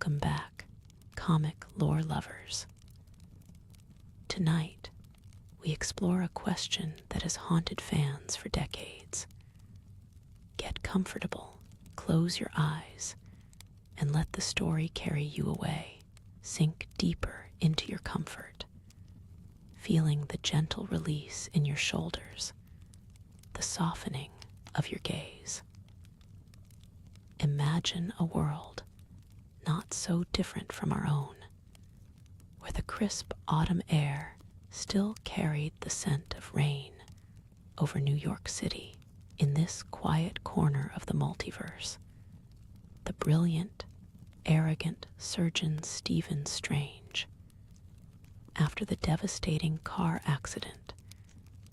Welcome back, comic lore lovers. Tonight, we explore a question that has haunted fans for decades. Get comfortable, close your eyes, and let the story carry you away. Sink deeper into your comfort, feeling the gentle release in your shoulders, the softening of your gaze. Imagine a world not so different from our own, where the crisp autumn air still carried the scent of rain over New York City. In this quiet corner of the multiverse, the brilliant, arrogant surgeon Stephen Strange, after the devastating car accident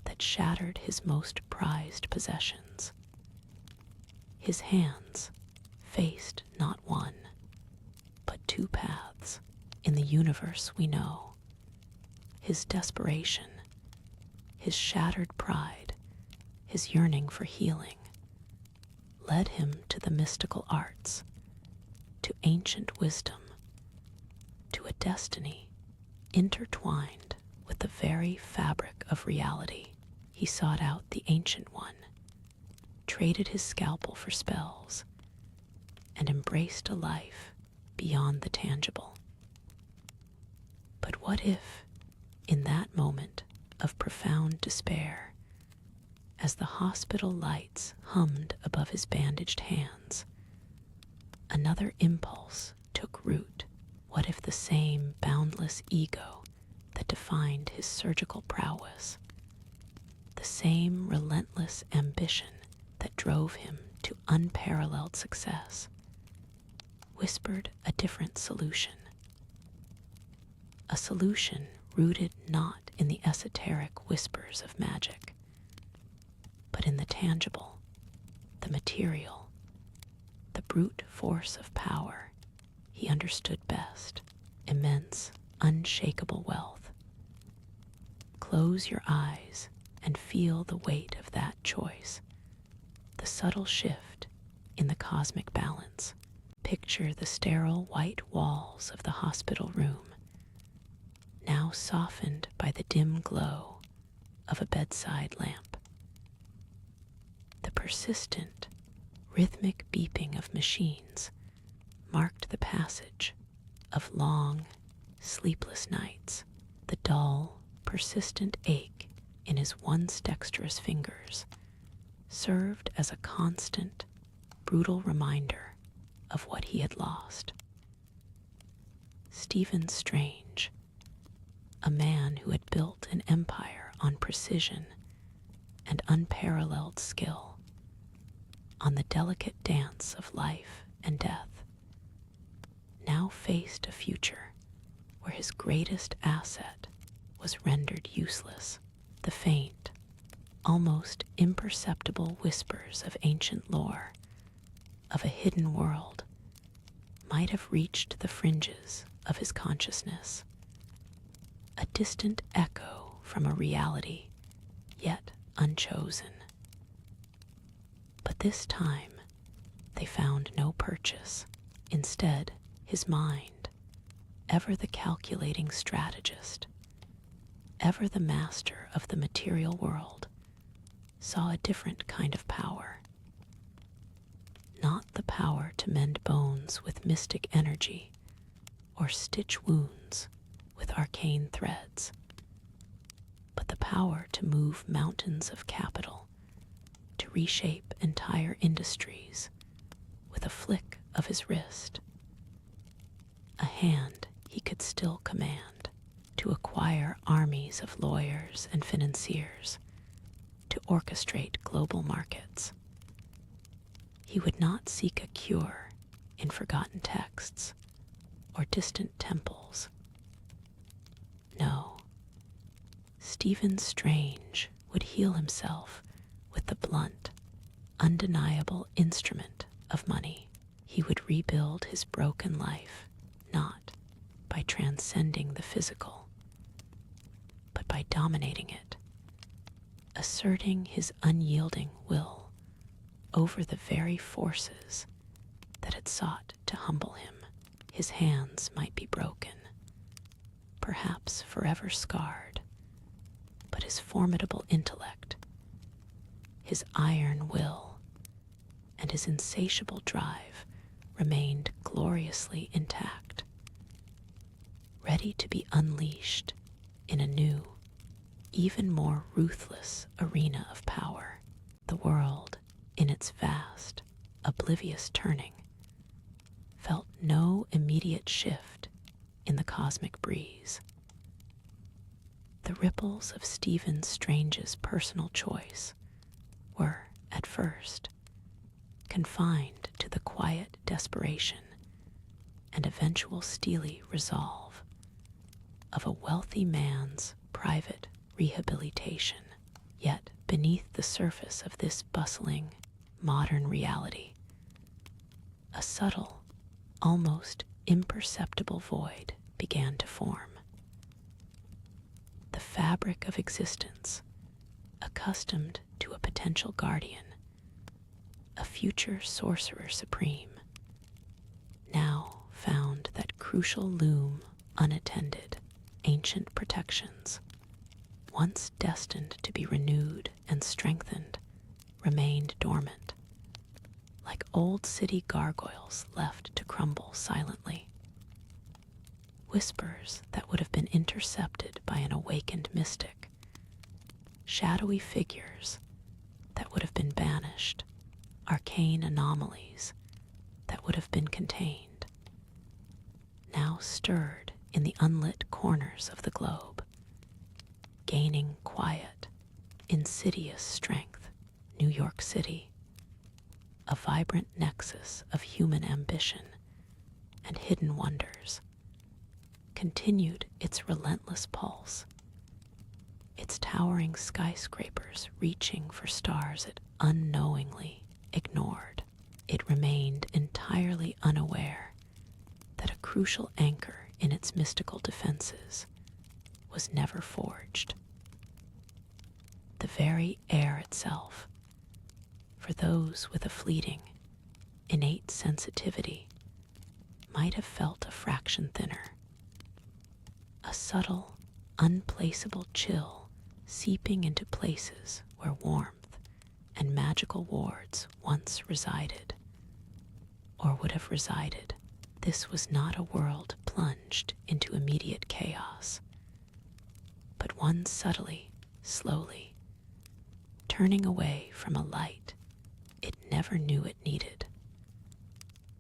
that shattered his most prized possessions, his hands faced not one, but two paths in the universe we know. His desperation, his shattered pride, his yearning for healing led him to the mystical arts, to ancient wisdom, to a destiny intertwined with the very fabric of reality. He sought out the Ancient One, traded his scalpel for spells, and embraced a life beyond the tangible. But what if, in that moment of profound despair, as the hospital lights hummed above his bandaged hands, another impulse took root? What if the same boundless ego that defined his surgical prowess, the same relentless ambition that drove him to unparalleled success, whispered a different solution? A solution rooted not in the esoteric whispers of magic, but in the tangible, the material, the brute force of power he understood best: immense, unshakable wealth. Close your eyes and feel the weight of that choice, the subtle shift in the cosmic balance. Picture the sterile white walls of the hospital room, now softened by the dim glow of a bedside lamp. The persistent, rhythmic beeping of machines marked the passage of long, sleepless nights. The dull, persistent ache in his once dexterous fingers served as a constant, brutal reminder of what he had lost. Stephen Strange, a man who had built an empire on precision and unparalleled skill, on the delicate dance of life and death, now faced a future where his greatest asset was rendered useless. The faint, almost imperceptible whispers of ancient lore, of a hidden world, might have reached the fringes of his consciousness, a distant echo from a reality yet unchosen. But this time, they found no purchase. Instead, his mind, ever the calculating strategist, ever the master of the material world, saw a different kind of power. Not the power to mend bones with mystic energy or stitch wounds with arcane threads, but the power to move mountains of capital, to reshape entire industries with a flick of his wrist, a hand he could still command, to acquire armies of lawyers and financiers, to orchestrate global markets. He would not seek a cure in forgotten texts or distant temples. No, Stephen Strange would heal himself with the blunt, undeniable instrument of money. He would rebuild his broken life, not by transcending the physical, but by dominating it, asserting his unyielding will over the very forces that had sought to humble him. His hands might be broken, perhaps forever scarred, but his formidable intellect, his iron will, and his insatiable drive remained gloriously intact, ready to be unleashed in a new, even more ruthless arena of power. The world, in its vast, oblivious turning, felt no immediate shift in the cosmic breeze. The ripples of Stephen Strange's personal choice were, at first, confined to the quiet desperation and eventual steely resolve of a wealthy man's private rehabilitation. Yet beneath the surface of this bustling, modern reality, a subtle, almost imperceptible void began to form. The fabric of existence, accustomed to a potential guardian, a future sorcerer supreme, now found that crucial loom unattended. Ancient protections, once destined to be renewed and strengthened, remained dormant, like old city gargoyles left to crumble silently. Whispers that would have been intercepted by an awakened mystic, shadowy figures that would have been banished, arcane anomalies that would have been contained, now stirred in the unlit corners of the globe, gaining quiet, insidious strength. New York City, a vibrant nexus of human ambition and hidden wonders, continued its relentless pulse, its towering skyscrapers reaching for stars it unknowingly ignored. It remained entirely unaware that a crucial anchor in its mystical defenses was never forged. The very air itself, for those with a fleeting, innate sensitivity, might have felt a fraction thinner, a subtle, unplaceable chill seeping into places where warmth and magical wards once resided, or would have resided. This was not a world plunged into immediate chaos, but one subtly, slowly, turning away from a light it never knew it needed.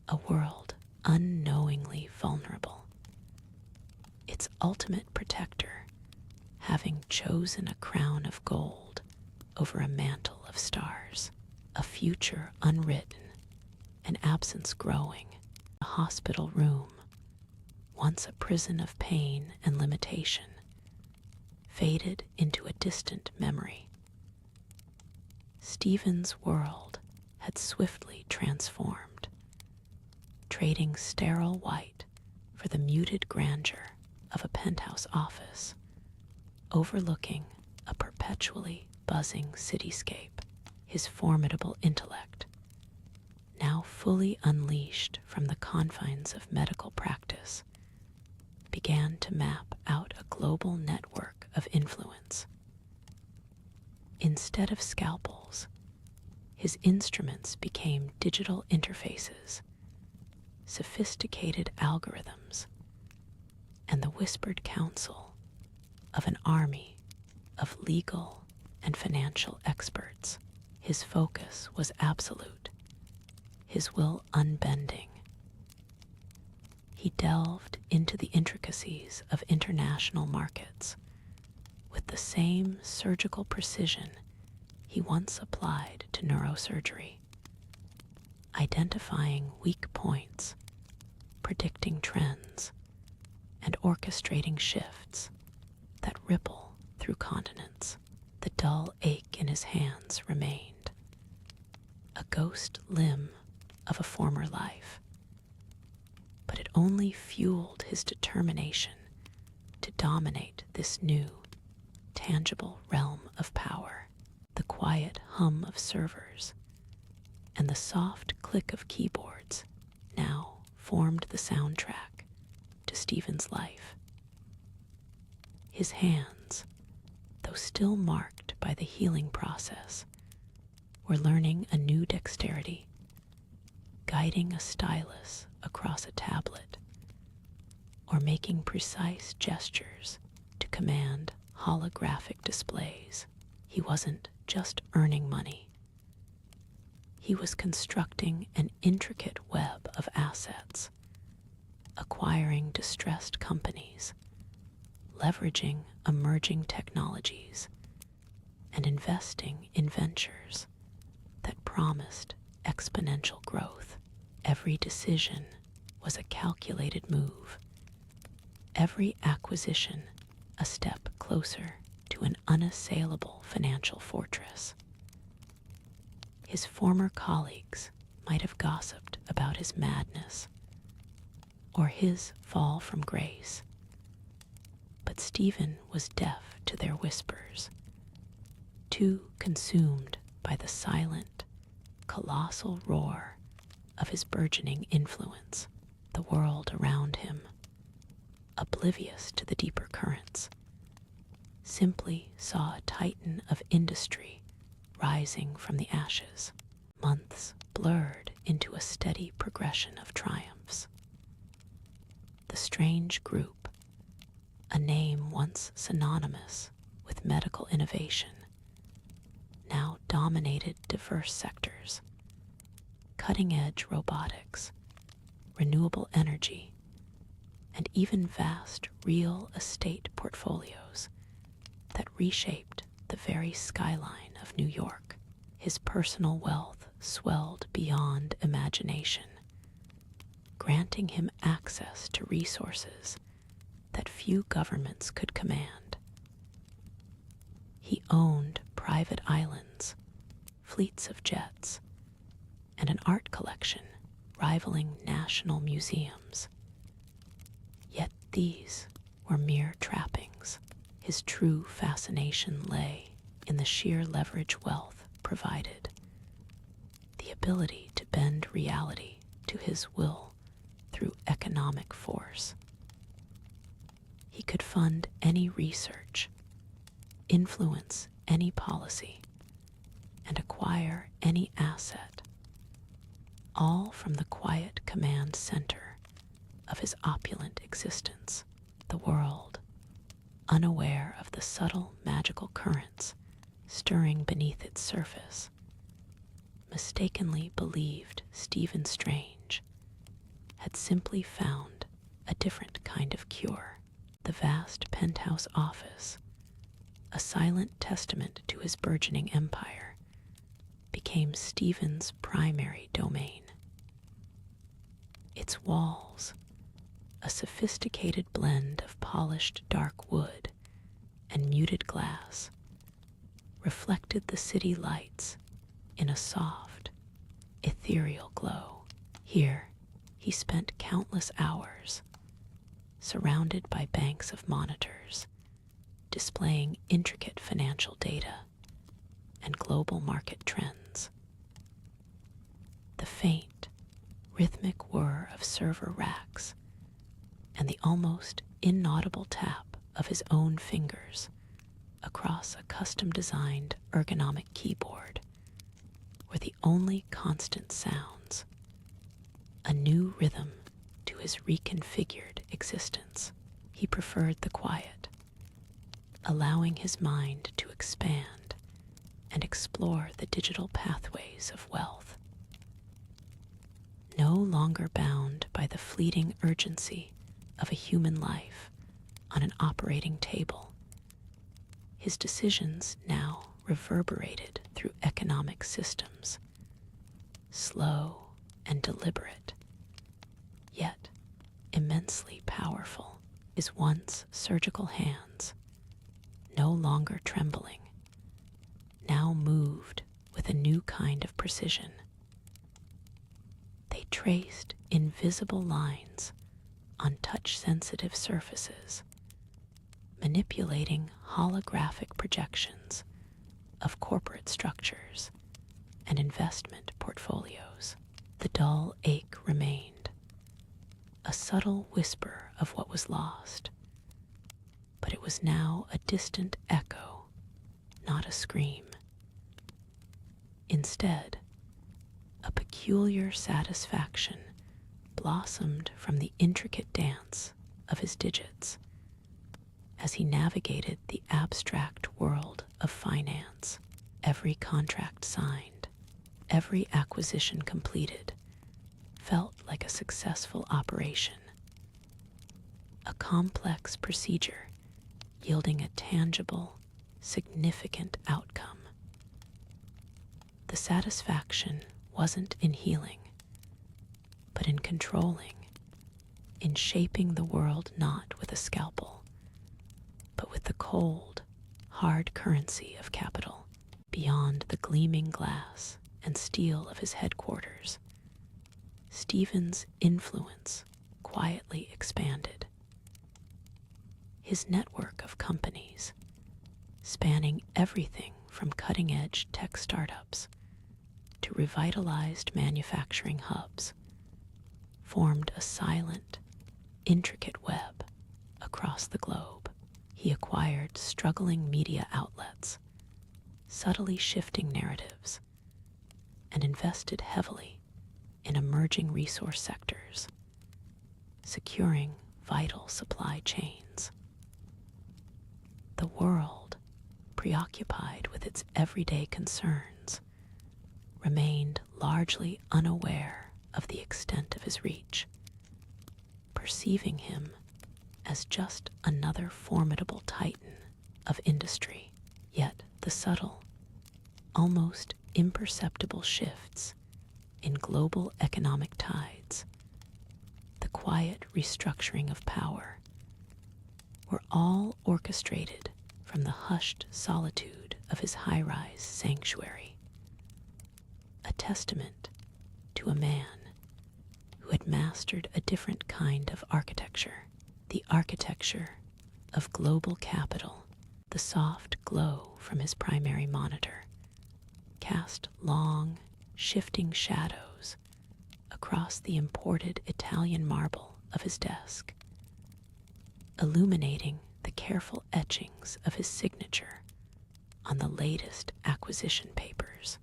A world unknowingly vulnerable, its ultimate protector having chosen a crown of gold over a mantle of stars, a future unwritten, an absence growing. A hospital room, once a prison of pain and limitation, faded into a distant memory. Stephen's world had swiftly transformed, trading sterile white for the muted grandeur of a penthouse office, overlooking a perpetually buzzing cityscape. His formidable intellect, now fully unleashed from the confines of medical practice, began to map out a global network of influence. Instead of scalpels, his instruments became digital interfaces, sophisticated algorithms, and the whispered counsel of an army of legal and financial experts. His focus was absolute, his will unbending. He delved into the intricacies of international markets with the same surgical precision he once applied to neurosurgery, identifying weak points, predicting trends, and orchestrating shifts that ripple through continents. The dull ache in his hands remained, a ghost limb of a former life, but it only fueled his determination to dominate this new, tangible realm of power. The quiet hum of servers and the soft click of keyboards now formed the soundtrack to Stephen's life. His hands, though still marked by the healing process, were learning a new dexterity, guiding a stylus across a tablet, or making precise gestures to command holographic displays. He wasn't just earning money. He was constructing an intricate web of assets, acquiring distressed companies, leveraging emerging technologies, and investing in ventures that promised exponential growth. Every decision was a calculated move, every acquisition a step closer to an unassailable financial fortress. His former colleagues might have gossiped about his madness or his fall from grace, but Stephen was deaf to their whispers, too consumed by the silent, colossal roar of his burgeoning influence. The world around him, oblivious to the deeper currents, simply saw a titan of industry rising from the ashes. Months blurred into a steady progression of triumphs. The strange group, a name once synonymous with medical innovation, now dominated diverse sectors: cutting-edge robotics, renewable energy, and even vast real estate portfolios that reshaped the very skyline of New York. His personal wealth swelled beyond imagination, granting him access to resources that few governments could command. He owned private islands, fleets of jets, and an art collection rivaling national museums. Yet these were mere trappings. His true fascination lay in the sheer leverage wealth provided, the ability to bend reality to his will through economic force. He could fund any research, influence any policy, and acquire any asset, all from the quiet command center of his opulent existence. The world, unaware of the subtle magical currents stirring beneath its surface, mistakenly believed Stephen Strange had simply found a different kind of cure. The vast penthouse office, a silent testament to his burgeoning empire, became Stephen's primary domain. Its walls, a sophisticated blend of polished dark wood and muted glass, reflected the city lights in a soft, ethereal glow. Here, he spent countless hours, surrounded by banks of monitors, displaying intricate financial data and global market trends. The faint, rhythmic whir of server racks and the almost inaudible tap of his own fingers across a custom-designed ergonomic keyboard were the only constant sounds, a new rhythm to his reconfigured existence. He preferred the quiet, allowing his mind to expand and explore the digital pathways of wealth. No longer bound by the fleeting urgency of a human life on an operating table, his decisions now reverberated through economic systems, slow and deliberate, yet immensely powerful. His once surgical hands, no longer trembling, now moved with a new kind of precision. They traced invisible lines on touch-sensitive surfaces, manipulating holographic projections of corporate structures and investment portfolios. The dull ache remained, a subtle whisper of what was lost, but it was now a distant echo, not a scream. Instead, a peculiar satisfaction blossomed from the intricate dance of his digits as he navigated the abstract world of finance. Every contract signed, every acquisition completed, felt like a successful operation, a complex procedure yielding a tangible, significant outcome. The satisfaction wasn't in healing, but in controlling, in shaping the world not with a scalpel, but with the cold, hard currency of capital. Beyond the gleaming glass and steel of his headquarters, Stephen's influence quietly expanded. His network of companies, spanning everything from cutting-edge tech startups to revitalized manufacturing hubs, formed a silent, intricate web across the globe. He acquired struggling media outlets, subtly shifting narratives, and invested heavily in emerging resource sectors, securing vital supply chains. The world, preoccupied with its everyday concerns, remained largely unaware of the extent of his reach, perceiving him as just another formidable titan of industry. Yet the subtle, almost imperceptible shifts in global economic tides, the quiet restructuring of power, were all orchestrated from the hushed solitude of his high-rise sanctuary, a testament to a man who had mastered a different kind of architecture, the architecture of global capital. The soft glow from his primary monitor cast long, shifting shadows across the imported Italian marble of his desk, illuminating the careful etchings of his signature on the latest acquisition papers.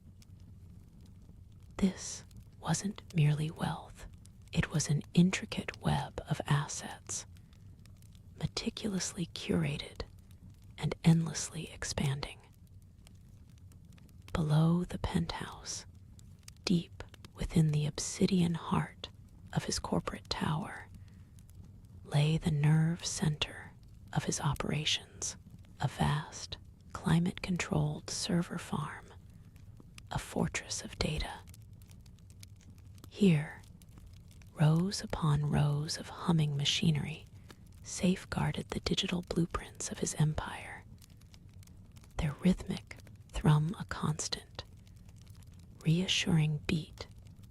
This wasn't merely wealth, it was an intricate web of assets, meticulously curated and endlessly expanding. Below the penthouse, deep within the obsidian heart of his corporate tower, lay the nerve center of his operations, a vast, climate-controlled server farm, a fortress of data. Here, rows upon rows of humming machinery safeguarded the digital blueprints of his empire, their rhythmic thrum a constant, reassuring beat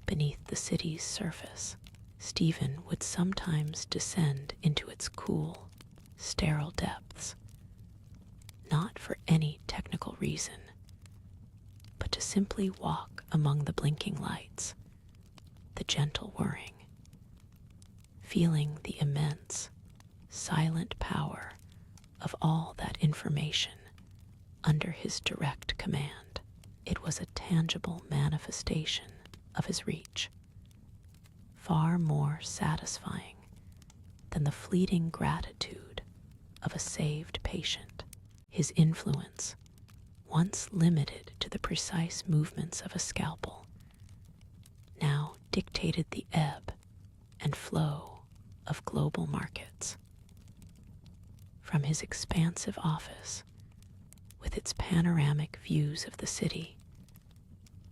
beneath the city's surface. Stephen would sometimes descend into its cool, sterile depths, not for any technical reason, but to simply walk among the blinking lights, the gentle whirring, feeling the immense, silent power of all that information under his direct command. It was a tangible manifestation of his reach, far more satisfying than the fleeting gratitude of a saved patient. His influence, once limited to the precise movements of a scalpel, now dictated the ebb and flow of global markets. From his expansive office, with its panoramic views of the city,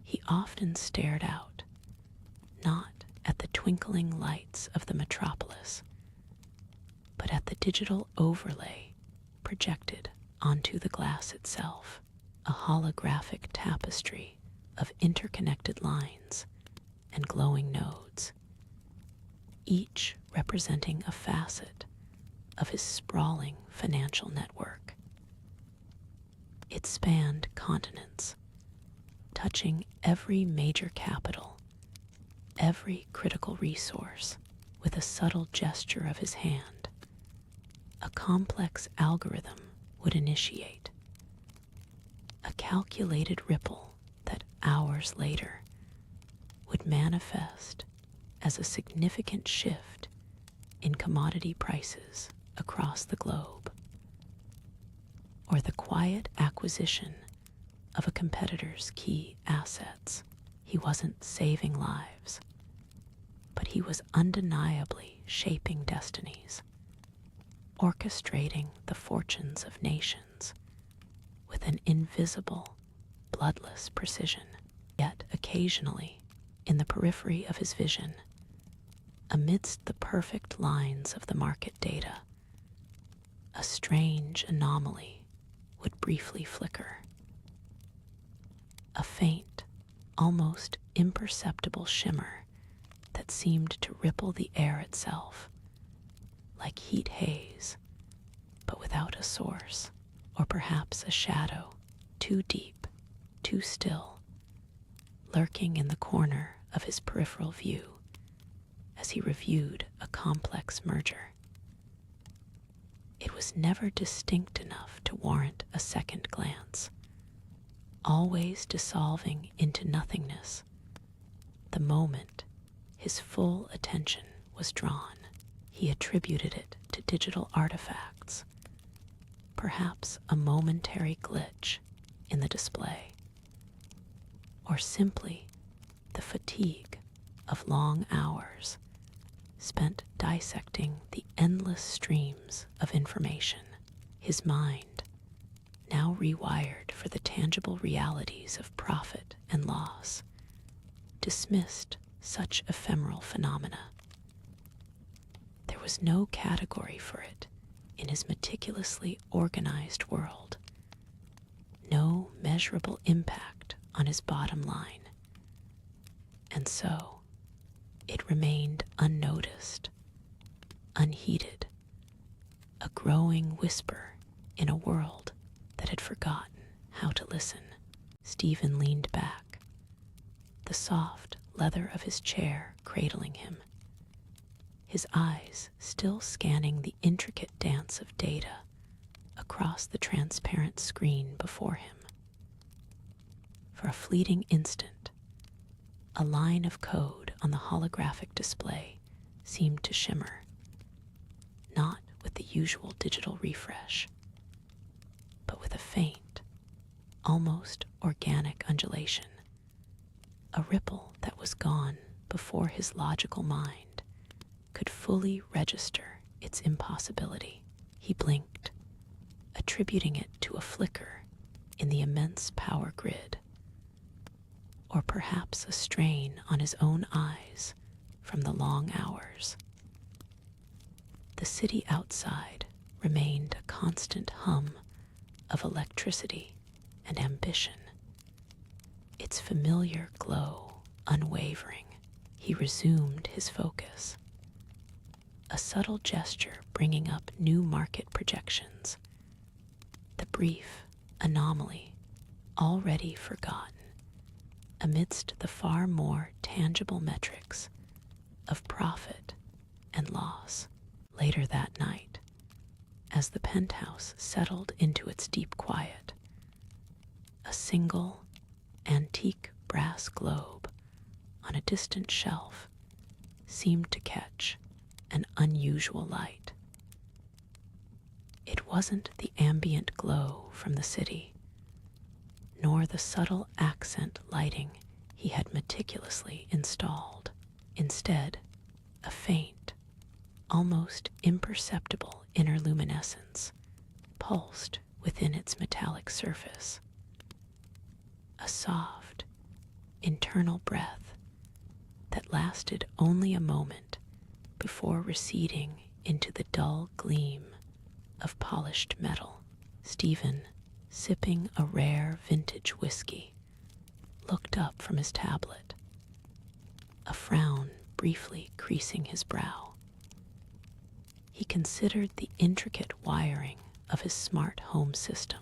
he often stared out, not at the twinkling lights of the metropolis, but at the digital overlay projected onto the glass itself, a holographic tapestry of interconnected lines and glowing nodes, each representing a facet of his sprawling financial network. It spanned continents, touching every major capital, every critical resource, with a subtle gesture of his hand, a complex algorithm would initiate, a calculated ripple that hours later would manifest as a significant shift in commodity prices across the globe, or the quiet acquisition of a competitor's key assets. He wasn't saving lives, but he was undeniably shaping destinies, orchestrating the fortunes of nations with an invisible, bloodless precision. Yet occasionally, in the periphery of his vision, amidst the perfect lines of the market data, a strange anomaly would briefly flicker. A faint, almost imperceptible shimmer that seemed to ripple the air itself, like heat haze, but without a source, or perhaps a shadow too deep, too still, lurking in the corner of his peripheral view as he reviewed a complex merger. It was never distinct enough to warrant a second glance, always dissolving into nothingness the moment his full attention was drawn. He attributed it to digital artifacts, perhaps a momentary glitch in the display, or simply the fatigue of long hours spent dissecting the endless streams of information. His mind, now rewired for the tangible realities of profit and loss, dismissed such ephemeral phenomena. There was no category for it in his meticulously organized world, no measurable impact on his bottom line, and so it remained unnoticed, unheeded, a growing whisper in a world that had forgotten how to listen. Stephen leaned back, the soft leather of his chair cradling him, his eyes still scanning the intricate dance of data across the transparent screen before him. For a fleeting instant, a line of code on the holographic display seemed to shimmer, not with the usual digital refresh, but with a faint, almost organic undulation, a ripple that was gone before his logical mind could fully register its impossibility. He blinked, attributing it to a flicker in the immense power grid, or perhaps a strain on his own eyes from the long hours. The city outside remained a constant hum of electricity and ambition, its familiar glow unwavering. He resumed his focus, a subtle gesture bringing up new market projections, the brief anomaly already forgotten amidst the far more tangible metrics of profit and loss. Later that night, as the penthouse settled into its deep quiet, a single antique brass globe on a distant shelf seemed to catch an unusual light. It wasn't the ambient glow from the city, nor the subtle accent lighting he had meticulously installed. Instead, a faint, almost imperceptible inner luminescence pulsed within its metallic surface, a soft, internal breath that lasted only a moment before receding into the dull gleam of polished metal. Stephen, sipping a rare vintage whiskey, looked up from his tablet, a frown briefly creasing his brow. He considered the intricate wiring of his smart home system,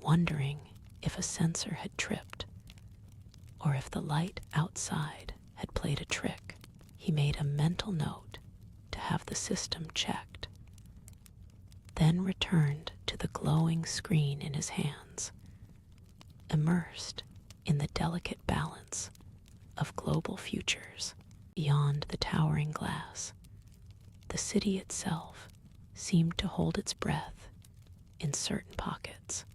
wondering if a sensor had tripped or if the light outside had played a trick. He He made a mental note to have the system checked, then returned to the glowing screen in his hands, immersed in the delicate balance of global futures. Beyond the towering glass, the city itself seemed to hold its breath in certain pockets.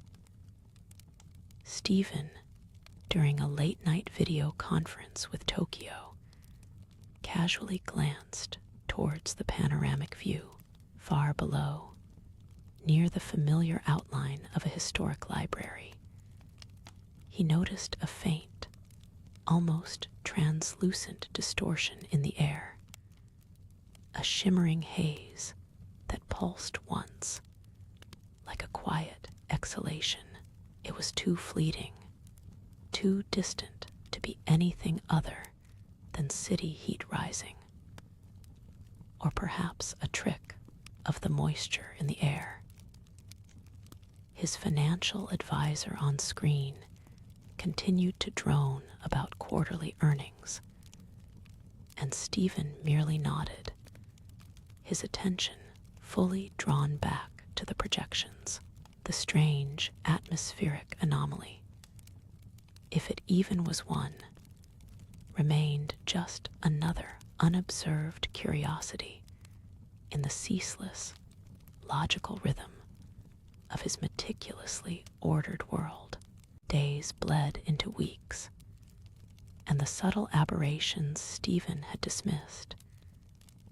Stephen, during a late-night video conference with Tokyo, casually glanced towards the panoramic view far below, near the familiar outline of a historic library. He noticed a faint, almost translucent distortion in the air, a shimmering haze that pulsed once, like a quiet exhalation. It was too fleeting, too distant to be anything other than city heat rising, or perhaps a trick of the moisture in the air. His financial advisor on screen continued to drone about quarterly earnings, and Stephen merely nodded, his attention fully drawn back to the projections. The strange atmospheric anomaly, if it even was one, remained just another unobserved curiosity in the ceaseless, logical rhythm of his meticulously ordered world. Days bled into weeks, and the subtle aberrations Stephen had dismissed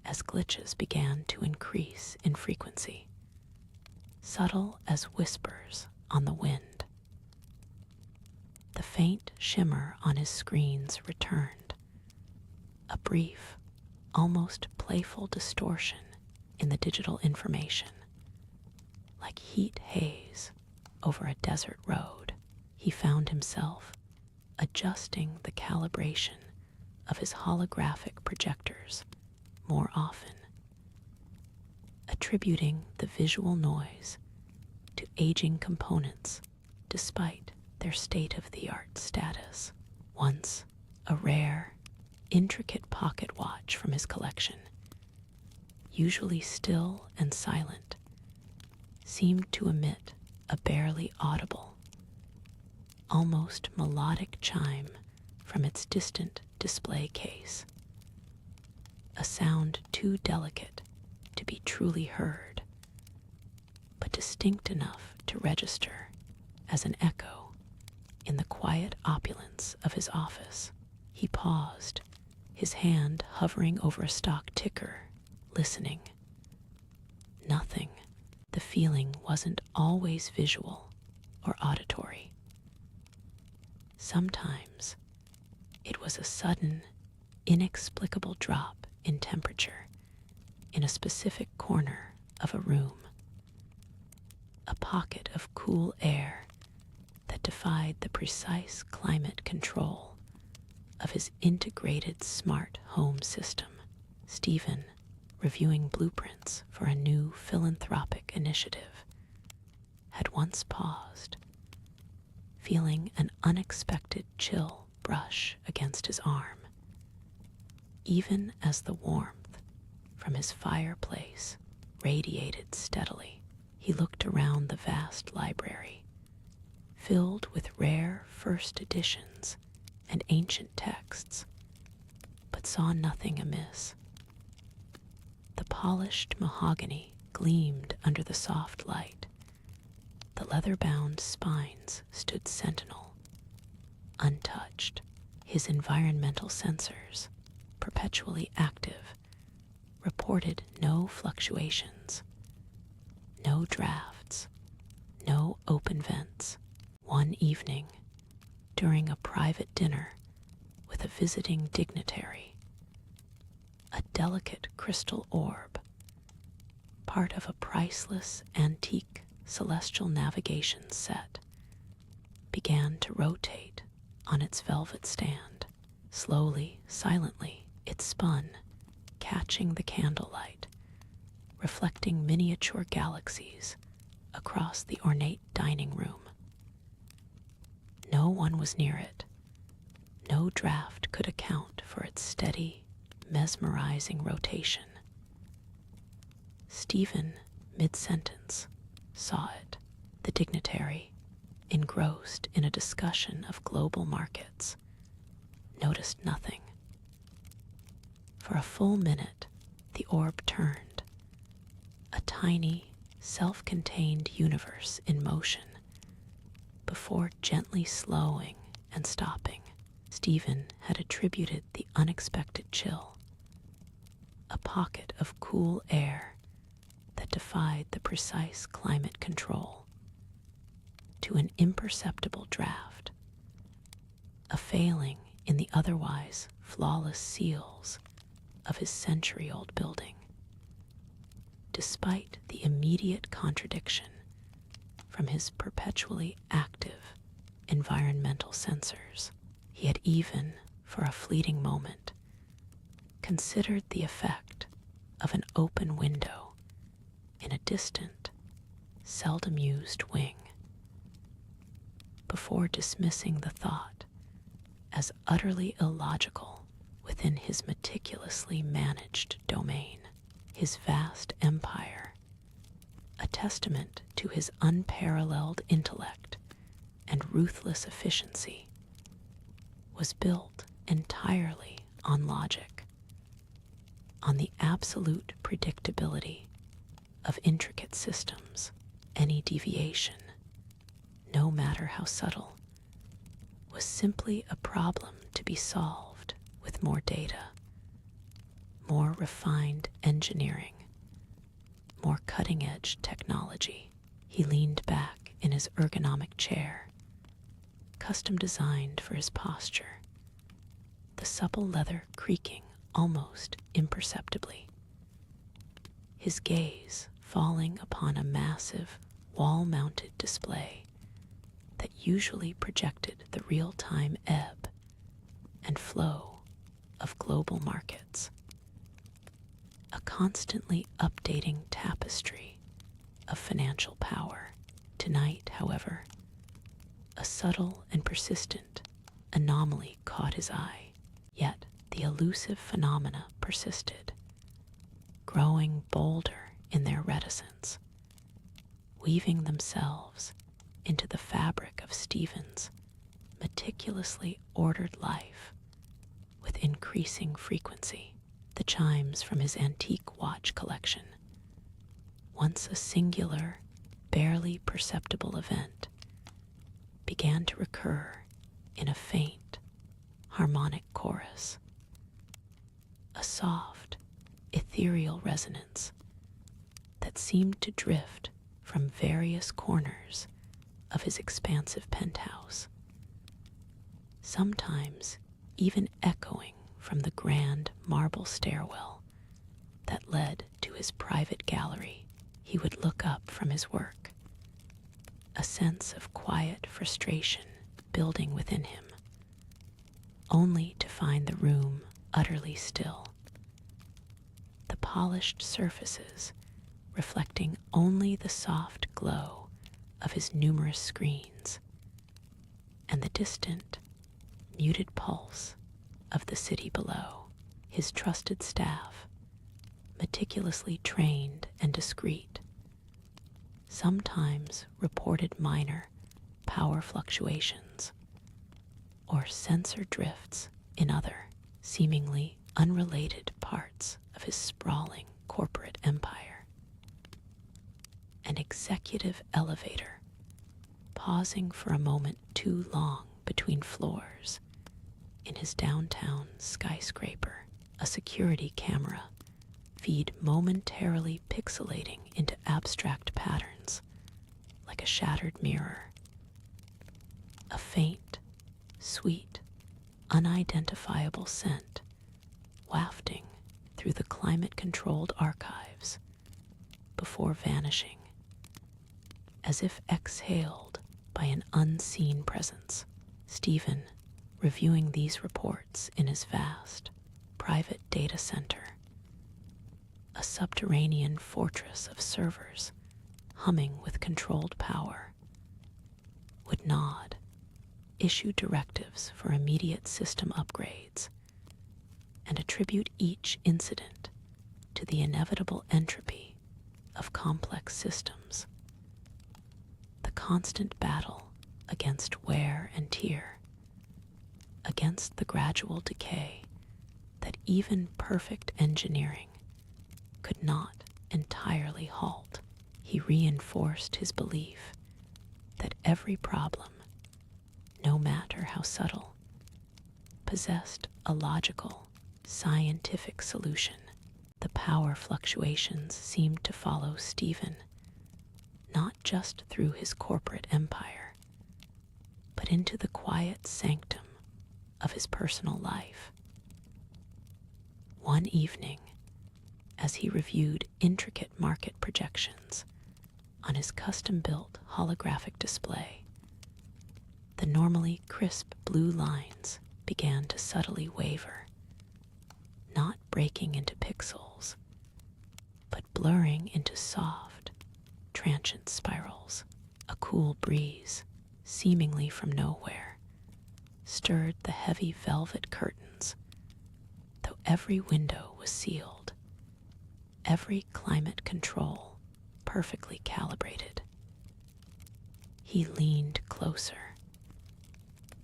as glitches began to increase in frequency, subtle as whispers on the wind. The faint shimmer on his screens returned, a brief, almost playful distortion in the digital information, like heat haze over a desert road. He found himself adjusting the calibration of his holographic projectors more often, attributing the visual noise to aging components despite their state-of-the-art status. Once a rare, intricate pocket watch from his collection, usually still and silent, seemed to emit a barely audible, almost melodic chime from its distant display case, a sound too delicate to be truly heard, but distinct enough to register as an echo in the quiet opulence of his office. He paused, his hand hovering over a stock ticker, listening. Nothing. The feeling wasn't always visual or auditory. Sometimes it was a sudden, inexplicable drop in temperature in a specific corner of a room, a pocket of cool air that defied the precise climate control of his integrated smart home system. Stephen, reviewing blueprints for a new philanthropic initiative, had once paused, feeling an unexpected chill brush against his arm, even as the warmth from his fireplace radiated steadily. He looked around the vast library, filled with rare first editions and ancient texts, but saw nothing amiss. The polished mahogany gleamed under the soft light. The leather-bound spines stood sentinel, untouched. His environmental sensors, perpetually active, reported no fluctuations, no drafts, no open vents. One evening, during a private dinner with a visiting dignitary, a delicate crystal orb, part of a priceless antique celestial navigation set, began to rotate on its velvet stand. Slowly, silently, it spun, catching the candlelight, reflecting miniature galaxies across the ornate dining room. No one was near it. No draft could account for its steady, mesmerizing rotation. Stephen, mid-sentence, saw it, the dignitary, engrossed in a discussion of global markets, noticed nothing. For a full minute, the orb turned, a tiny, self-contained universe in motion, before gently slowing and stopping. Stephen had attributed the unexpected chill, a pocket of cool air that defied the precise climate control, to an imperceptible draft, a failing in the otherwise flawless seals of his century-old building. Despite the immediate contradiction from his perpetually active environmental sensors, he had even, for a fleeting moment, considered the effect of an open window in a distant, seldom used wing, before dismissing the thought as utterly illogical within his meticulously managed domain. His vast empire, a testament to his unparalleled intellect and ruthless efficiency, was built entirely on logic, on the absolute predictability of intricate systems. Any deviation, no matter how subtle, was simply a problem to be solved with more data, more refined engineering, more cutting-edge technology. He leaned back in his ergonomic chair, custom designed for his posture, the supple leather creaking almost imperceptibly, his gaze falling upon a massive wall-mounted display that usually projected the real-time ebb and flow of global markets, a constantly updating tapestry of financial power. Tonight, however, a subtle and persistent anomaly caught his eye, yet the elusive phenomena persisted, growing bolder in their reticence, weaving themselves into the fabric of Stephen's meticulously ordered life with increasing frequency. The chimes from his antique watch collection, once a singular, barely perceptible event, began to recur in a faint, harmonic chorus, a soft, ethereal resonance that seemed to drift from various corners of his expansive penthouse, sometimes even echoing from the grand marble stairwell that led to his private gallery. He would look up from his work, a sense of quiet frustration building within him, only to find the room utterly still, the polished surfaces reflecting only the soft glow of his numerous screens and the distant, muted pulse of the city below. His trusted staff, meticulously trained and discreet, sometimes reported minor power fluctuations or sensor drifts in other, seemingly unrelated parts of his sprawling corporate empire. An executive elevator, pausing for a moment too long between floors, in his downtown skyscraper, a security camera feed momentarily pixelating into abstract patterns like a shattered mirror. A faint, sweet, unidentifiable scent wafting through the climate-controlled archives before vanishing, as if exhaled by an unseen presence. Stephen, reviewing these reports in his vast, private data center, a subterranean fortress of servers humming with controlled power, would nod, issue directives for immediate system upgrades, and attribute each incident to the inevitable entropy of complex systems. The constant battle against wear and tear, against the gradual decay that even perfect engineering could not entirely halt. He reinforced his belief that every problem, no matter how subtle, possessed a logical, scientific solution. The power fluctuations seemed to follow Stephen, not just through his corporate empire, but into the quiet sanctum of his personal life. One evening, as he reviewed intricate market projections on his custom-built holographic display, the normally crisp blue lines began to subtly waver, not breaking into pixels, but blurring into soft, transient spirals. A cool breeze, seemingly from nowhere, stirred the heavy velvet curtains, though every window was sealed, every climate control perfectly calibrated. He leaned closer,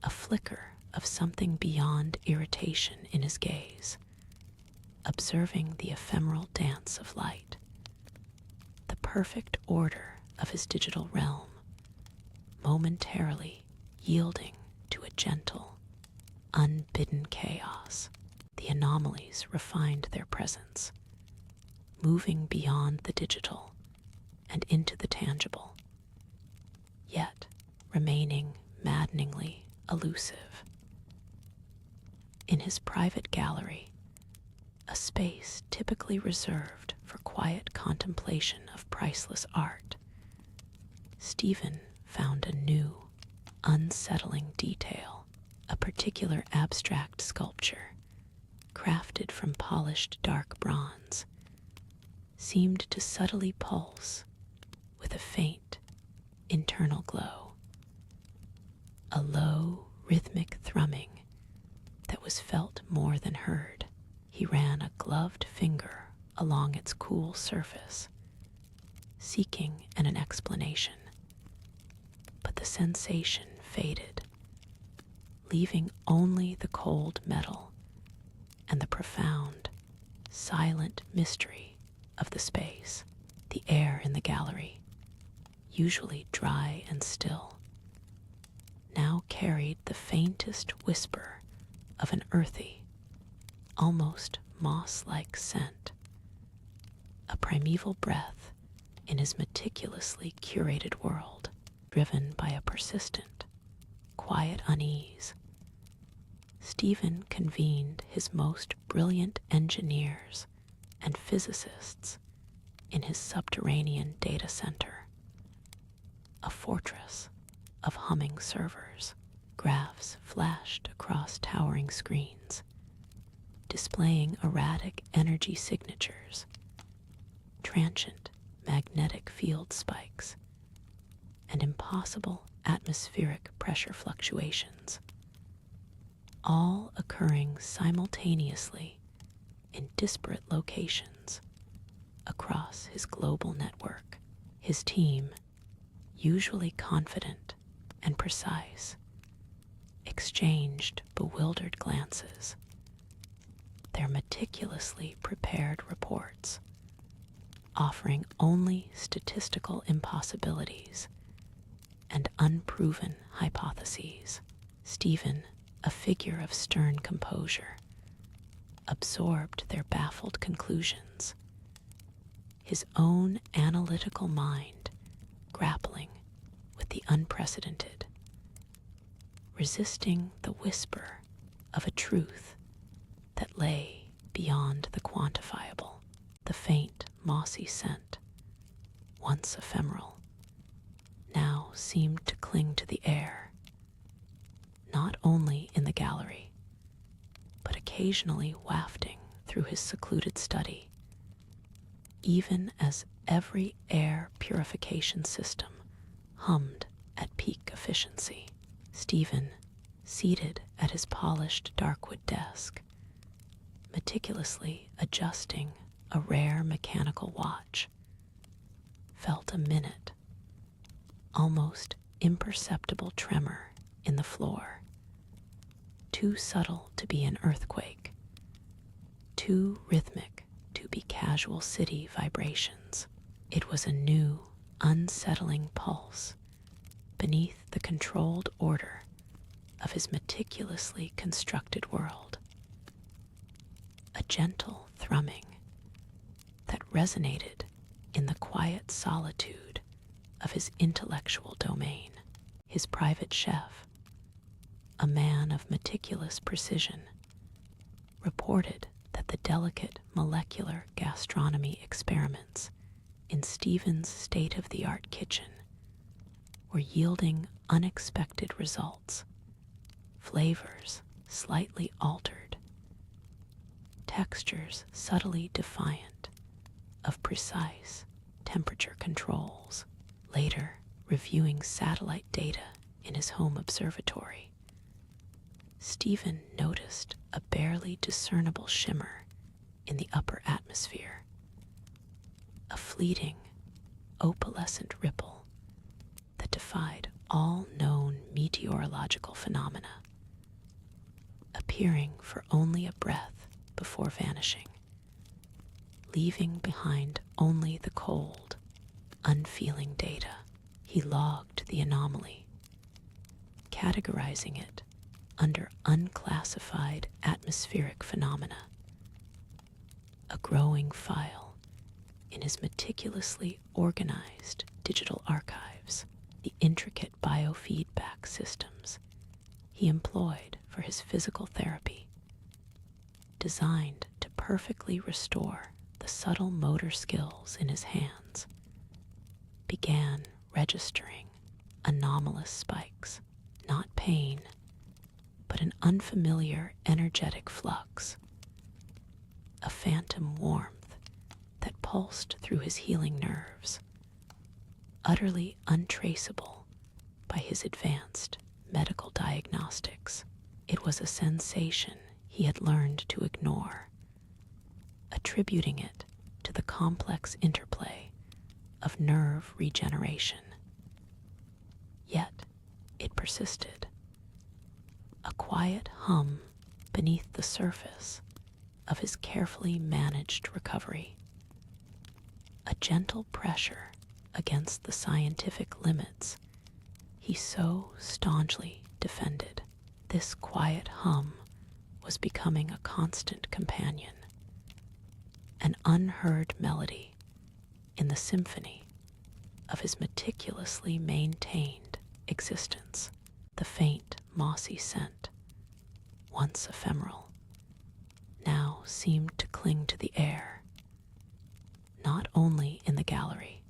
a flicker of something beyond irritation in his gaze, observing the ephemeral dance of light, the perfect order of his digital realm, momentarily yielding to a gentle, unbidden chaos. The anomalies refined their presence, moving beyond the digital and into the tangible, yet remaining maddeningly elusive. In his private gallery, a space typically reserved for quiet contemplation of priceless art, Stephen found a new, unsettling detail. A particular abstract sculpture, crafted from polished dark bronze, seemed to subtly pulse with a faint, internal glow. A low, rhythmic thrumming that was felt more than heard. He ran a gloved finger along its cool surface, seeking an explanation. But the sensation faded, leaving only the cold metal and the profound, silent mystery of the space. The air in the gallery, usually dry and still, now carried the faintest whisper of an earthy, almost moss-like scent, a primeval breath in his meticulously curated world, driven by a persistent, quiet unease. Stephen convened his most brilliant engineers and physicists in his subterranean data center, a fortress of humming servers. Graphs flashed across towering screens, displaying erratic energy signatures, transient magnetic field spikes, and impossible atmospheric pressure fluctuations, all occurring simultaneously in disparate locations across his global network. His team, usually confident and precise, exchanged bewildered glances, their meticulously prepared reports offering only statistical impossibilities and unproven hypotheses. Stephen, a figure of stern composure, absorbed their baffled conclusions, his own analytical mind grappling with the unprecedented, resisting the whisper of a truth that lay beyond the quantifiable. The faint, mossy scent, once ephemeral, now seemed to cling to the air, not only in the gallery, but occasionally wafting through his secluded study, even as every air purification system hummed at peak efficiency. Stephen, seated at his polished darkwood desk, meticulously adjusting a rare mechanical watch, felt a minute, almost imperceptible tremor in the floor, too subtle to be an earthquake, too rhythmic to be casual city vibrations. It was a new, unsettling pulse beneath the controlled order of his meticulously constructed world. A gentle thrumming that resonated in the quiet solitude of his intellectual domain. His private chef, a man of meticulous precision, reported that the delicate molecular gastronomy experiments in Stephen's state-of-the-art kitchen were yielding unexpected results, flavors slightly altered, textures subtly defiant of precise temperature controls. Later, reviewing satellite data in his home observatory, Stephen noticed a barely discernible shimmer in the upper atmosphere, a fleeting, opalescent ripple that defied all known meteorological phenomena, appearing for only a breath before vanishing, leaving behind only the cold, unfeeling data. He logged the anomaly, categorizing it under unclassified atmospheric phenomena, a growing file in his meticulously organized digital archives. The intricate biofeedback systems he employed for his physical therapy, designed to perfectly restore the subtle motor skills in his hands, began registering anomalous spikes, not pain, but an unfamiliar energetic flux, a phantom warmth that pulsed through his healing nerves, utterly untraceable by his advanced medical diagnostics. It was a sensation he had learned to ignore, attributing it to the complex interplay of nerve regeneration. Yet it persisted, a quiet hum beneath the surface of his carefully managed recovery, a gentle pressure against the scientific limits he so staunchly defended. This quiet hum was becoming a constant companion, an unheard melody in the symphony of his meticulously maintained existence. The faint, mossy scent, once ephemeral, now seemed to cling to the air, not only in the gallery,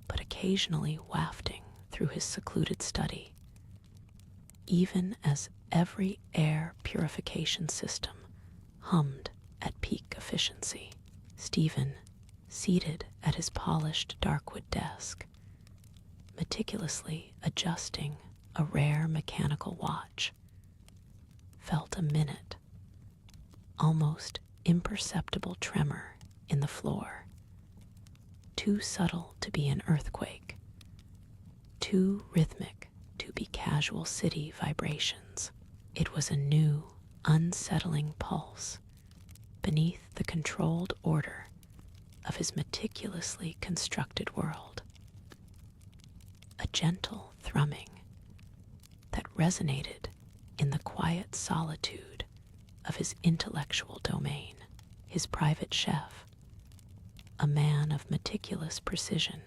but occasionally wafting through his secluded study, even as every air purification system hummed at peak efficiency. Stephen, seated at his polished darkwood desk, meticulously adjusting a rare mechanical watch, felt a minute, almost imperceptible tremor in the floor, too subtle to be an earthquake, too rhythmic to be casual city vibrations. It was a new, unsettling pulse beneath the controlled order of his meticulously constructed world, a gentle thrumming that resonated in the quiet solitude of his intellectual domain. His private chef, a man of meticulous precision,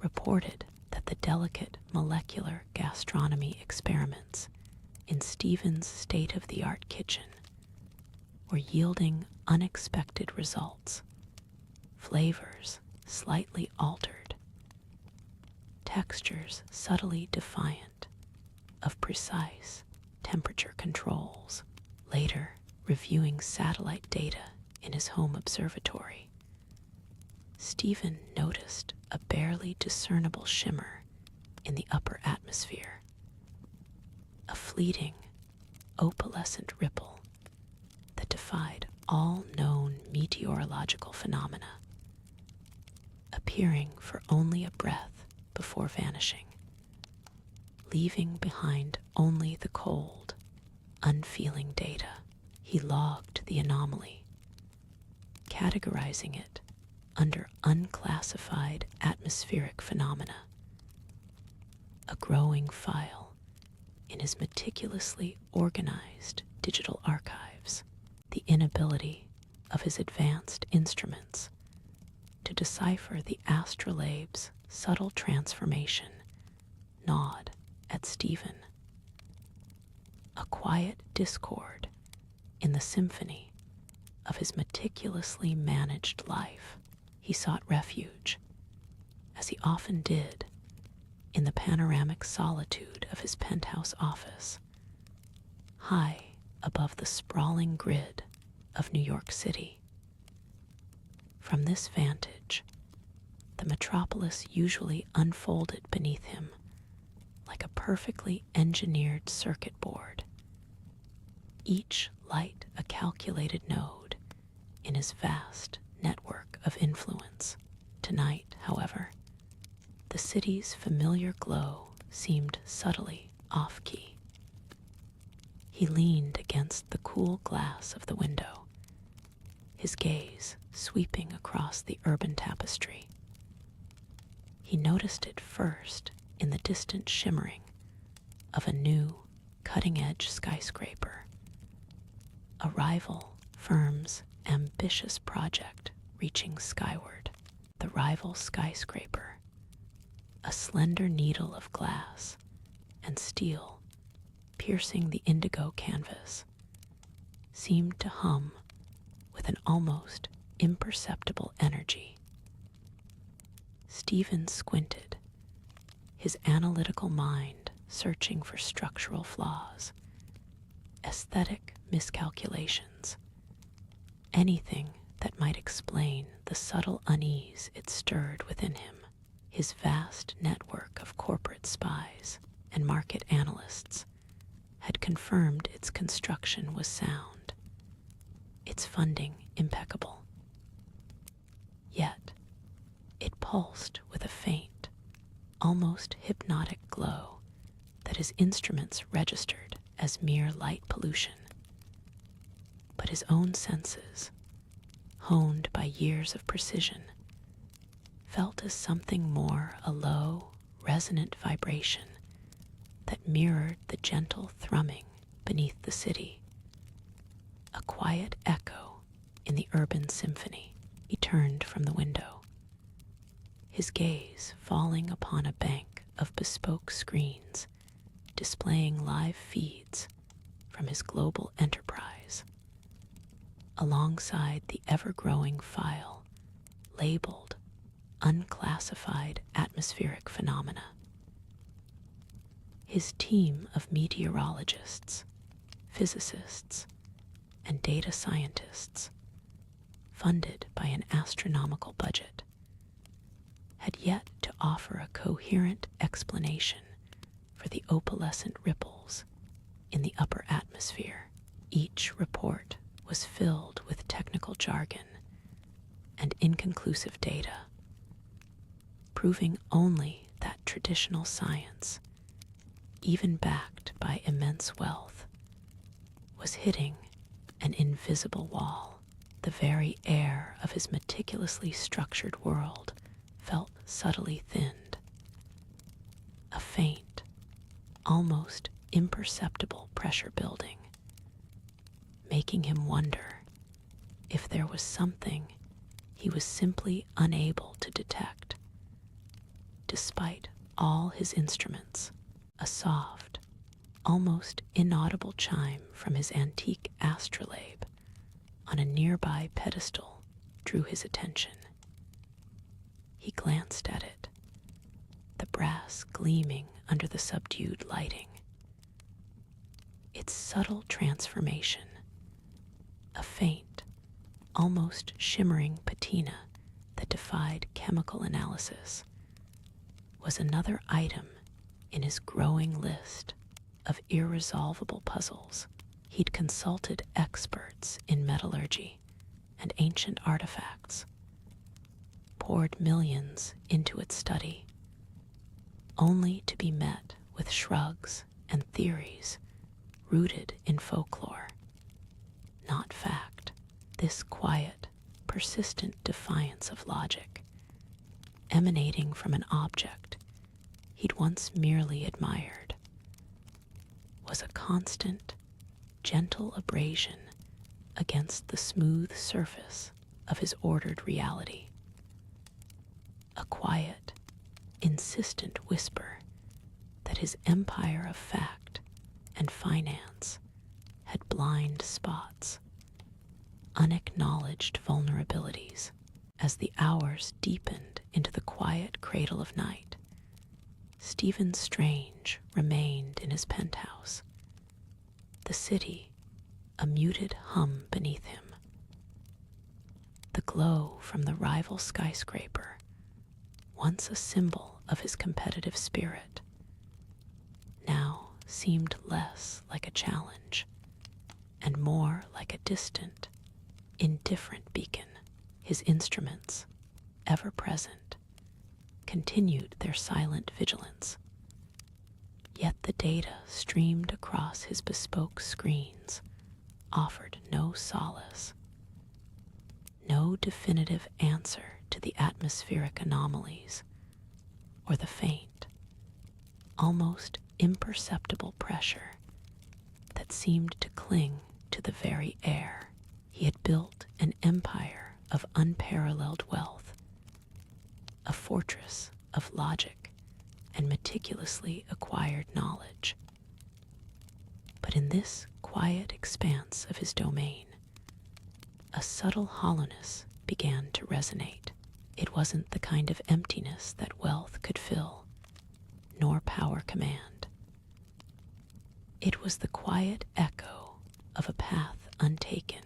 reported that the delicate molecular gastronomy experiments in Stephen's state-of-the-art kitchen were yielding unexpected results, flavors slightly altered, textures subtly defiant of precise temperature controls. Later, reviewing satellite data in his home observatory, Stephen noticed a barely discernible shimmer in the upper atmosphere, a fleeting, opalescent ripple that defied all known meteorological phenomena, appearing for only a breath before vanishing, leaving behind only the cold, unfeeling data. He logged the anomaly, categorizing it under unclassified atmospheric phenomena, a growing file in his meticulously organized digital archives. The inability of his advanced instruments to decipher the astrolabe's subtle transformation gnawed at Stephen. A quiet discord in the symphony of his meticulously managed life. He sought refuge, as he often did, in the panoramic solitude of his penthouse office, high above the sprawling grid of New York City. From this vantage, the metropolis usually unfolded beneath him like a perfectly engineered circuit board, each light a calculated node in his vast network of influence. Tonight, however, the city's familiar glow seemed subtly off-key. He leaned against the cool glass of the window, his gaze sweeping across the urban tapestry. He noticed it first in the distant shimmering of a new, cutting-edge skyscraper, a rival firm's ambitious project reaching skyward. The rival skyscraper, a slender needle of glass and steel piercing the indigo canvas, seemed to hum with an almost imperceptible energy. Stephen squinted, his analytical mind searching for structural flaws, aesthetic miscalculations, anything that might explain the subtle unease it stirred within him. His vast network of corporate spies and market analysts had confirmed its construction was sound, its funding impeccable. Yet, it pulsed with a faint, almost hypnotic glow that his instruments registered as mere light pollution. But his own senses, honed by years of precision, felt as something more, a low, resonant vibration that mirrored the gentle thrumming beneath the city, a quiet echo in the urban symphony. He turned from the window, his gaze falling upon a bank of bespoke screens displaying live feeds from his global enterprise, alongside the ever-growing file labeled unclassified atmospheric phenomena. His team of meteorologists, physicists, and data scientists, funded by an astronomical budget, had yet to offer a coherent explanation for the opalescent ripples in the upper atmosphere. Each report was filled with technical jargon and inconclusive data, proving only that traditional science, even backed by immense wealth, was hitting an invisible wall. The very air of his meticulously structured world felt subtly thinned. A faint, almost imperceptible pressure building, making him wonder if there was something he was simply unable to detect. Despite all his instruments, a soft, almost inaudible chime from his antique astrolabe on a nearby pedestal drew his attention. He glanced at it, the brass gleaming under the subdued lighting. Its subtle transformation, a faint, almost shimmering patina that defied chemical analysis, was another item in his growing list of irresolvable puzzles. He'd consulted experts in metallurgy and ancient artifacts, poured millions into its study, only to be met with shrugs and theories rooted in folklore, not fact. This quiet, persistent defiance of logic, emanating from an object he'd once merely admired, was a constant, gentle abrasion against the smooth surface of his ordered reality. A quiet, insistent whisper that his empire of fact and finance had blind spots, unacknowledged vulnerabilities. As the hours deepened into the quiet cradle of night, Stephen Strange remained in his penthouse, the city a muted hum beneath him. The glow from the rival skyscraper, once a symbol of his competitive spirit, now seemed less like a challenge and more like a distant, indifferent beacon. His instruments, ever present, continued their silent vigilance. Yet the data streamed across his bespoke screens offered no solace, no definitive answer to the atmospheric anomalies or the faint, almost imperceptible pressure that seemed to cling to the very air. He had built an empire of unparalleled wealth, a fortress of logic and meticulously acquired knowledge. But in this quiet expanse of his domain, a subtle hollowness began to resonate. It wasn't the kind of emptiness that wealth could fill, nor power command. It was the quiet echo of a path untaken,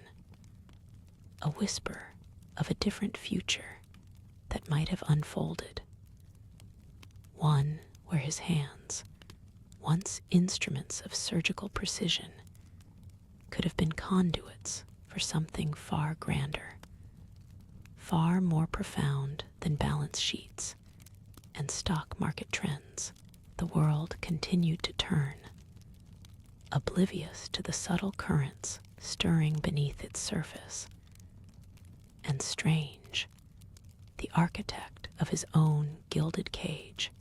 a whisper of a different future that might have unfolded, one where his hands, once instruments of surgical precision, could have been conduits for something far grander, far more profound than balance sheets and stock market trends. The world continued to turn, oblivious to the subtle currents stirring beneath its surface. And Strange, the architect of his own gilded cage,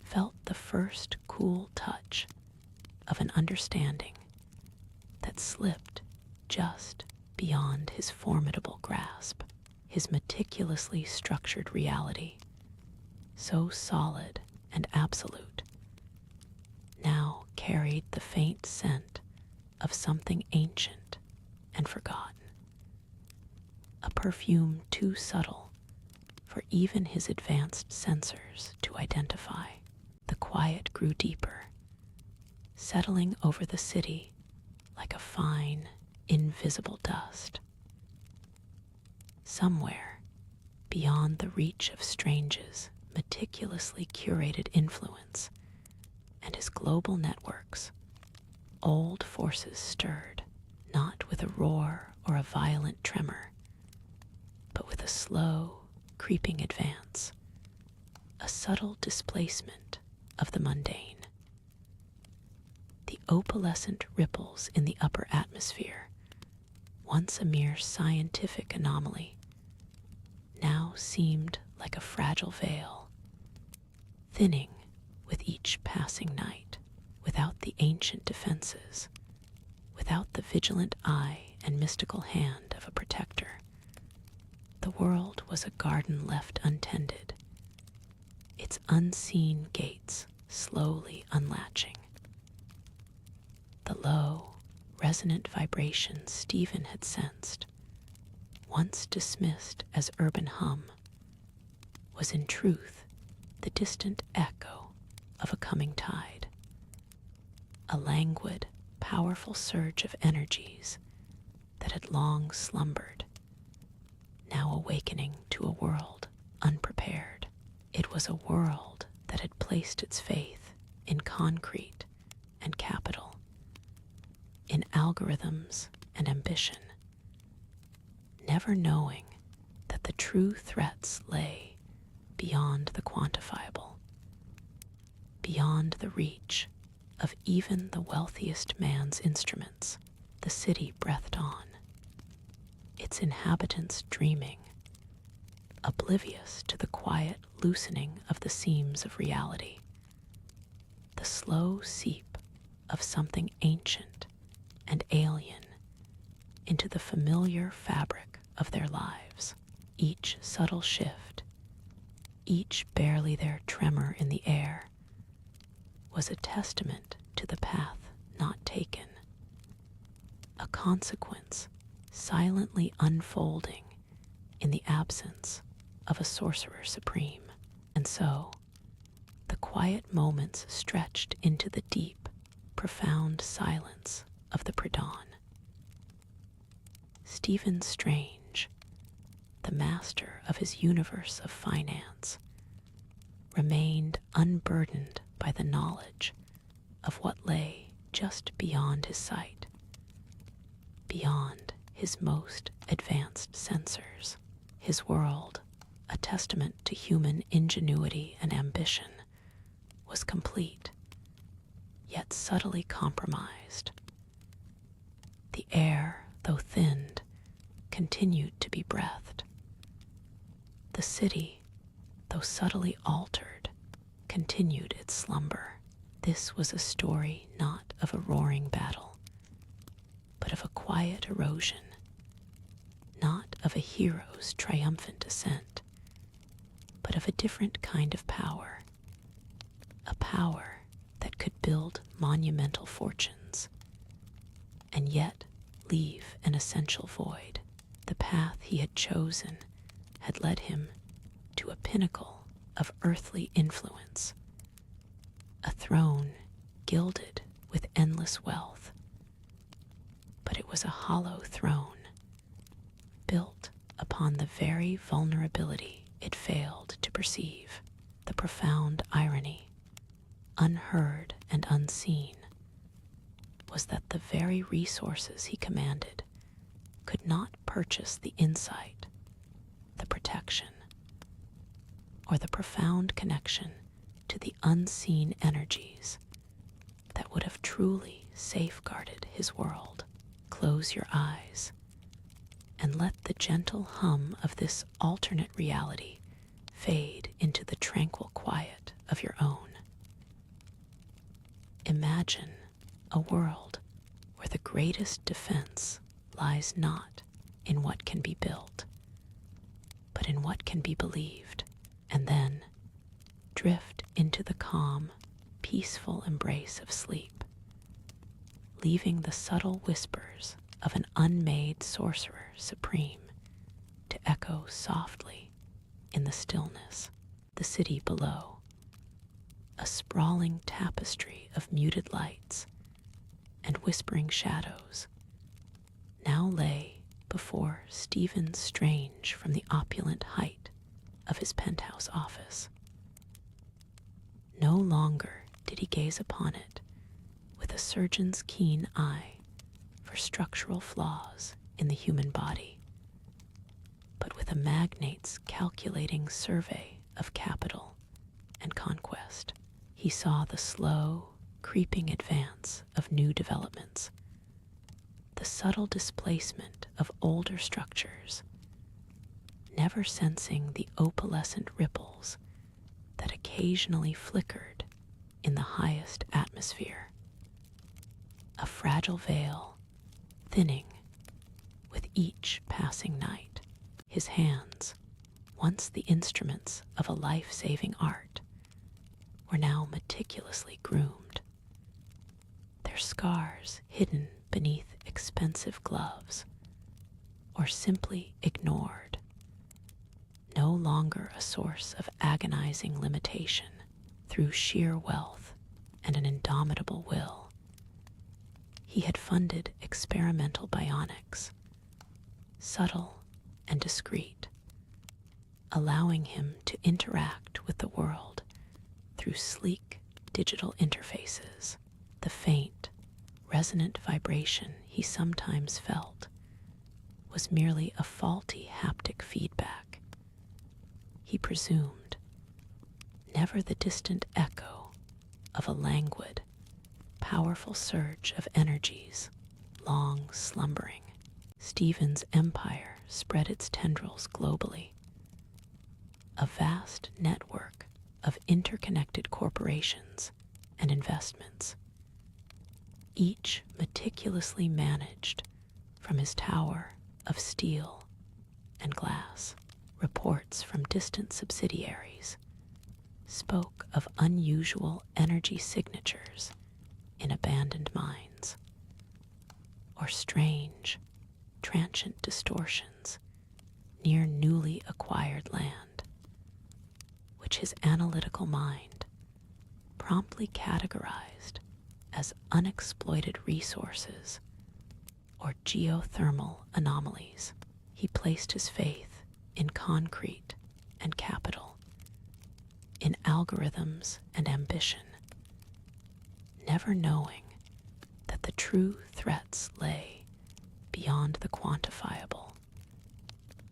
felt the first cool touch of an understanding that slipped just beyond his formidable grasp. His meticulously structured reality, so solid and absolute, now carried the faint scent of something ancient and forgotten. A perfume too subtle for even his advanced sensors to identify. The quiet grew deeper, settling over the city like a fine, invisible dust. Somewhere, beyond the reach of Strange's meticulously curated influence and his global networks, old forces stirred, not with a roar or a violent tremor, but with a slow, creeping advance, a subtle displacement of the mundane. The opalescent ripples in the upper atmosphere, once a mere scientific anomaly, now seemed like a fragile veil, thinning with each passing night. Without the ancient defenses, without the vigilant eye and mystical hand of a protector, the world was a garden left untended, its unseen gates slowly unlatching. The low, resonant vibration Stephen had sensed, once dismissed as urban hum, was in truth the distant echo of a coming tide, a languid, powerful surge of energies that had long slumbered, now awakening to a world unprepared. It was a world that had placed its faith in concrete and capital, in algorithms and ambition, never knowing that the true threats lay beyond the quantifiable, beyond the reach of even the wealthiest man's instruments. The city breathed on, its inhabitants dreaming, oblivious to the quiet loosening of the seams of reality, the slow seep of something ancient and alien into the familiar fabric of their lives. Each subtle shift, each barely there tremor in the air, was a testament to the path not taken, a consequence silently unfolding in the absence of a sorcerer supreme. And so, the quiet moments stretched into the deep, profound silence of the pre-dawn. Stephen Strange, the master of his universe of finance, remained unburdened by the knowledge of what lay just beyond his sight, beyond his most advanced sensors. His world, a testament to human ingenuity and ambition, was complete, yet subtly compromised. The air, though thinned, continued to be breathed. The city, though subtly altered, continued its slumber. This was a story not of a roaring battle, but of a quiet erosion, not of a hero's triumphant ascent, but of a different kind of power, a power that could build monumental fortunes, and yet leave an essential void. The path he had chosen had led him to a pinnacle of earthly influence, a throne gilded with endless wealth. But it was a hollow throne, built upon the very vulnerability it failed to perceive. The profound irony, unheard and unseen, was that the very resources he commanded could not purchase the insight, the protection, or the profound connection to the unseen energies that would have truly safeguarded his world. Close your eyes and let the gentle hum of this alternate reality fade into the tranquil quiet of your own. Imagine a world where the greatest defense lies not in what can be built, but in what can be believed, and then drift into the calm, peaceful embrace of sleep, leaving the subtle whispers of an unmade sorcerer supreme to echo softly in the stillness. The city below, a sprawling tapestry of muted lights and whispering shadows, now lay before Stephen Strange from the opulent height of his penthouse office. No longer did he gaze upon it with a surgeon's keen eye for structural flaws in the human body, but with a magnate's calculating survey of capital and conquest. He saw the slow, creeping advance of new developments, the subtle displacement of older structures, never sensing the opalescent ripples that occasionally flickered in the highest atmosphere. A fragile veil, thinning with each passing night. His hands, once the instruments of a life-saving art, were now meticulously groomed, their scars hidden beneath expensive gloves, or simply ignored. No longer a source of agonizing limitation through sheer wealth and an indomitable will. He had funded experimental bionics, subtle and discreet, allowing him to interact with the world through sleek digital interfaces. The faint, resonant vibration he sometimes felt was merely a faulty haptic feedback. He presumed, never the distant echo of a languid, powerful surge of energies long slumbering. Stephen's empire spread its tendrils globally, a vast network of interconnected corporations and investments, each meticulously managed from his tower of steel and glass. Reports from distant subsidiaries spoke of unusual energy signatures in abandoned mines, or strange, transient distortions near newly acquired land, which his analytical mind promptly categorized as unexploited resources or geothermal anomalies. He placed his faith in concrete and capital, in algorithms and ambition, never knowing that the true threats lay beyond the quantifiable,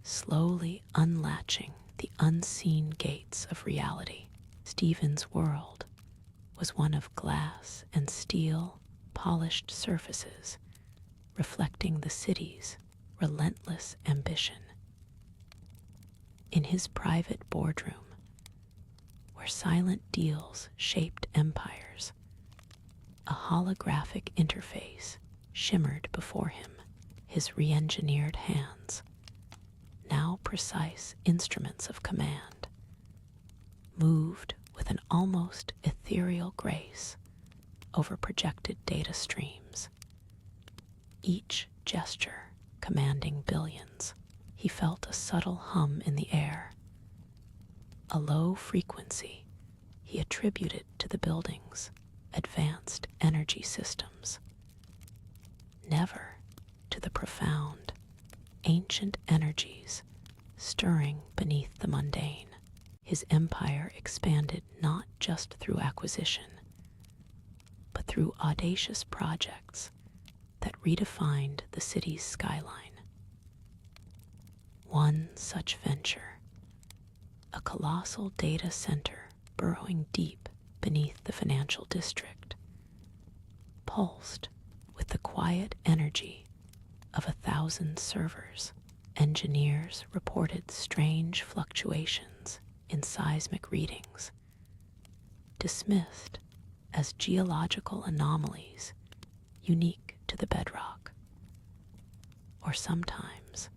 slowly unlatching the unseen gates of reality. Stephen's world was one of glass and steel polished surfaces reflecting the city's relentless ambition. In his private boardroom, where silent deals shaped empires, a holographic interface shimmered before him, his re-engineered hands, now precise instruments of command, moved with an almost ethereal grace over projected data streams, each gesture commanding billions. He felt a subtle hum in the air, a low frequency he attributed to the building's advanced energy systems, never to the profound, ancient energies stirring beneath the mundane. His empire expanded not just through acquisition, but through audacious projects that redefined the city's skyline. One such venture, a colossal data center burrowing deep beneath the financial district, pulsed with the quiet energy of 1,000 servers. Engineers reported strange fluctuations in seismic readings, dismissed as geological anomalies unique to the bedrock, or sometimes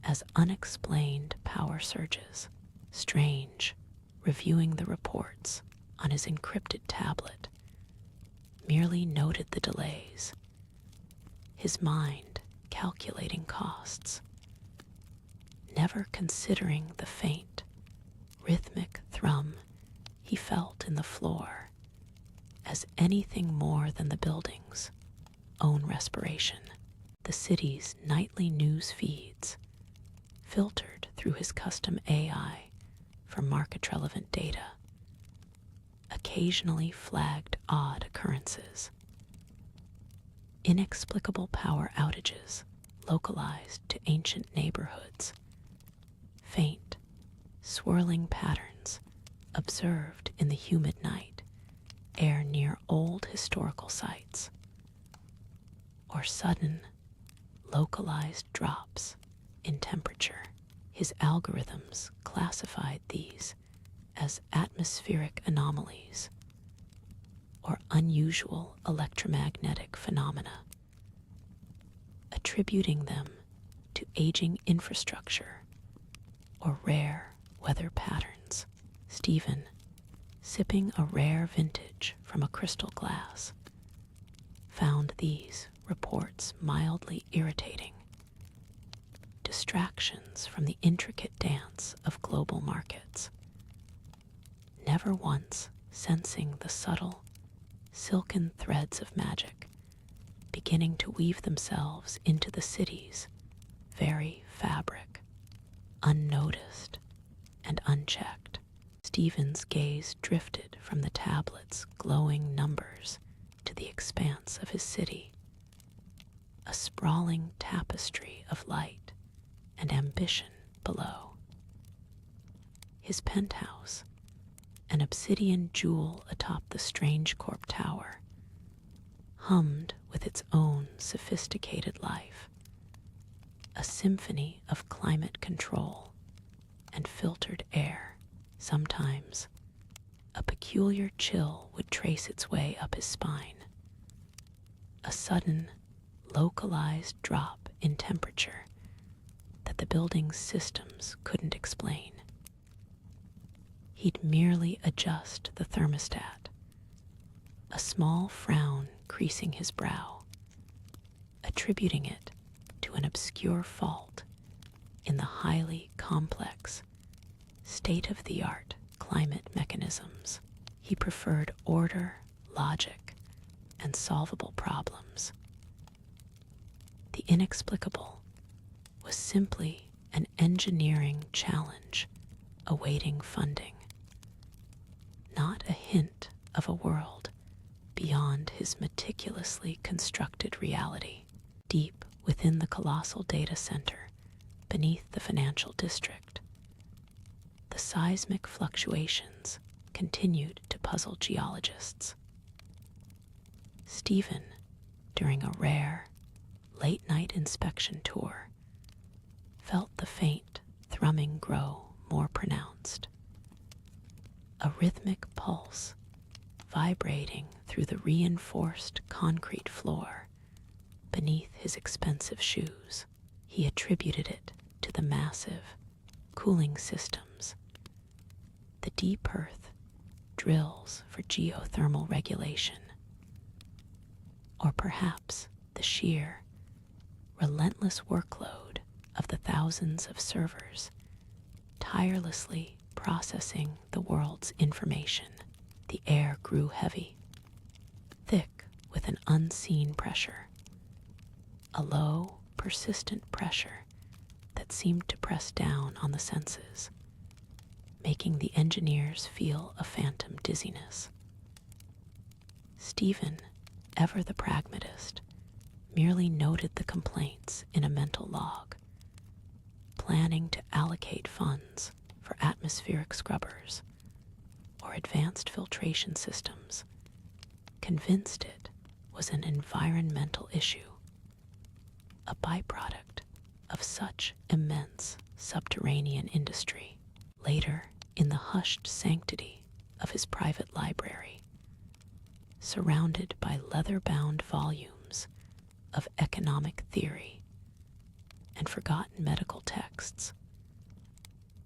as unexplained power surges. Strange, reviewing the reports on his encrypted tablet, merely noted the delays, his mind calculating costs, never considering the faint, rhythmic thrum he felt in the floor as anything more than the building's own respiration. The city's nightly news feeds, filtered through his custom AI for market-relevant data, occasionally flagged odd occurrences, inexplicable power outages localized to ancient neighborhoods, faint, swirling patterns observed in the humid night air near old historical sites, or sudden, localized drops in temperature. His algorithms classified these as atmospheric anomalies or unusual electromagnetic phenomena, attributing them to aging infrastructure or rare weather patterns. Stephen, sipping a rare vintage from a crystal glass, found these reports mildly irritating, distractions from the intricate dance of global markets, never once sensing the subtle, silken threads of magic beginning to weave themselves into the city's very fabric, unnoticed and unchecked. Stephen's gaze drifted from the tablet's glowing numbers to the expanse of his city, a sprawling tapestry of light and ambition below. His penthouse, an obsidian jewel atop the Strange Corp Tower, hummed with its own sophisticated life, a symphony of climate control and filtered air. Sometimes a peculiar chill would trace its way up his spine, a sudden, localized drop in temperature that the building's systems couldn't explain. He'd merely adjust the thermostat, a small frown creasing his brow, attributing it to an obscure fault in the highly complex, state-of-the-art climate mechanisms. He preferred order, logic, and solvable problems. The inexplicable was simply an engineering challenge awaiting funding, not a hint of a world beyond his meticulously constructed reality. Deep within the colossal data center, beneath the financial district, the seismic fluctuations continued to puzzle geologists. Stephen, during a rare, late-night inspection tour, felt the faint thrumming grow more pronounced, a rhythmic pulse vibrating through the reinforced concrete floor beneath his expensive shoes. He attributed it to the massive cooling systems, the deep earth drills for geothermal regulation, or perhaps the sheer, relentless workload of the thousands of servers tirelessly processing the world's information. The air grew heavy, thick with an unseen pressure, a low, persistent pressure that seemed to press down on the senses, making the engineers feel a phantom dizziness. Stephen, ever the pragmatist, merely noted the complaints in a mental log, planning to allocate funds for atmospheric scrubbers or advanced filtration systems, convinced it was an environmental issue, a byproduct of such immense subterranean industry. Later, in the hushed sanctity of his private library, surrounded by leather-bound volumes of economic theory and forgotten medical texts,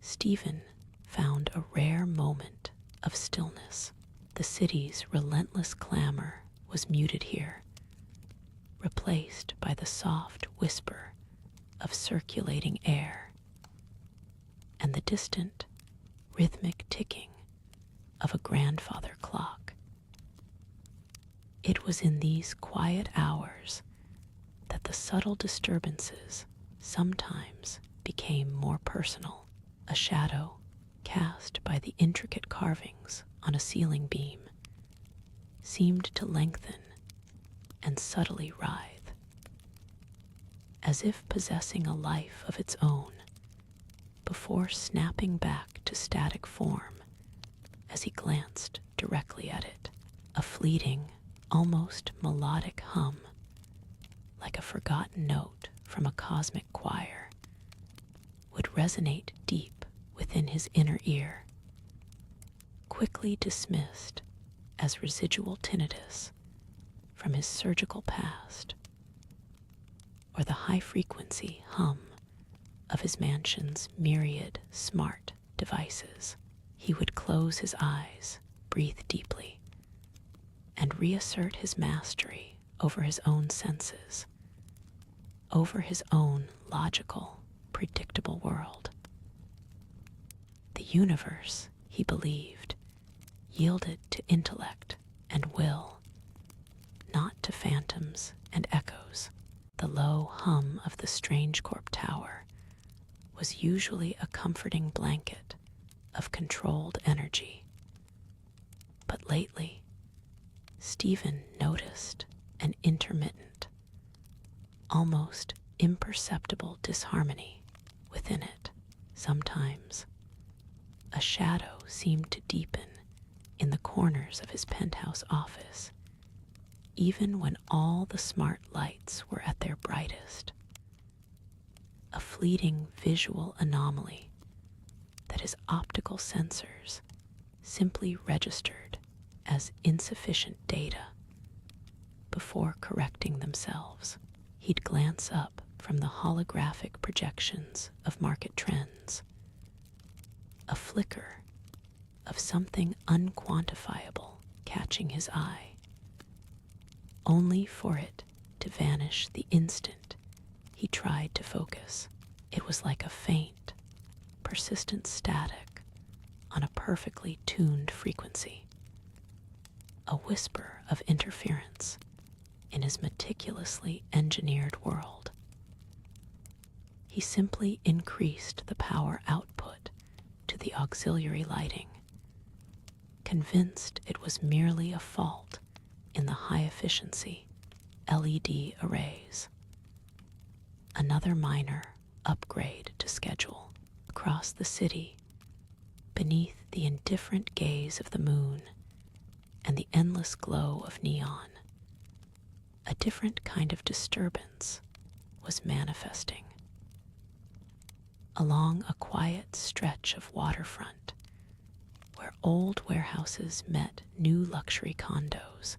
Stephen found a rare moment of stillness. The city's relentless clamor was muted here, replaced by the soft whisper of circulating air and the distant, rhythmic ticking of a grandfather clock. It was in these quiet hours that the subtle disturbances sometimes became more personal. A shadow cast by the intricate carvings on a ceiling beam seemed to lengthen and subtly writhe, as if possessing a life of its own, before snapping back to static form as he glanced directly at it. A fleeting, almost melodic hum, like a forgotten note from a cosmic choir, would resonate deep within his inner ear, quickly dismissed as residual tinnitus from his surgical past, or the high-frequency hum of his mansion's myriad smart devices. He would close his eyes, breathe deeply, and reassert his mastery over his own senses, over his own logical, predictable world. The universe, he believed, yielded to intellect and will, not to phantoms and echoes. The low hum of the Strange Corp Tower was usually a comforting blanket of controlled energy. But lately, Stephen noticed an intermittent, almost imperceptible disharmony within it. Sometimes a shadow seemed to deepen in the corners of his penthouse office, even when all the smart lights were at their brightest. A fleeting visual anomaly that his optical sensors simply registered as insufficient data before correcting themselves. He'd glance up from the holographic projections of market trends, a flicker of something unquantifiable catching his eye, only for it to vanish the instant he tried to focus. It was like a faint, persistent static on a perfectly tuned frequency, a whisper of interference in his meticulously engineered world. He simply increased the power output to the auxiliary lighting, convinced it was merely a fault in the high-efficiency LED arrays. Another minor upgrade to schedule. Across the city, beneath the indifferent gaze of the moon and the endless glow of neon, a different kind of disturbance was manifesting. Along a quiet stretch of waterfront, where old warehouses met new luxury condos,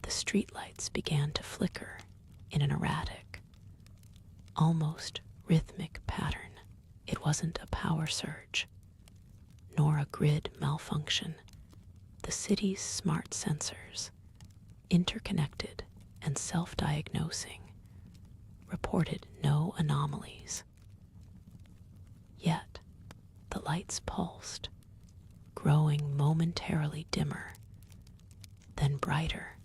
the streetlights began to flicker in an erratic, almost rhythmic pattern. It wasn't a power surge, nor a grid malfunction. The city's smart sensors, interconnected and self-diagnosing, reported no anomalies. Yet, the lights pulsed, growing momentarily dimmer, then brighter,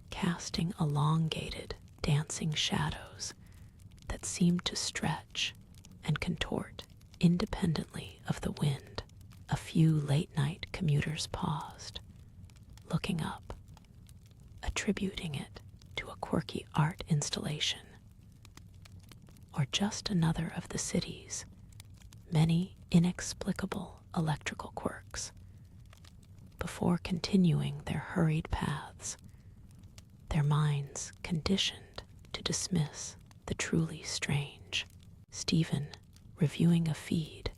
casting elongated, dancing shadows that seemed to stretch and contort independently of the wind. A few late-night commuters paused, looking up, attributing it to a quirky art installation, or just another of the city's many inexplicable electrical quirks, before continuing their hurried paths, their minds conditioned to dismiss the truly strange. Stephen, reviewing a feed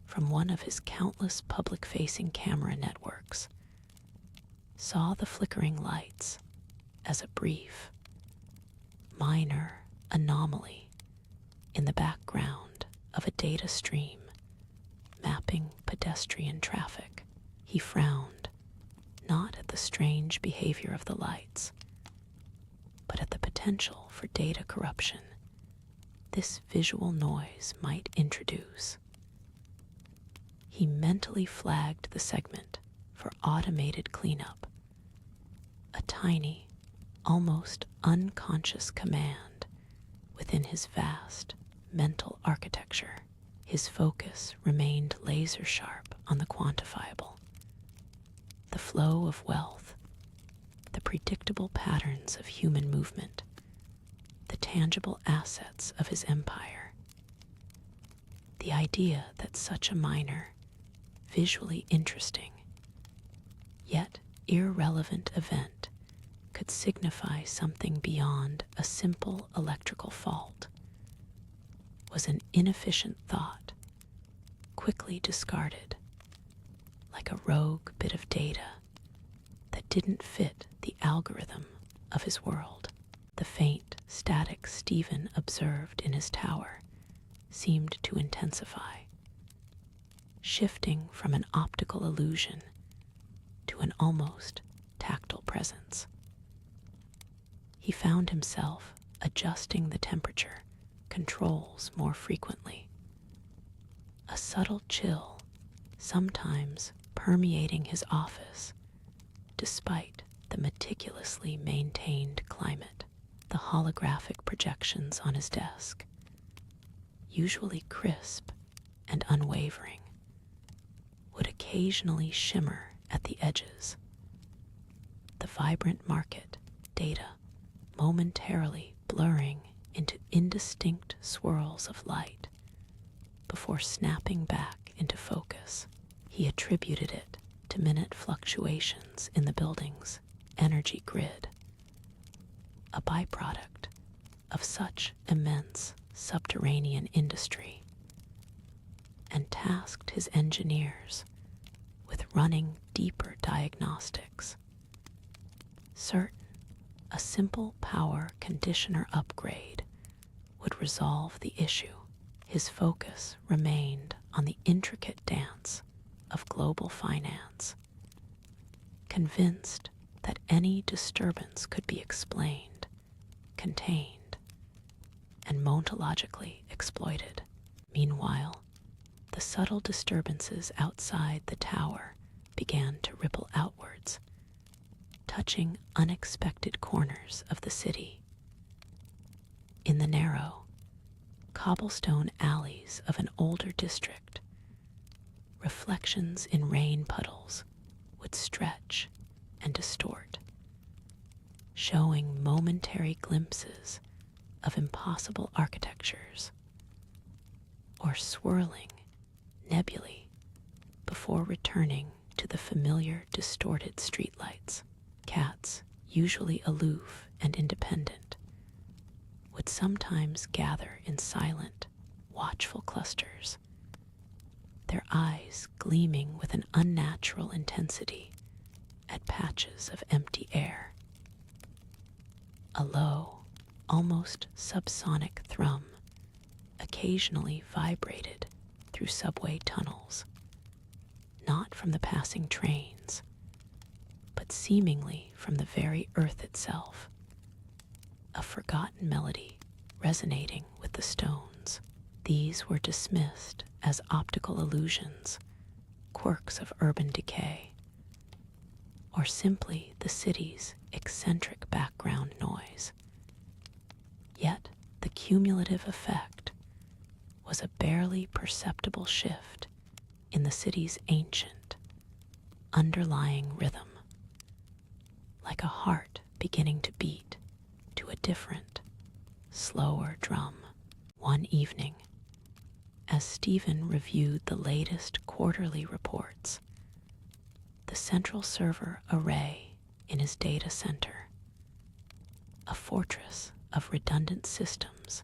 from one of his countless public-facing camera networks, saw the flickering lights as a brief, minor anomaly in the background of a data stream mapping pedestrian traffic. He frowned, not at the strange behavior of the lights, but at the potential for data corruption this visual noise might introduce. He mentally flagged the segment for automated cleanup, a tiny, almost unconscious command within his vast mental architecture. His focus remained laser-sharp on the quantifiable, the flow of wealth, the predictable patterns of human movement, the tangible assets of his empire. The idea that such a minor, visually interesting, yet irrelevant event could signify something beyond a simple electrical fault was an inefficient thought, quickly discarded, like a rogue bit of data that didn't fit the algorithm of his world. The faint, static Stephen observed in his tower seemed to intensify, shifting from an optical illusion to an almost tactile presence. He found himself adjusting the temperature controls more frequently, a subtle chill sometimes permeating his office despite the meticulously maintained climate. The holographic projections on his desk, usually crisp and unwavering, would occasionally shimmer at the edges, the vibrant market data momentarily blurring into indistinct swirls of light before snapping back into focus. He attributed it to minute fluctuations in the building's energy grid, a byproduct of such immense subterranean industry, and tasked his engineers with running deeper diagnostics, certain a simple power conditioner upgrade would resolve the issue. His focus remained on the intricate dance of global finance, convinced that any disturbance could be explained, contained, and ontologically exploited. Meanwhile, the subtle disturbances outside the tower began to ripple outwards, touching unexpected corners of the city. In the narrow, cobblestone alleys of an older district, reflections in rain puddles would stretch and distort, showing momentary glimpses of impossible architectures, or swirling nebulae before returning to the familiar distorted streetlights. Cats, usually aloof and independent, would sometimes gather in silent, watchful clusters, their eyes gleaming with an unnatural intensity at patches of empty air. A low, almost subsonic thrum occasionally vibrated through subway tunnels, not from the passing trains, but seemingly from the very earth itself, a forgotten melody resonating with the stones. These were dismissed as optical illusions, quirks of urban decay, or simply the city's eccentric background noise. Yet the cumulative effect was a barely perceptible shift in the city's ancient, underlying rhythm, like a heart beginning to beat to a different, slower drum. One evening, as Stephen reviewed the latest quarterly reports, the central server array in his data center, a fortress of redundant systems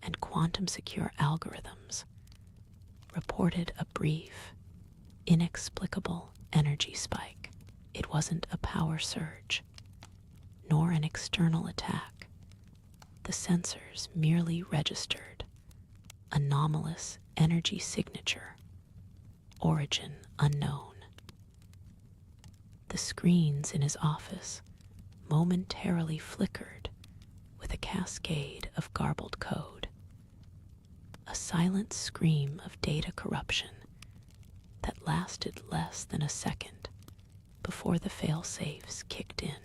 and quantum-secure algorithms, reported a brief, inexplicable energy spike. It wasn't a power surge, nor an external attack. The sensors merely registered anomalous energy signature, origin unknown. The screens in his office momentarily flickered with a cascade of garbled code, a silent scream of data corruption that lasted less than a second before the fail-safes kicked in,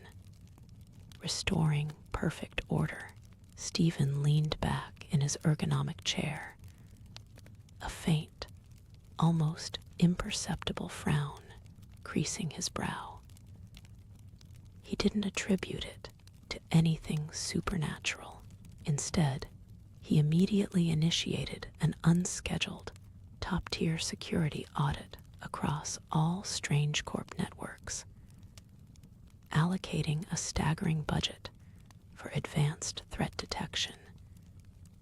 restoring perfect order. Stephen leaned back in his ergonomic chair, a faint, almost imperceptible frown creasing his brow. He didn't attribute it to anything supernatural. Instead, he immediately initiated an unscheduled, top-tier security audit across all Strange Corp networks, allocating a staggering budget for advanced threat detection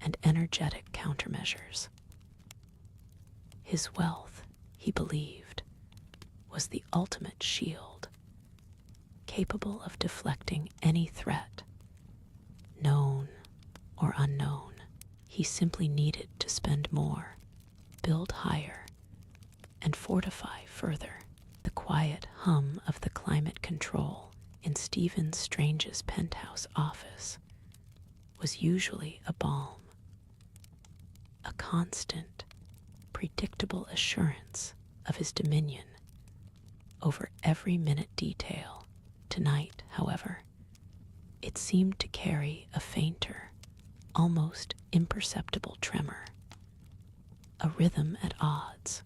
and energetic countermeasures. His wealth, he believed, was the ultimate shield, capable of deflecting any threat, known or unknown. He simply needed to spend more, build higher, and fortify further. The quiet hum of the climate control in Stephen Strange's penthouse office was usually a balm, a constant, predictable assurance of his dominion over every minute detail. Tonight, however, it seemed to carry a fainter, almost imperceptible tremor, a rhythm at odds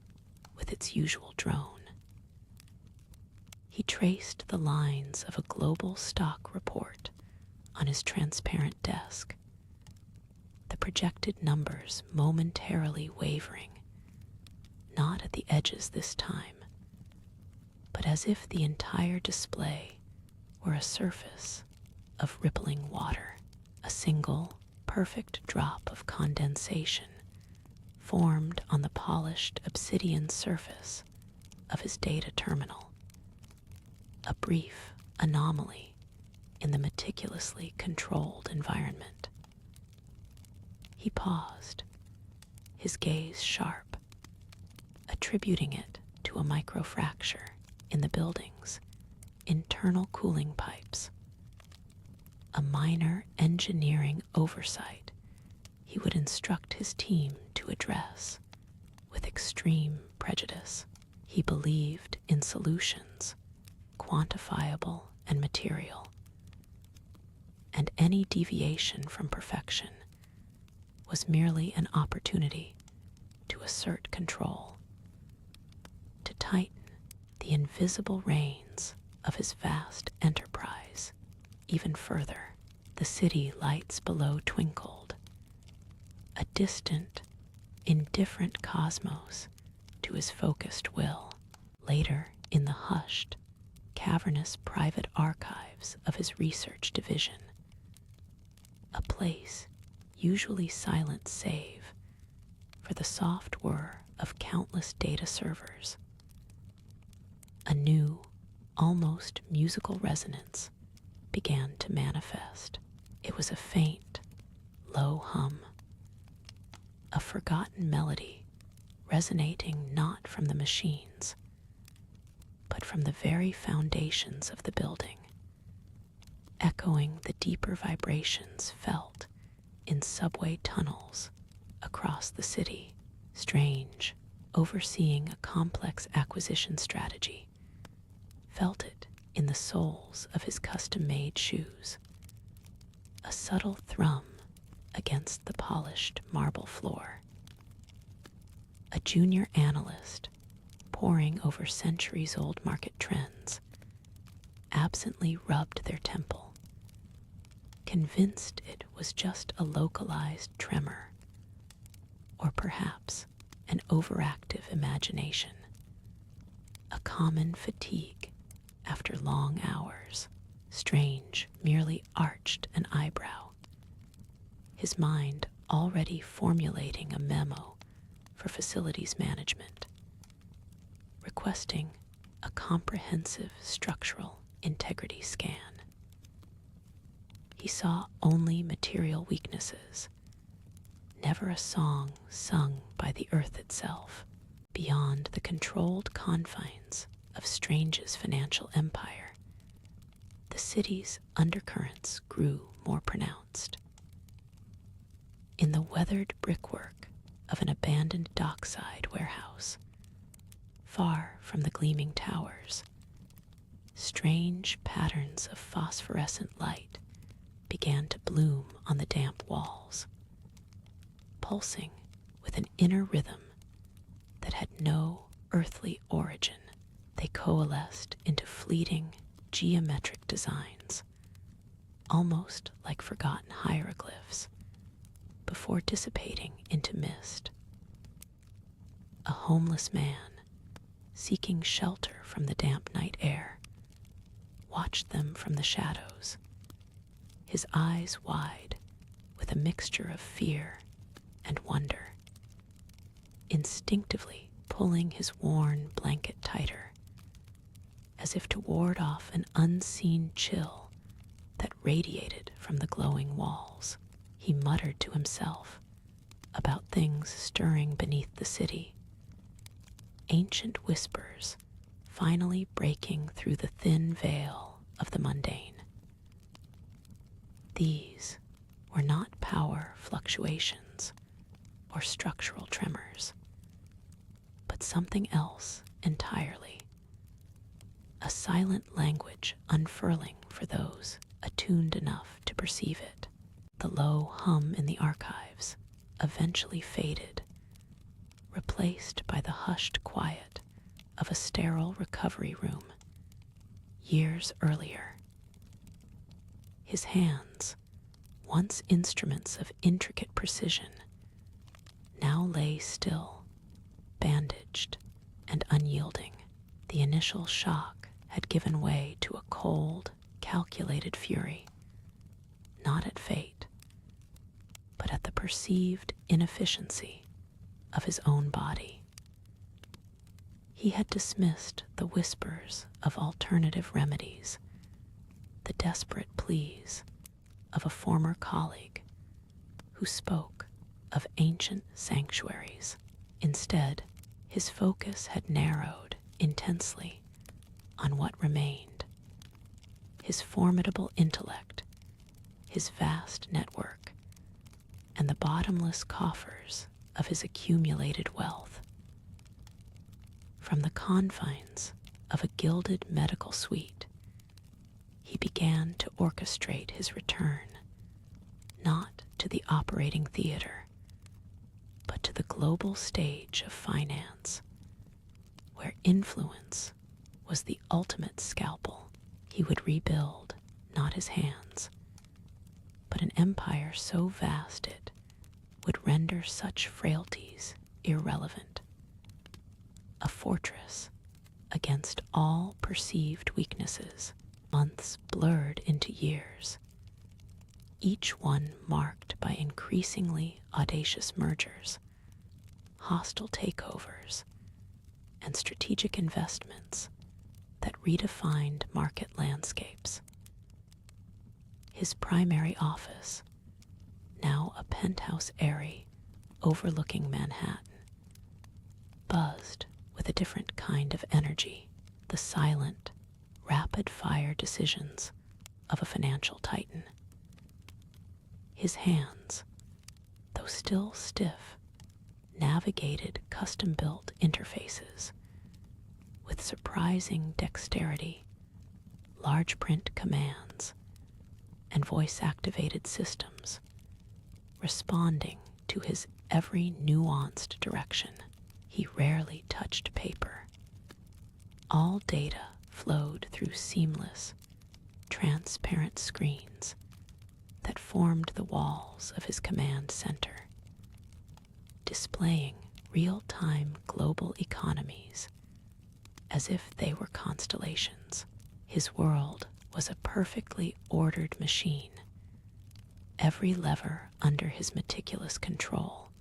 with its usual drone. He traced the lines of a global stock report on his transparent desk, the projected numbers momentarily wavering, not at the edges this time, but as if the entire display were a surface of rippling water, a single perfect drop of condensation formed on the polished obsidian surface of his data terminal, a brief anomaly in the meticulously controlled environment. He paused, his gaze sharp, attributing it to a microfracture in the building's internal cooling pipes, a minor engineering oversight he would instruct his team to address with extreme prejudice. He believed in solutions, quantifiable and material, and any deviation from perfection was merely an opportunity to assert control, to tighten the invisible reins of his vast enterprise even further. The city lights below twinkled, a distant, indifferent cosmos to his focused will. Later, in the hushed, cavernous private archives of his research division, a place usually silent save for the soft whir of countless data servers, a new, almost musical resonance began to manifest. It was a faint, low hum, a forgotten melody resonating not from the machines, but from the very foundations of the building, echoing the deeper vibrations felt in subway tunnels across the city. Strange, overseeing a complex acquisition strategy, felt it in the soles of his custom-made shoes, a subtle thrum against the polished marble floor. A junior analyst, poring over centuries-old market trends, absently rubbed their temple, convinced it was just a localized tremor, or perhaps an overactive imagination, a common fatigue after long hours. Strange merely arched an eyebrow, his mind already formulating a memo for facilities management, requesting a comprehensive structural integrity scan. He saw only material weaknesses, never a song sung by the earth itself. Beyond the controlled confines of Strange's financial empire, the city's undercurrents grew more pronounced. In the weathered brickwork of an abandoned dockside warehouse, far from the gleaming towers, strange patterns of phosphorescent light began to bloom on the damp walls, pulsing with an inner rhythm that had no earthly origin. They coalesced into fleeting, geometric designs, almost like forgotten hieroglyphs, before dissipating into mist. A homeless man, seeking shelter from the damp night air, watched them from the shadows, his eyes wide with a mixture of fear and wonder, instinctively pulling his worn blanket tighter, as if to ward off an unseen chill that radiated from the glowing walls. He muttered to himself about things stirring beneath the city, ancient whispers finally breaking through the thin veil of the mundane. These were not power fluctuations or structural tremors, but something else entirely. A silent language unfurling for those attuned enough to perceive it. The low hum in the archives eventually faded, replaced by the hushed quiet of a sterile recovery room years earlier. His hands, once instruments of intricate precision, now lay still, bandaged and unyielding. The initial shock had given way to a cold, calculated fury, not at fate, but at the perceived inefficiency of his own body. He had dismissed the whispers of alternative remedies, the desperate pleas of a former colleague who spoke of ancient sanctuaries. Instead, his focus had narrowed intensely on what remained: his formidable intellect, his vast network, and the bottomless coffers of his accumulated wealth. From the confines of a gilded medical suite, he began to orchestrate his return, not to the operating theater, but to the global stage of finance, where influence was the ultimate scalpel. He would rebuild not his hands, but an empire so vast it would render such frailties irrelevant. A fortress against all perceived weaknesses. Months blurred into years, each one marked by increasingly audacious mergers, hostile takeovers, and strategic investments that redefined market landscapes. His primary office, now a penthouse eyrie overlooking Manhattan, buzzed with a different kind of energy, the silent, rapid-fire decisions of a financial titan. His hands, though still stiff, navigated custom-built interfaces with surprising dexterity, large print commands, and voice-activated systems, responding to his every nuanced direction. He rarely touched paper. All data flowed through seamless, transparent screens that formed the walls of his command center, displaying real-time global economies as if they were constellations. His world was a perfectly ordered machine, every lever under his meticulous control,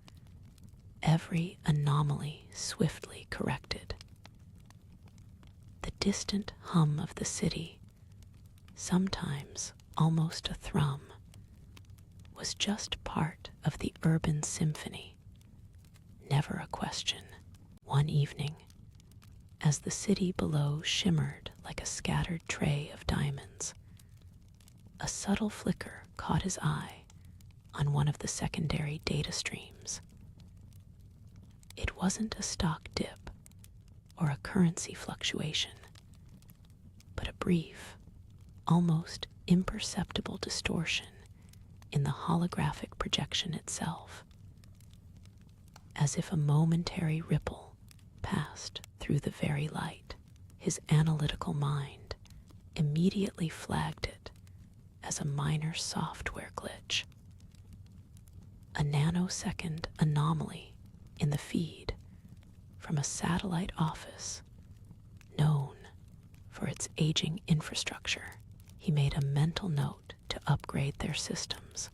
every anomaly swiftly corrected. The distant hum of the city, sometimes almost a thrum, was just part of the urban symphony, never a question. One evening, as the city below shimmered like a scattered tray of diamonds, a subtle flicker caught his eye on one of the secondary data streams. It wasn't a stock dip or a currency fluctuation, but a brief, almost imperceptible distortion in the holographic projection itself, as if a momentary ripple passed through the very light. His analytical mind immediately flagged it as a minor software glitch, a nanosecond anomaly in the feed from a satellite office known for its aging infrastructure. He made a mental note to upgrade their systems,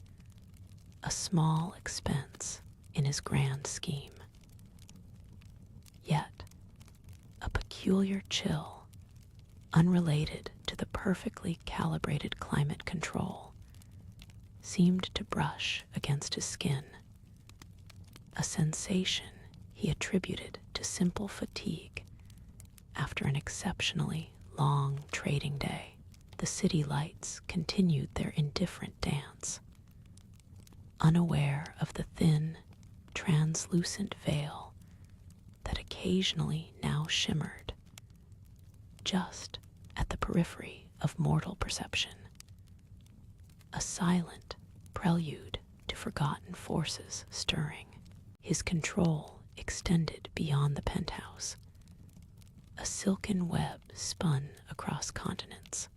a small expense in his grand scheme. Yet, a peculiar chill, unrelated to the perfectly calibrated climate control, seemed to brush against his skin, a sensation he attributed to simple fatigue after an exceptionally long trading day. The city lights continued their indifferent dance, unaware of the thin, translucent veil that occasionally now shimmered just at the periphery of mortal perception, a silent prelude to forgotten forces stirring. His control extended beyond the penthouse, a silken web spun across continents.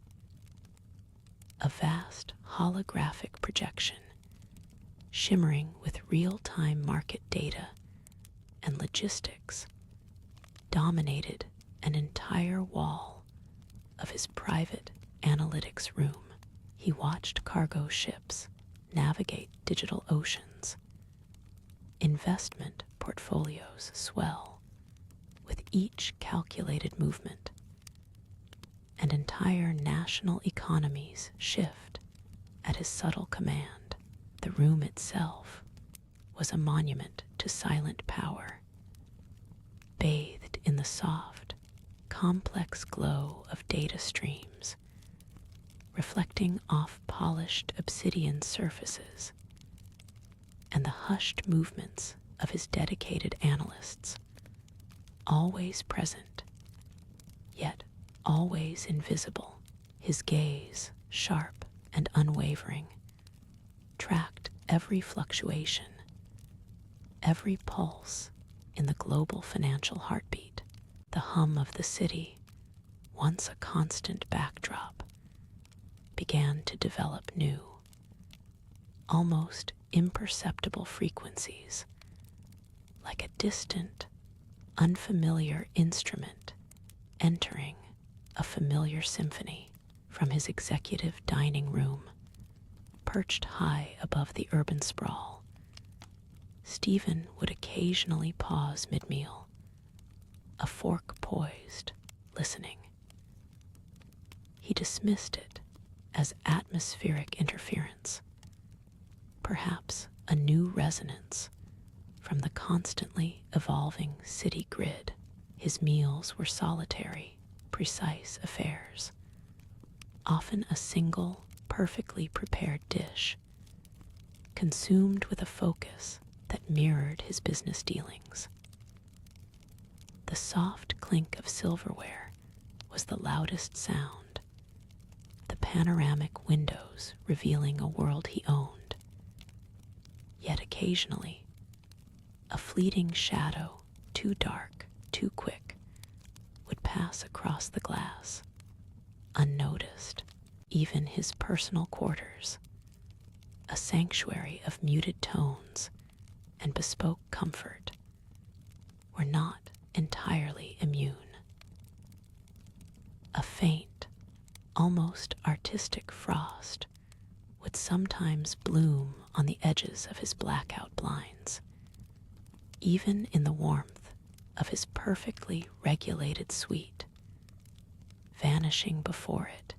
A vast holographic projection, shimmering with real-time market data and logistics, dominated an entire wall of his private analytics room. He watched cargo ships navigate digital oceans, investment portfolios swell with each calculated movement, and entire national economies shift at his subtle command. The room itself was a monument to silent power, bathed in the soft, complex glow of data streams, reflecting off polished obsidian surfaces, and the hushed movements of his dedicated analysts, always present, yet always invisible. His gaze, sharp and unwavering, tracked every fluctuation, every pulse in the global financial heartbeat. The hum of the city, once a constant backdrop, began to develop new, almost imperceptible frequencies, like a distant, unfamiliar instrument entering a familiar symphony. From his executive dining room, perched high above the urban sprawl, Stephen would occasionally pause mid-meal, a fork poised, listening. He dismissed it as atmospheric interference, perhaps a new resonance from the constantly evolving city grid. His meals were solitary, precise affairs, often a single, perfectly prepared dish, consumed with a focus that mirrored his business dealings. The soft clink of silverware was the loudest sound, the panoramic windows revealing a world he owned. Yet occasionally, a fleeting shadow, too dark, too quick, would pass across the glass, unnoticed. Even his personal quarters, a sanctuary of muted tones and bespoke comfort, were not entirely immune. A faint, almost artistic frost would sometimes bloom on the edges of his blackout blinds. Even in the warmth of his perfectly regulated suite, vanishing before it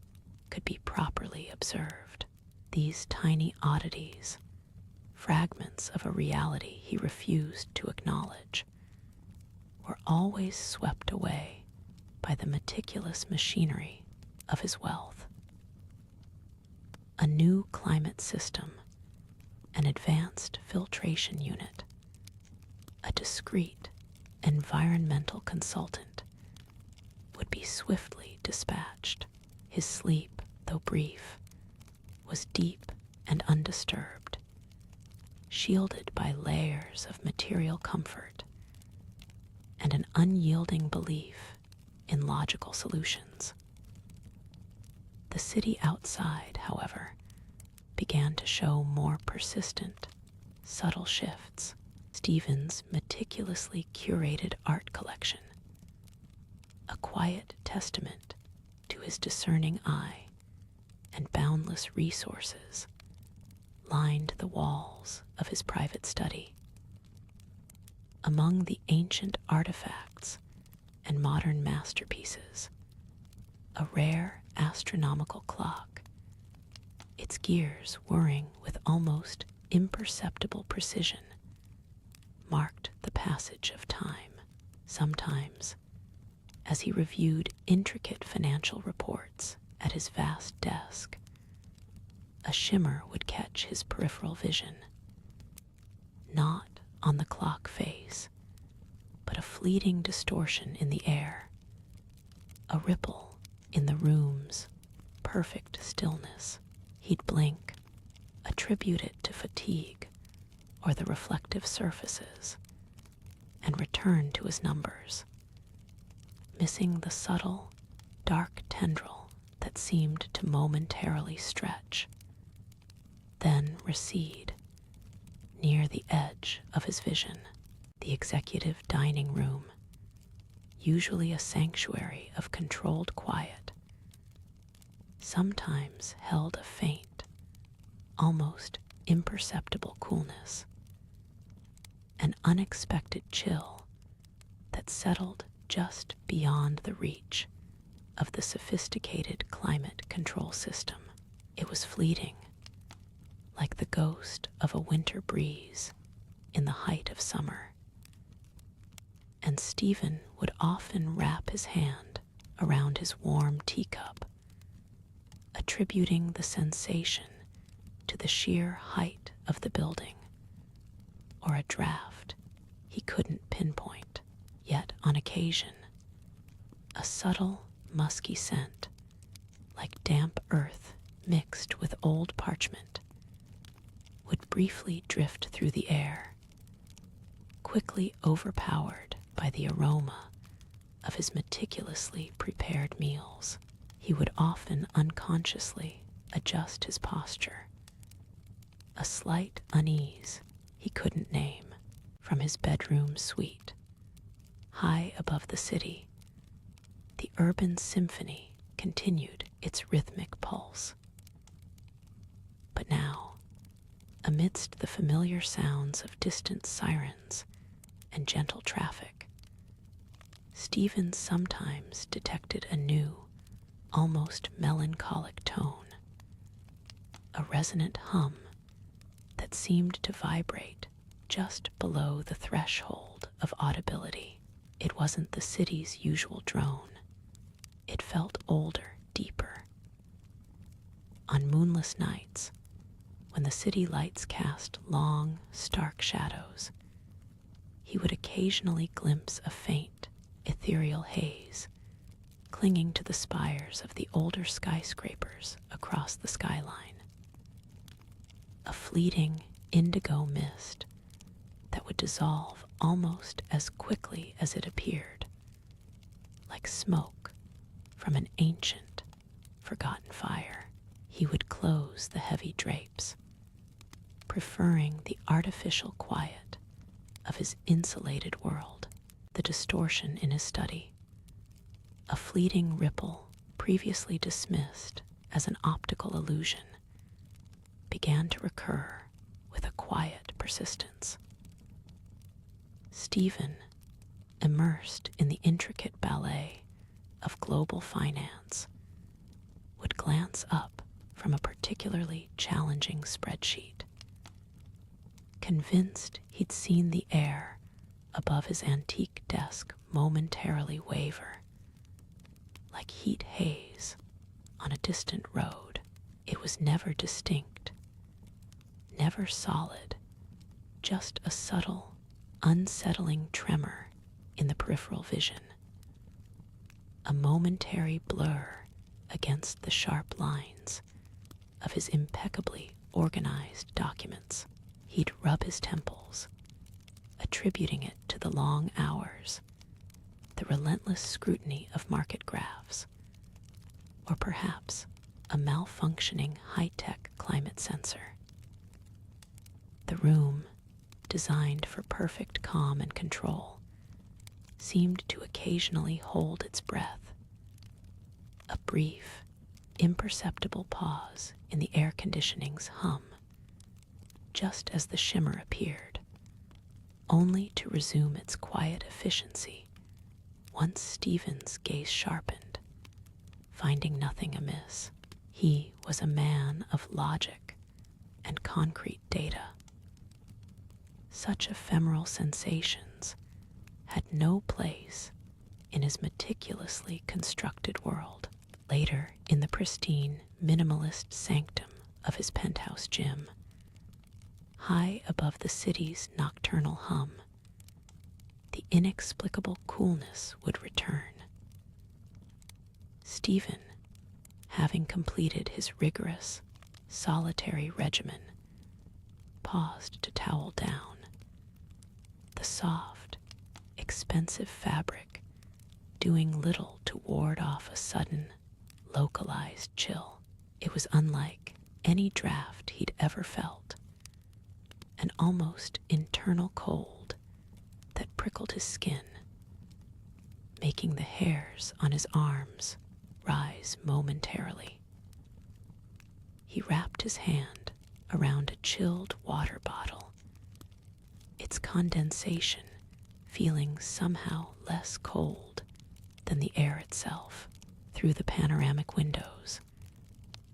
could be properly observed. These tiny oddities, fragments of a reality he refused to acknowledge, were always swept away by the meticulous machinery of his wealth. A new climate system, an advanced filtration unit, a discreet environmental consultant would be swiftly dispatched. His sleep, though brief, was deep and undisturbed, shielded by layers of material comfort and an unyielding belief in logical solutions. The city outside, however, began to show more persistent, subtle shifts. Stephen's meticulously curated art collection, a quiet testament to his discerning eye and boundless resources, lined the walls of his private study. Among the ancient artifacts and modern masterpieces, a rare astronomical clock, its gears whirring with almost imperceptible precision, marked the passage of time. Sometimes, as he reviewed intricate financial reports at his vast desk, a shimmer would catch his peripheral vision, not on the clock face, but a fleeting distortion in the air, a ripple in the room's perfect stillness. He'd blink, attribute it to fatigue or the reflective surfaces, and return to his numbers, missing the subtle, dark tendril that seemed to momentarily stretch, then recede near the edge of his vision. The executive dining room, usually a sanctuary of controlled quiet, sometimes held a faint, almost imperceptible coolness, an unexpected chill that settled just beyond the reach of the sophisticated climate control system. It was fleeting, like the ghost of a winter breeze in the height of summer, and Stephen would often wrap his hand around his warm teacup, attributing the sensation to the sheer height of the building or a draft he couldn't pinpoint. Yet on occasion, a subtle, musky scent, like damp earth mixed with old parchment, would briefly drift through the air, quickly overpowered by the aroma of his meticulously prepared meals. He would often unconsciously adjust his posture, a slight unease he couldn't name, from his bedroom suite. High above the city, the urban symphony continued its rhythmic pulse. But now, amidst the familiar sounds of distant sirens and gentle traffic, Stephen sometimes detected a new, almost melancholic tone, a resonant hum that seemed to vibrate just below the threshold of audibility. It wasn't the city's usual drone. It felt older, deeper. On moonless nights, when the city lights cast long, stark shadows, he would occasionally glimpse a faint, ethereal haze clinging to the spires of the older skyscrapers across the skyline. A fleeting indigo mist that would dissolve almost as quickly as it appeared, like smoke from an ancient, forgotten fire. He would close the heavy drapes, preferring the artificial quiet of his insulated world. The distortion in his study, a fleeting ripple previously dismissed as an optical illusion, began to recur with a quiet persistence. Stephen, immersed in the intricate ballet of global finance, would glance up from a particularly challenging spreadsheet, convinced he'd seen the air above his antique desk momentarily waver, like heat haze on a distant road. It was never distinct, never solid, just a subtle, unsettling tremor in the peripheral vision, a momentary blur against the sharp lines of his impeccably organized documents. He'd rub his temples, attributing it to the long hours, the relentless scrutiny of market graphs, or perhaps a malfunctioning high-tech climate sensor. The room, designed for perfect calm and control, seemed to occasionally hold its breath, a brief, imperceptible pause in the air conditioning's hum, just as the shimmer appeared, only to resume its quiet efficiency once Stephen's gaze sharpened, finding nothing amiss. He was a man of logic and concrete data. Such ephemeral sensations had no place in his meticulously constructed world. Later, in the pristine, minimalist sanctum of his penthouse gym, high above the city's nocturnal hum, the inexplicable coolness would return. Stephen, having completed his rigorous, solitary regimen, paused to towel down. The soft, expensive fabric doing little to ward off a sudden, localized chill. It was unlike any draft he'd ever felt, an almost internal cold that prickled his skin, making the hairs on his arms rise momentarily. He wrapped his hand around a chilled water bottle, its condensation feeling somehow less cold than the air itself. Through the panoramic windows,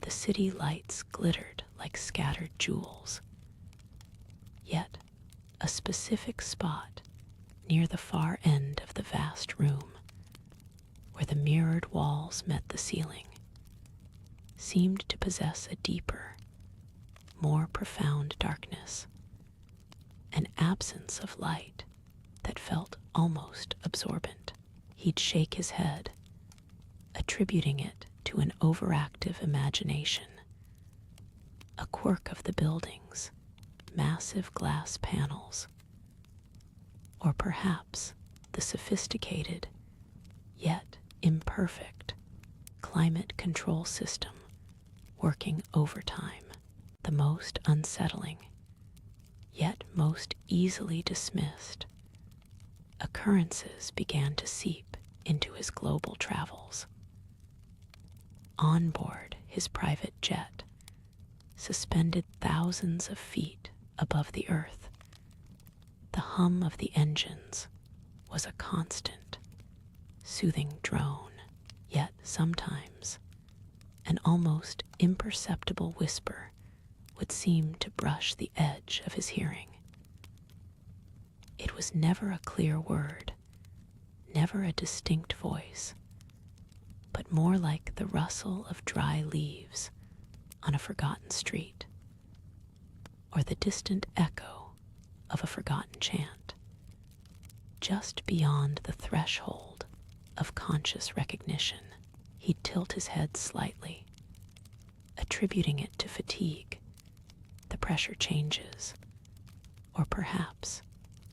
the city lights glittered like scattered jewels. Yet, a specific spot near the far end of the vast room, where the mirrored walls met the ceiling, seemed to possess a deeper, more profound darkness, an absence of light that felt almost absorbent. He'd shake his head, attributing it to an overactive imagination, a quirk of the building's massive glass panels, or perhaps the sophisticated, yet imperfect, climate control system working overtime. The most unsettling, yet most easily dismissed, occurrences began to seep into his global travels. On board his private jet, suspended thousands of feet above the earth, the hum of the engines was a constant, soothing drone, yet sometimes an almost imperceptible whisper would seem to brush the edge of his hearing. It was never a clear word, never a distinct voice, but more like the rustle of dry leaves on a forgotten street, or the distant echo of a forgotten chant, just beyond the threshold of conscious recognition. He'd tilt his head slightly, attributing it to fatigue, the pressure changes, or perhaps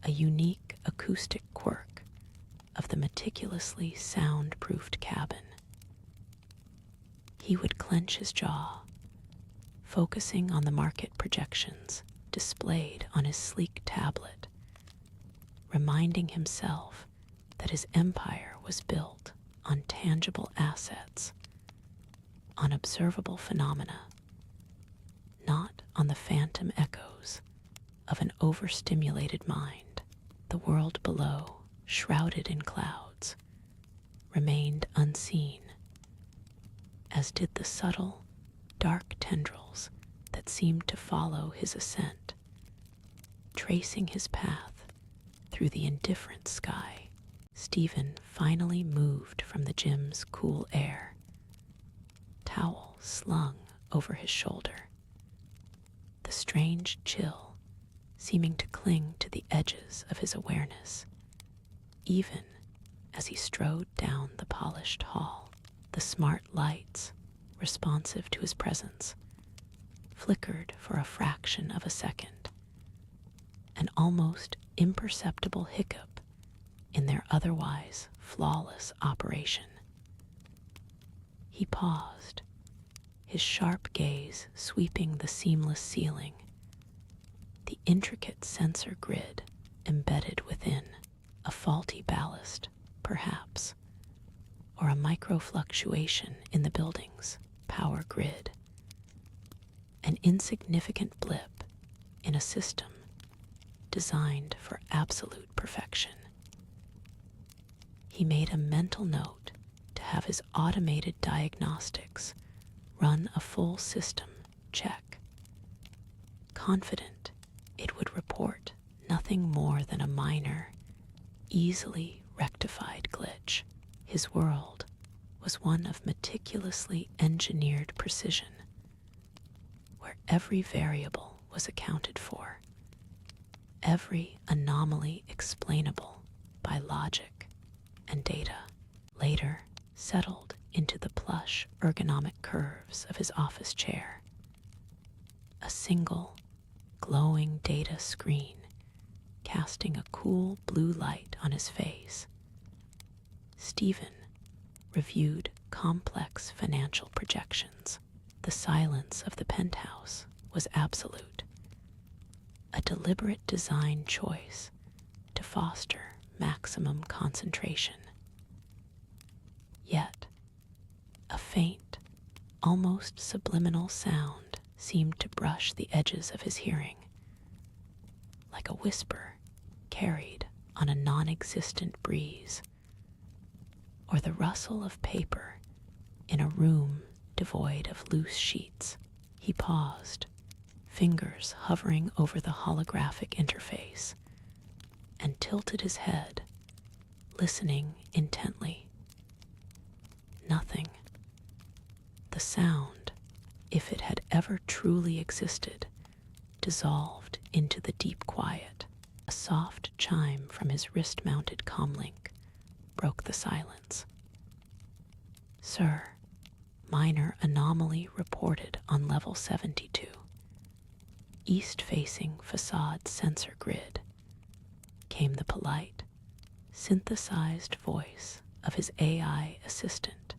a unique acoustic quirk of the meticulously soundproofed cabin. He would clench his jaw, focusing on the market projections displayed on his sleek tablet, reminding himself that his empire was built on tangible assets, on observable phenomena, not on the phantom echoes of an overstimulated mind. The world below, shrouded in clouds, remained unseen, as did the subtle, dark tendrils that seemed to follow his ascent, tracing his path through the indifferent sky. Stephen finally moved from the gym's cool air, towel slung over his shoulder, the strange chill seeming to cling to the edges of his awareness, even as he strode down the polished hall. The smart lights, responsive to his presence, flickered for a fraction of a second, an almost imperceptible hiccup in their otherwise flawless operation. He paused, his sharp gaze sweeping the seamless ceiling, the intricate sensor grid embedded within, a faulty ballast, perhaps, or a micro-fluctuation in the building's power grid, an insignificant blip in a system designed for absolute perfection. He made a mental note to have his automated diagnostics run a full system check, confident it would report nothing more than a minor, easily rectified glitch. His world was one of meticulously engineered precision, where every variable was accounted for, every anomaly explainable by logic and data. Later settled into the plush ergonomic curves of his office chair, a single glowing data screen casting a cool blue light on his face, Stephen reviewed complex financial projections. The silence of the penthouse was absolute, a deliberate design choice to foster maximum concentration. Yet, a faint, almost subliminal sound seemed to brush the edges of his hearing, like a whisper carried on a non-existent breeze, or the rustle of paper in a room devoid of loose sheets. He paused, fingers hovering over the holographic interface, and tilted his head, listening intently. Nothing. The sound, if it had ever truly existed, dissolved into the deep quiet. A soft chime from his wrist-mounted comlink broke the silence. "Sir, minor anomaly reported on level 72. East-facing facade sensor grid," came the polite, synthesized voice of his AI assistant.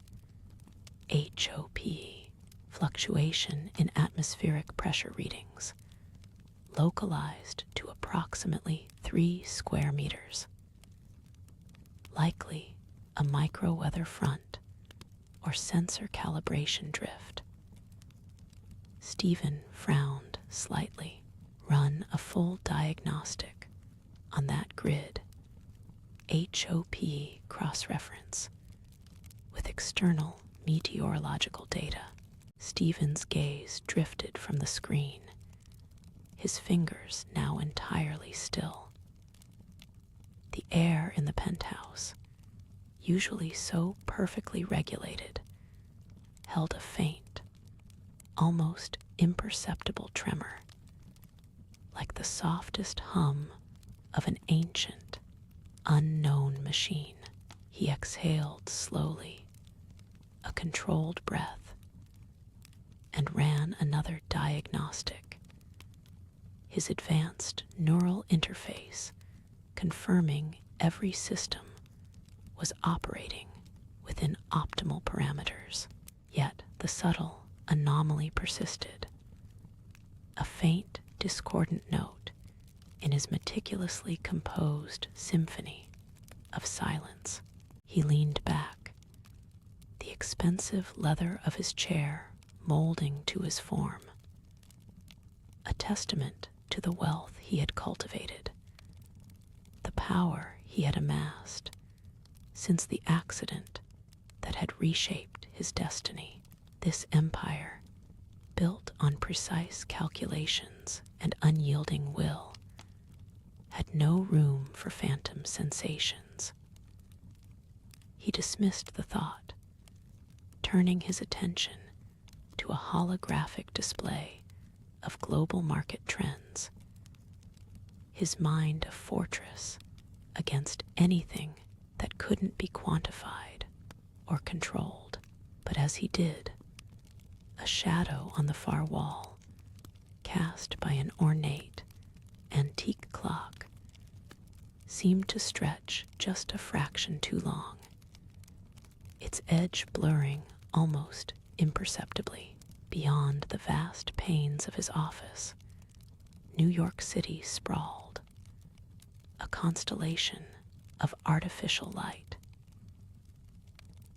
HOP, fluctuation in atmospheric pressure readings, localized to approximately 3 square meters. Likely a micro-weather front or sensor calibration drift. Stephen frowned slightly. Run a full diagnostic on that grid. HOP cross-reference with external meteorological data. Stephen's gaze drifted from the screen, his fingers now entirely still. The air in the penthouse, usually so perfectly regulated, held a faint, almost imperceptible tremor, like the softest hum of an ancient, unknown machine. He exhaled slowly, a controlled breath, and ran another diagnostic, his advanced neural interface confirming every system was operating within optimal parameters. Yet the subtle anomaly persisted, a faint, discordant note in his meticulously composed symphony of silence. He leaned back, the expensive leather of his chair molding to his form, a testament to the wealth he had cultivated, the power he had amassed since the accident that had reshaped his destiny. This empire, built on precise calculations and unyielding will, had no room for phantom sensations. He dismissed the thought, turning his attention to a holographic display of global market trends, his mind a fortress against anything that couldn't be quantified or controlled. But as he did, a shadow on the far wall, cast by an ornate, antique clock, seemed to stretch just a fraction too long, its edge blurring almost imperceptibly. Beyond the vast panes of his office, New York City sprawled, a constellation of artificial light.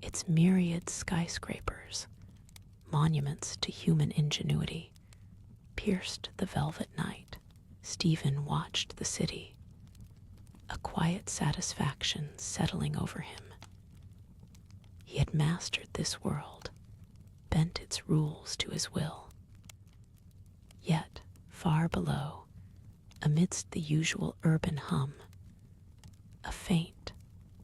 Its myriad skyscrapers, monuments to human ingenuity, pierced the velvet night. Stephen watched the city, a quiet satisfaction settling over him. He had mastered this world, bent its rules to his will. Yet, far below, amidst the usual urban hum, a faint,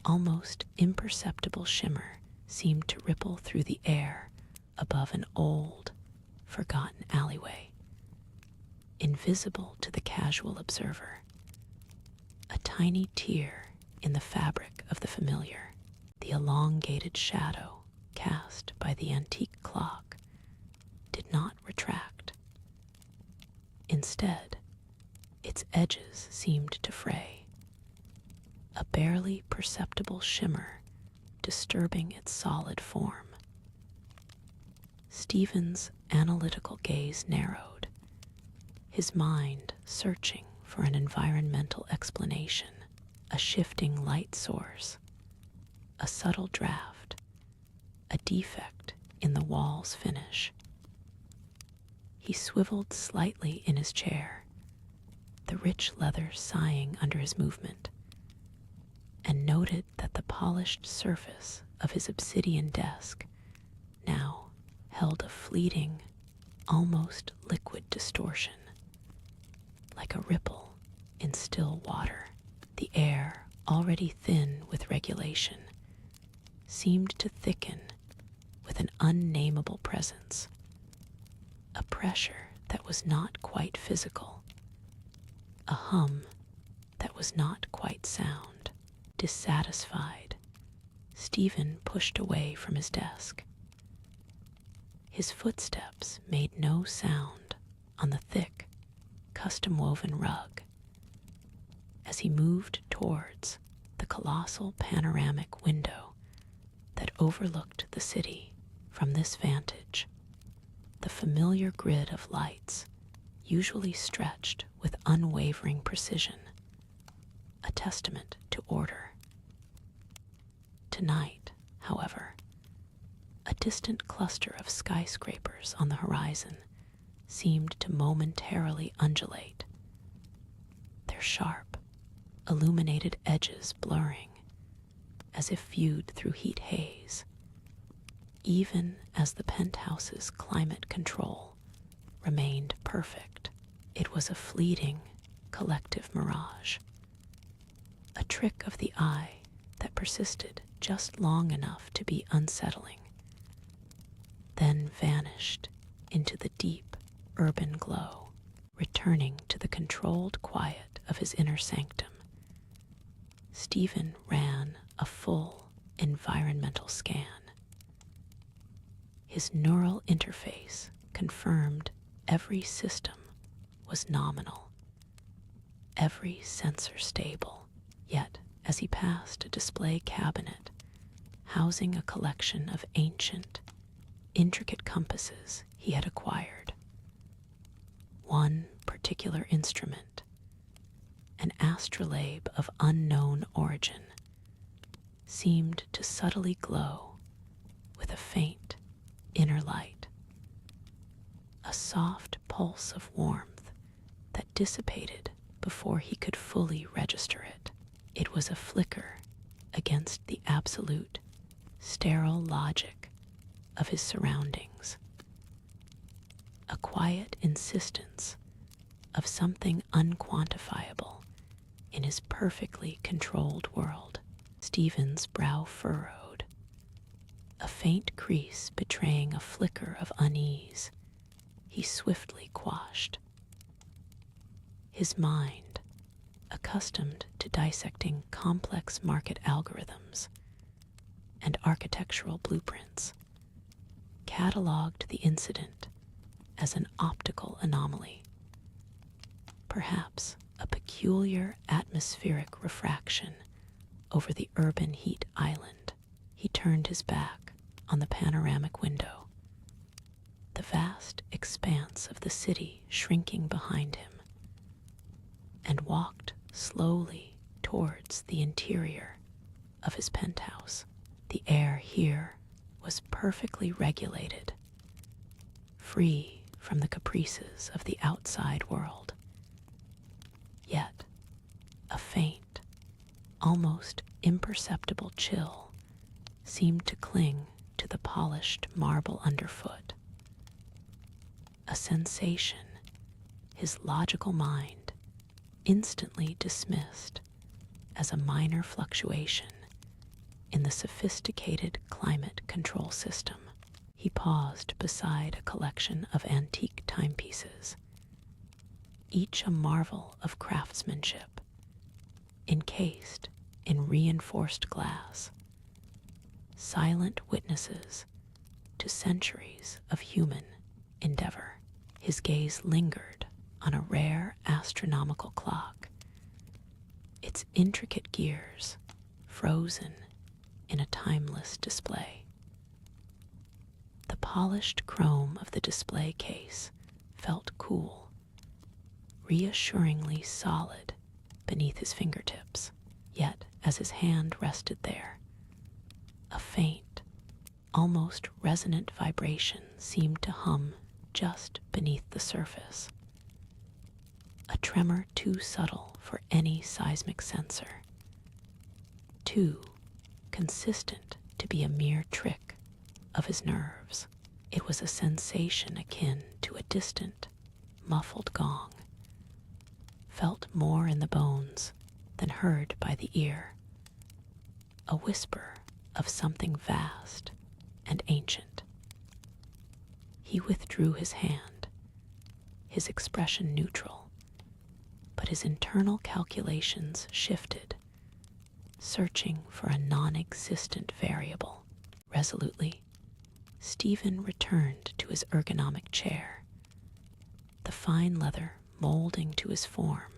almost imperceptible shimmer seemed to ripple through the air above an old, forgotten alleyway, invisible to the casual observer. A tiny tear in the fabric of the familiar, the elongated shadow cast by the antique clock did not retract. Instead, its edges seemed to fray, a barely perceptible shimmer disturbing its solid form. Stephen's analytical gaze narrowed, his mind searching for an environmental explanation, a shifting light source, a subtle draft, a defect in the wall's finish. He swiveled slightly in his chair, the rich leather sighing under his movement, and noted that the polished surface of his obsidian desk now held a fleeting, almost liquid distortion. Like a ripple in still water, the air, already thin with regulation, seemed to thicken with an unnameable presence, a pressure that was not quite physical, a hum that was not quite sound. Dissatisfied, Stephen pushed away from his desk. His footsteps made no sound on the thick, custom-woven rug. As he moved towards the colossal panoramic window that overlooked the city from this vantage, the familiar grid of lights usually stretched with unwavering precision, a testament to order. Tonight, however, a distant cluster of skyscrapers on the horizon seemed to momentarily undulate, their sharp, illuminated edges blurring as if viewed through heat haze, even as the penthouse's climate control remained perfect. It was a fleeting, collective mirage, a trick of the eye that persisted just long enough to be unsettling, then vanished into the deep urban glow, returning to the controlled quiet of his inner sanctum. Stephen ran a full environmental scan. His neural interface confirmed every system was nominal, every sensor stable, yet as he passed a display cabinet housing a collection of ancient, intricate compasses he had acquired, one particular instrument, an astrolabe of unknown origin, seemed to subtly glow with a faint inner light, a soft pulse of warmth that dissipated before he could fully register it. It was a flicker against the absolute, sterile logic of his surroundings, a quiet insistence of something unquantifiable in his perfectly controlled world. Stephen's brow furrowed, a faint crease betraying a flicker of unease he swiftly quashed. His mind, accustomed to dissecting complex market algorithms and architectural blueprints, cataloged the incident as an optical anomaly, perhaps a peculiar atmospheric refraction over the urban heat island. He turned his back on the panoramic window, the vast expanse of the city shrinking behind him, and walked slowly towards the interior of his penthouse. The air here was perfectly regulated, free from the caprices of the outside world. Yet, a faint, almost imperceptible chill seemed to cling to the polished marble underfoot, a sensation his logical mind instantly dismissed as a minor fluctuation in the sophisticated climate control system. He paused beside a collection of antique timepieces, each a marvel of craftsmanship, encased in reinforced glass, silent witnesses to centuries of human endeavor. His gaze lingered on a rare astronomical clock, its intricate gears frozen in a timeless display. The polished chrome of the display case felt cool, reassuringly solid beneath his fingertips. Yet, as his hand rested there, a faint, almost resonant vibration seemed to hum just beneath the surface. A tremor too subtle for any seismic sensor, too consistent to be a mere trick of his nerves. It was a sensation akin to a distant, muffled gong, felt more in the bones than heard by the ear, a whisper of something vast and ancient. He withdrew his hand, his expression neutral, but his internal calculations shifted, searching for a non-existent variable. Resolutely, Stephen returned to his ergonomic chair, the fine leather molding to his form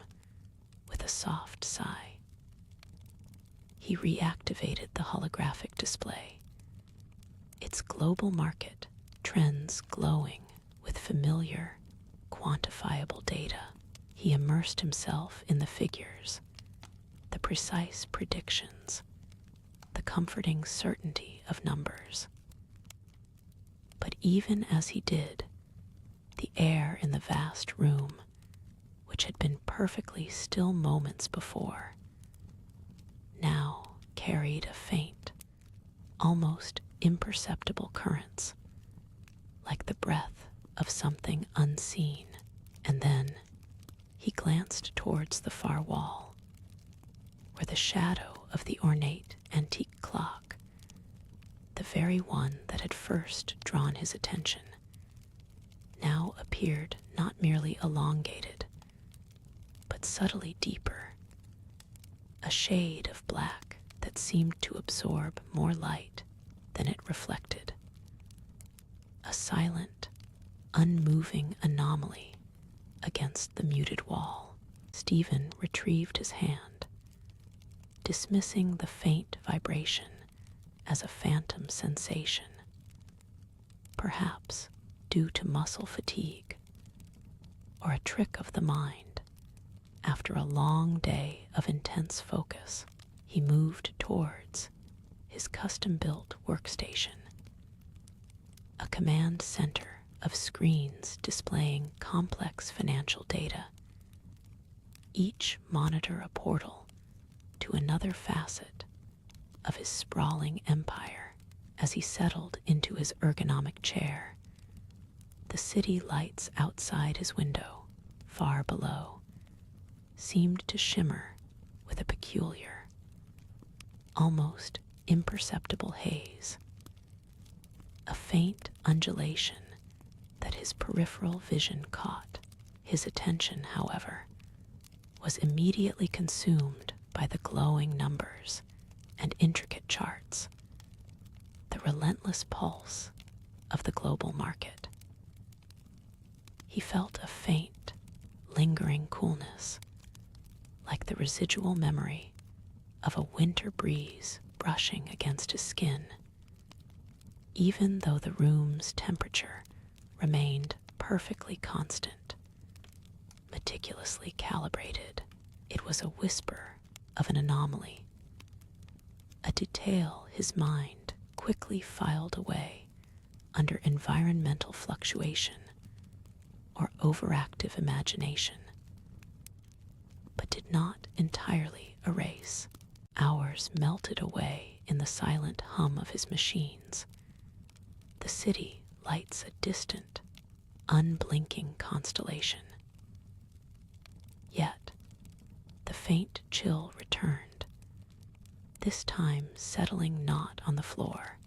with a soft sigh. He reactivated the holographic display, its global market trends glowing with familiar, quantifiable data. He immersed himself in the figures, the precise predictions, the comforting certainty of numbers. But even as he did, the air in the vast room, which had been perfectly still moments before, now carried a faint, almost imperceptible currents, like the breath of something unseen. And then he glanced towards the far wall, where the shadow of the ornate antique clock, the very one that had first drawn his attention, now appeared not merely elongated, but subtly deeper, a shade of black that seemed to absorb more light than it reflected, a silent, unmoving anomaly against the muted wall. Stephen retrieved his hand, dismissing the faint vibration as a phantom sensation, perhaps due to muscle fatigue or a trick of the mind. After a long day of intense focus, he moved towards his custom-built workstation, a command center of screens displaying complex financial data, each monitor a portal to another facet of his sprawling empire. As he settled into his ergonomic chair, the city lights outside his window, far below, seemed to shimmer with a peculiar, almost imperceptible haze, a faint undulation that his peripheral vision caught. His attention, however, was immediately consumed by the glowing numbers and intricate charts, the relentless pulse of the global market. He felt a faint, lingering coolness, like the residual memory of a winter breeze brushing against his skin. Even though the room's temperature remained perfectly constant, meticulously calibrated, it was a whisper of an anomaly, a detail his mind quickly filed away under environmental fluctuation or overactive imagination, but did not entirely erase. Hours melted away in the silent hum of his machines. The city lights a distant, unblinking constellation. Yet, the faint chill returned, this time settling not on the floor,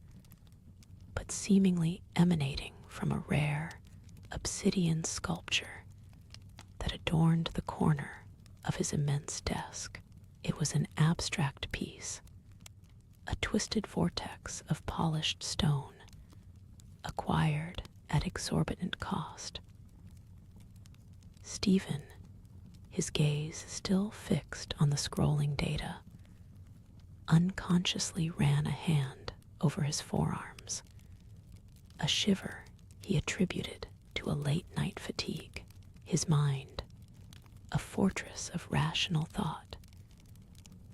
but seemingly emanating from a rare, obsidian sculpture that adorned the corner of his immense desk. It was an abstract piece, a twisted vortex of polished stone, acquired at exorbitant cost. Stephen, his gaze still fixed on the scrolling data, unconsciously ran a hand over his forearms, a shiver he attributed to a late-night fatigue. His mind, a fortress of rational thought,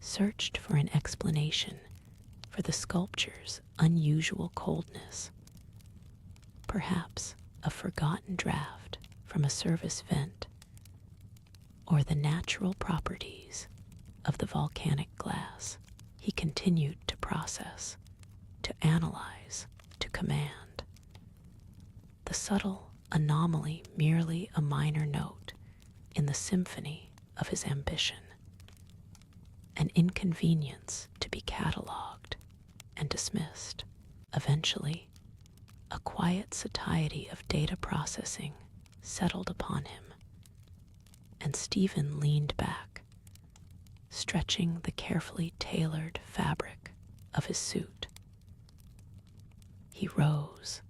searched for an explanation for the sculpture's unusual coldness. Perhaps a forgotten draft from a service vent, or the natural properties of the volcanic glass. He continued to process, to analyze, to command. The subtle anomaly merely a minor note in the symphony of his ambition, an inconvenience to be catalogued and dismissed. Eventually, a quiet satiety of data processing settled upon him, and Stephen leaned back, stretching the carefully tailored fabric of his suit. He rose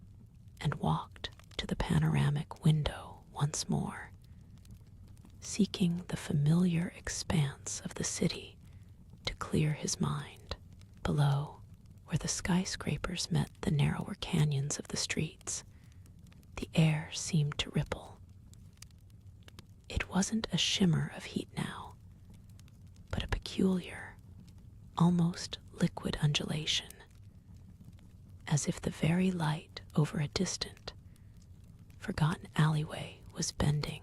and walked to the panoramic window once more, seeking the familiar expanse of the city to clear his mind. Below, where the skyscrapers met the narrower canyons of the streets, the air seemed to ripple. It wasn't a shimmer of heat now, but a peculiar, almost liquid undulation, as if the very light over a distant, forgotten alleyway was bending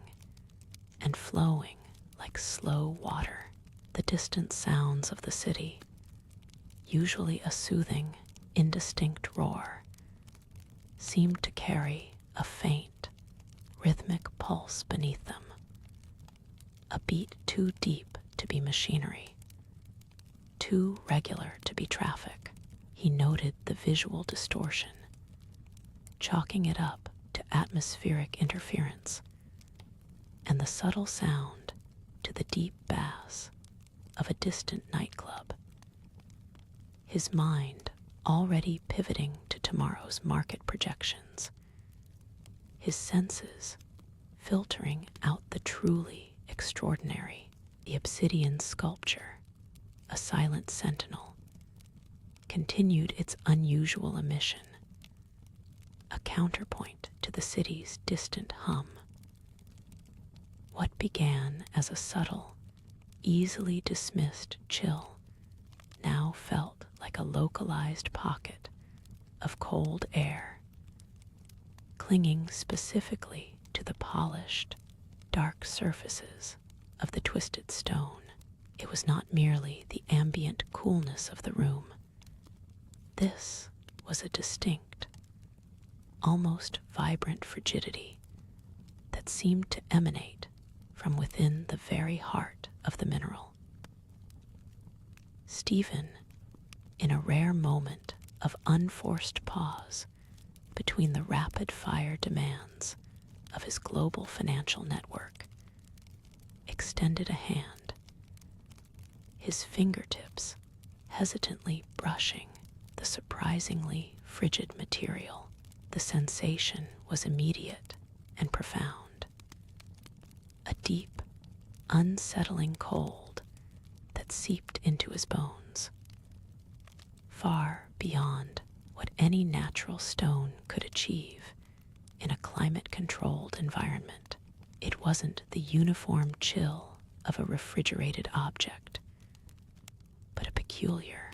and flowing like slow water. The distant sounds of the city, usually a soothing, indistinct roar, seemed to carry a faint, rhythmic pulse beneath them, a beat too deep to be machinery, too regular to be traffic. He noted the visual distortion, chalking it up to atmospheric interference, and the subtle sound to the deep bass of a distant nightclub. His mind already pivoting to tomorrow's market projections, his senses filtering out the truly extraordinary. The obsidian sculpture, a silent sentinel, continued its unusual emission, a counterpoint to the city's distant hum. What began as a subtle, easily dismissed chill now felt like a localized pocket of cold air, clinging specifically to the polished, dark surfaces of the twisted stone. It was not merely the ambient coolness of the room. This was a distinct, almost vibrant frigidity that seemed to emanate from within the very heart of the mineral. Stephen, in a rare moment of unforced pause between the rapid-fire demands of his global financial network, extended a hand, his fingertips hesitantly brushing the surprisingly frigid material. The sensation was immediate and profound, a deep, unsettling cold that seeped into his bones, far beyond what any natural stone could achieve in a climate-controlled environment. It wasn't the uniform chill of a refrigerated object, but a peculiar,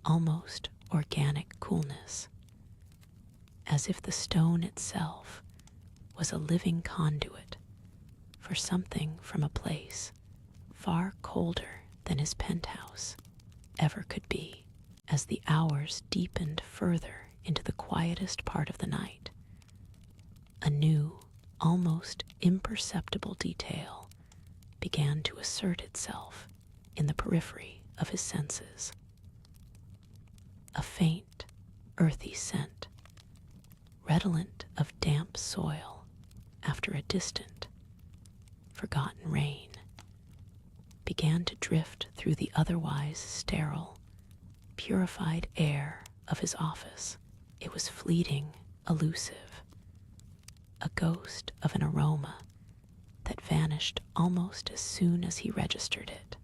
almost organic coolness, as if the stone itself was a living conduit for something from a place far colder than his penthouse ever could be. As the hours deepened further into the quietest part of the night, a new, almost imperceptible detail began to assert itself in the periphery of his senses. A faint, earthy scent, redolent of damp soil after a distant, forgotten rain, began to drift through the otherwise sterile, purified air of his office. It was fleeting, elusive, a ghost of an aroma that vanished almost as soon as he registered it.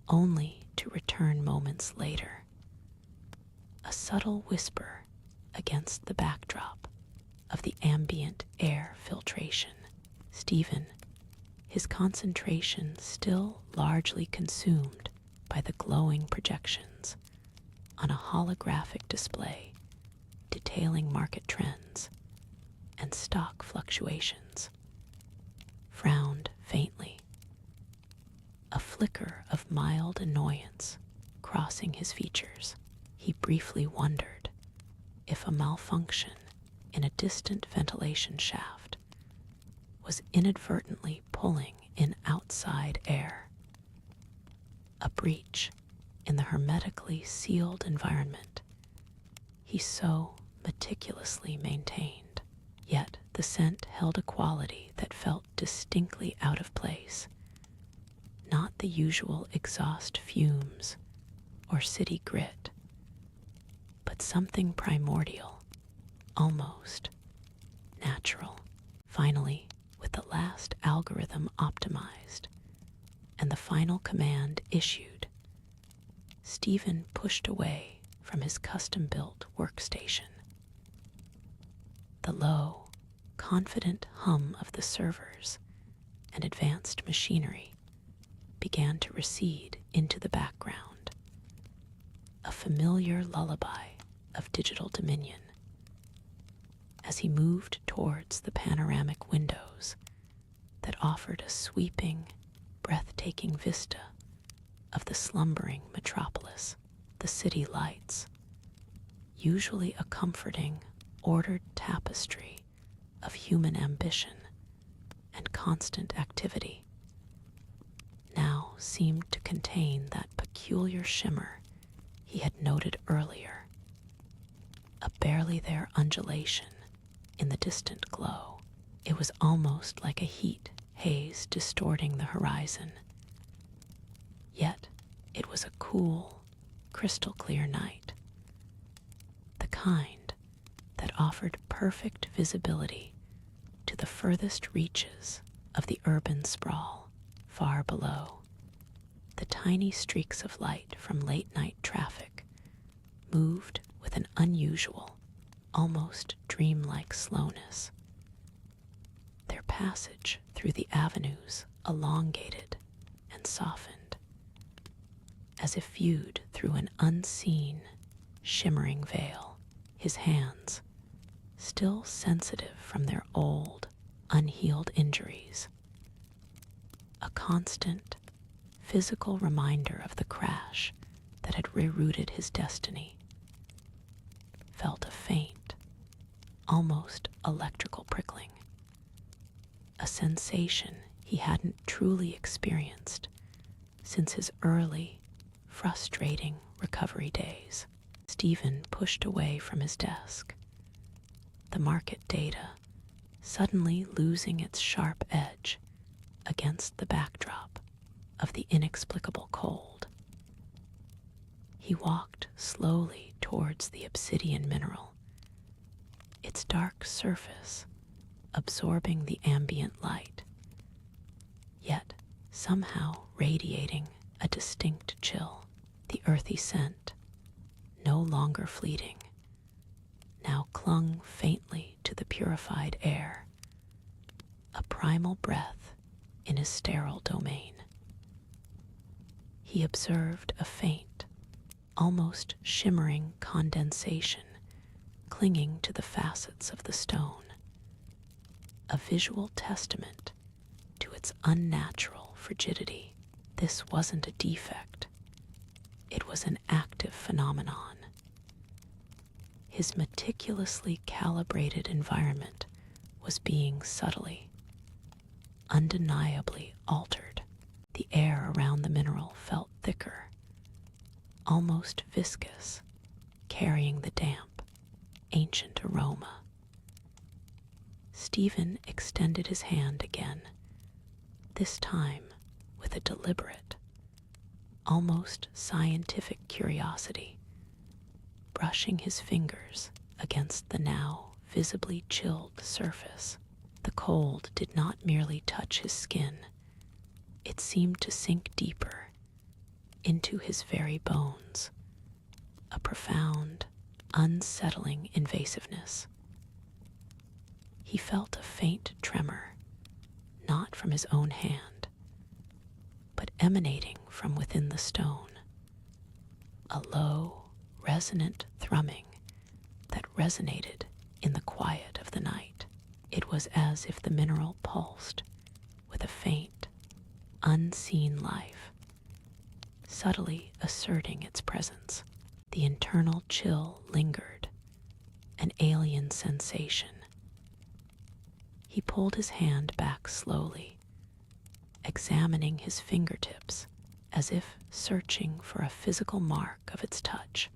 Only to return moments later. A subtle whisper against the backdrop of the ambient air filtration. Stephen, his concentration still largely consumed by the glowing projections on a holographic display detailing market trends and stock fluctuations, frowned faintly, a flicker of mild annoyance crossing his features. He briefly wondered if a malfunction in a distant ventilation shaft was inadvertently pulling in outside air, a breach in the hermetically sealed environment he so meticulously maintained. Yet the scent held a quality that felt distinctly out of place, not the usual exhaust fumes or city grit, but something primordial, almost natural. Finally, with the last algorithm optimized and the final command issued, Stephen pushed away from his custom-built workstation. The low, confident hum of the servers and advanced machinery began to recede into the background, a familiar lullaby of digital dominion. As he moved towards the panoramic windows that offered a sweeping, breathtaking vista of the slumbering metropolis, the city lights, usually a comforting, ordered tapestry of human ambition and constant activity, now seemed to contain that peculiar shimmer he had noted earlier, a barely there undulation in the distant glow. It was almost like a heat haze distorting the horizon. Yet it was a cool, crystal-clear night, the kind that offered perfect visibility to the furthest reaches of the urban sprawl far below. The tiny streaks of light from late-night traffic moved with an unusual, almost dreamlike slowness, their passage through the avenues elongated and softened, as if viewed through an unseen, shimmering veil. His hands, still sensitive from their old, unhealed injuries, a constant, physical reminder of the crash that had rerouted his destiny, felt a faint, almost electrical prickling, a sensation he hadn't truly experienced since his early, frustrating recovery days. Stephen pushed away from his desk, the market data suddenly losing its sharp edge against the backdrop of the inexplicable cold. He walked slowly towards the obsidian mineral, its dark surface absorbing the ambient light, yet somehow radiating a distinct chill. The earthy scent, no longer fleeting, now clung faintly to the purified air, a primal breath in his sterile domain. He observed a faint, almost shimmering condensation clinging to the facets of the stone, a visual testament to its unnatural frigidity. This wasn't a defect. It was an active phenomenon. His meticulously calibrated environment was being subtly, undeniably altered. The air around the mineral felt thicker, almost viscous, carrying the damp, ancient aroma. Stephen extended his hand again, this time with a deliberate, almost scientific curiosity, brushing his fingers against the now visibly chilled surface. The cold did not merely touch his skin, it seemed to sink deeper, into his very bones, a profound, unsettling invasiveness. He felt a faint tremor, not from his own hand, but emanating from within the stone, a low, resonant thrumming that resonated in the quiet of the night. It was as if the mineral pulsed with a faint, unseen life, subtly asserting its presence. The internal chill lingered, an alien sensation. He pulled his hand back slowly, examining his fingertips as if searching for a physical mark of its touch.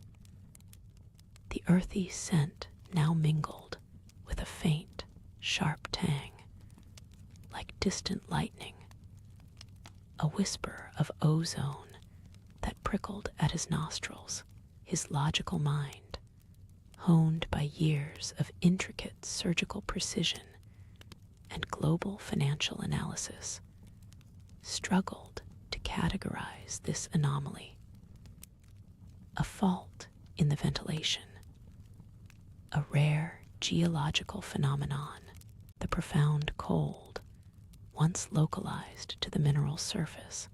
The earthy scent now mingled with a faint, sharp tang, like distant lightning, a whisper of ozone that prickled at his nostrils. His logical mind, honed by years of intricate surgical precision and global financial analysis, struggled to categorize this anomaly. A fault in the ventilation, a rare geological phenomenon. The profound cold, once localized to the mineral's surface,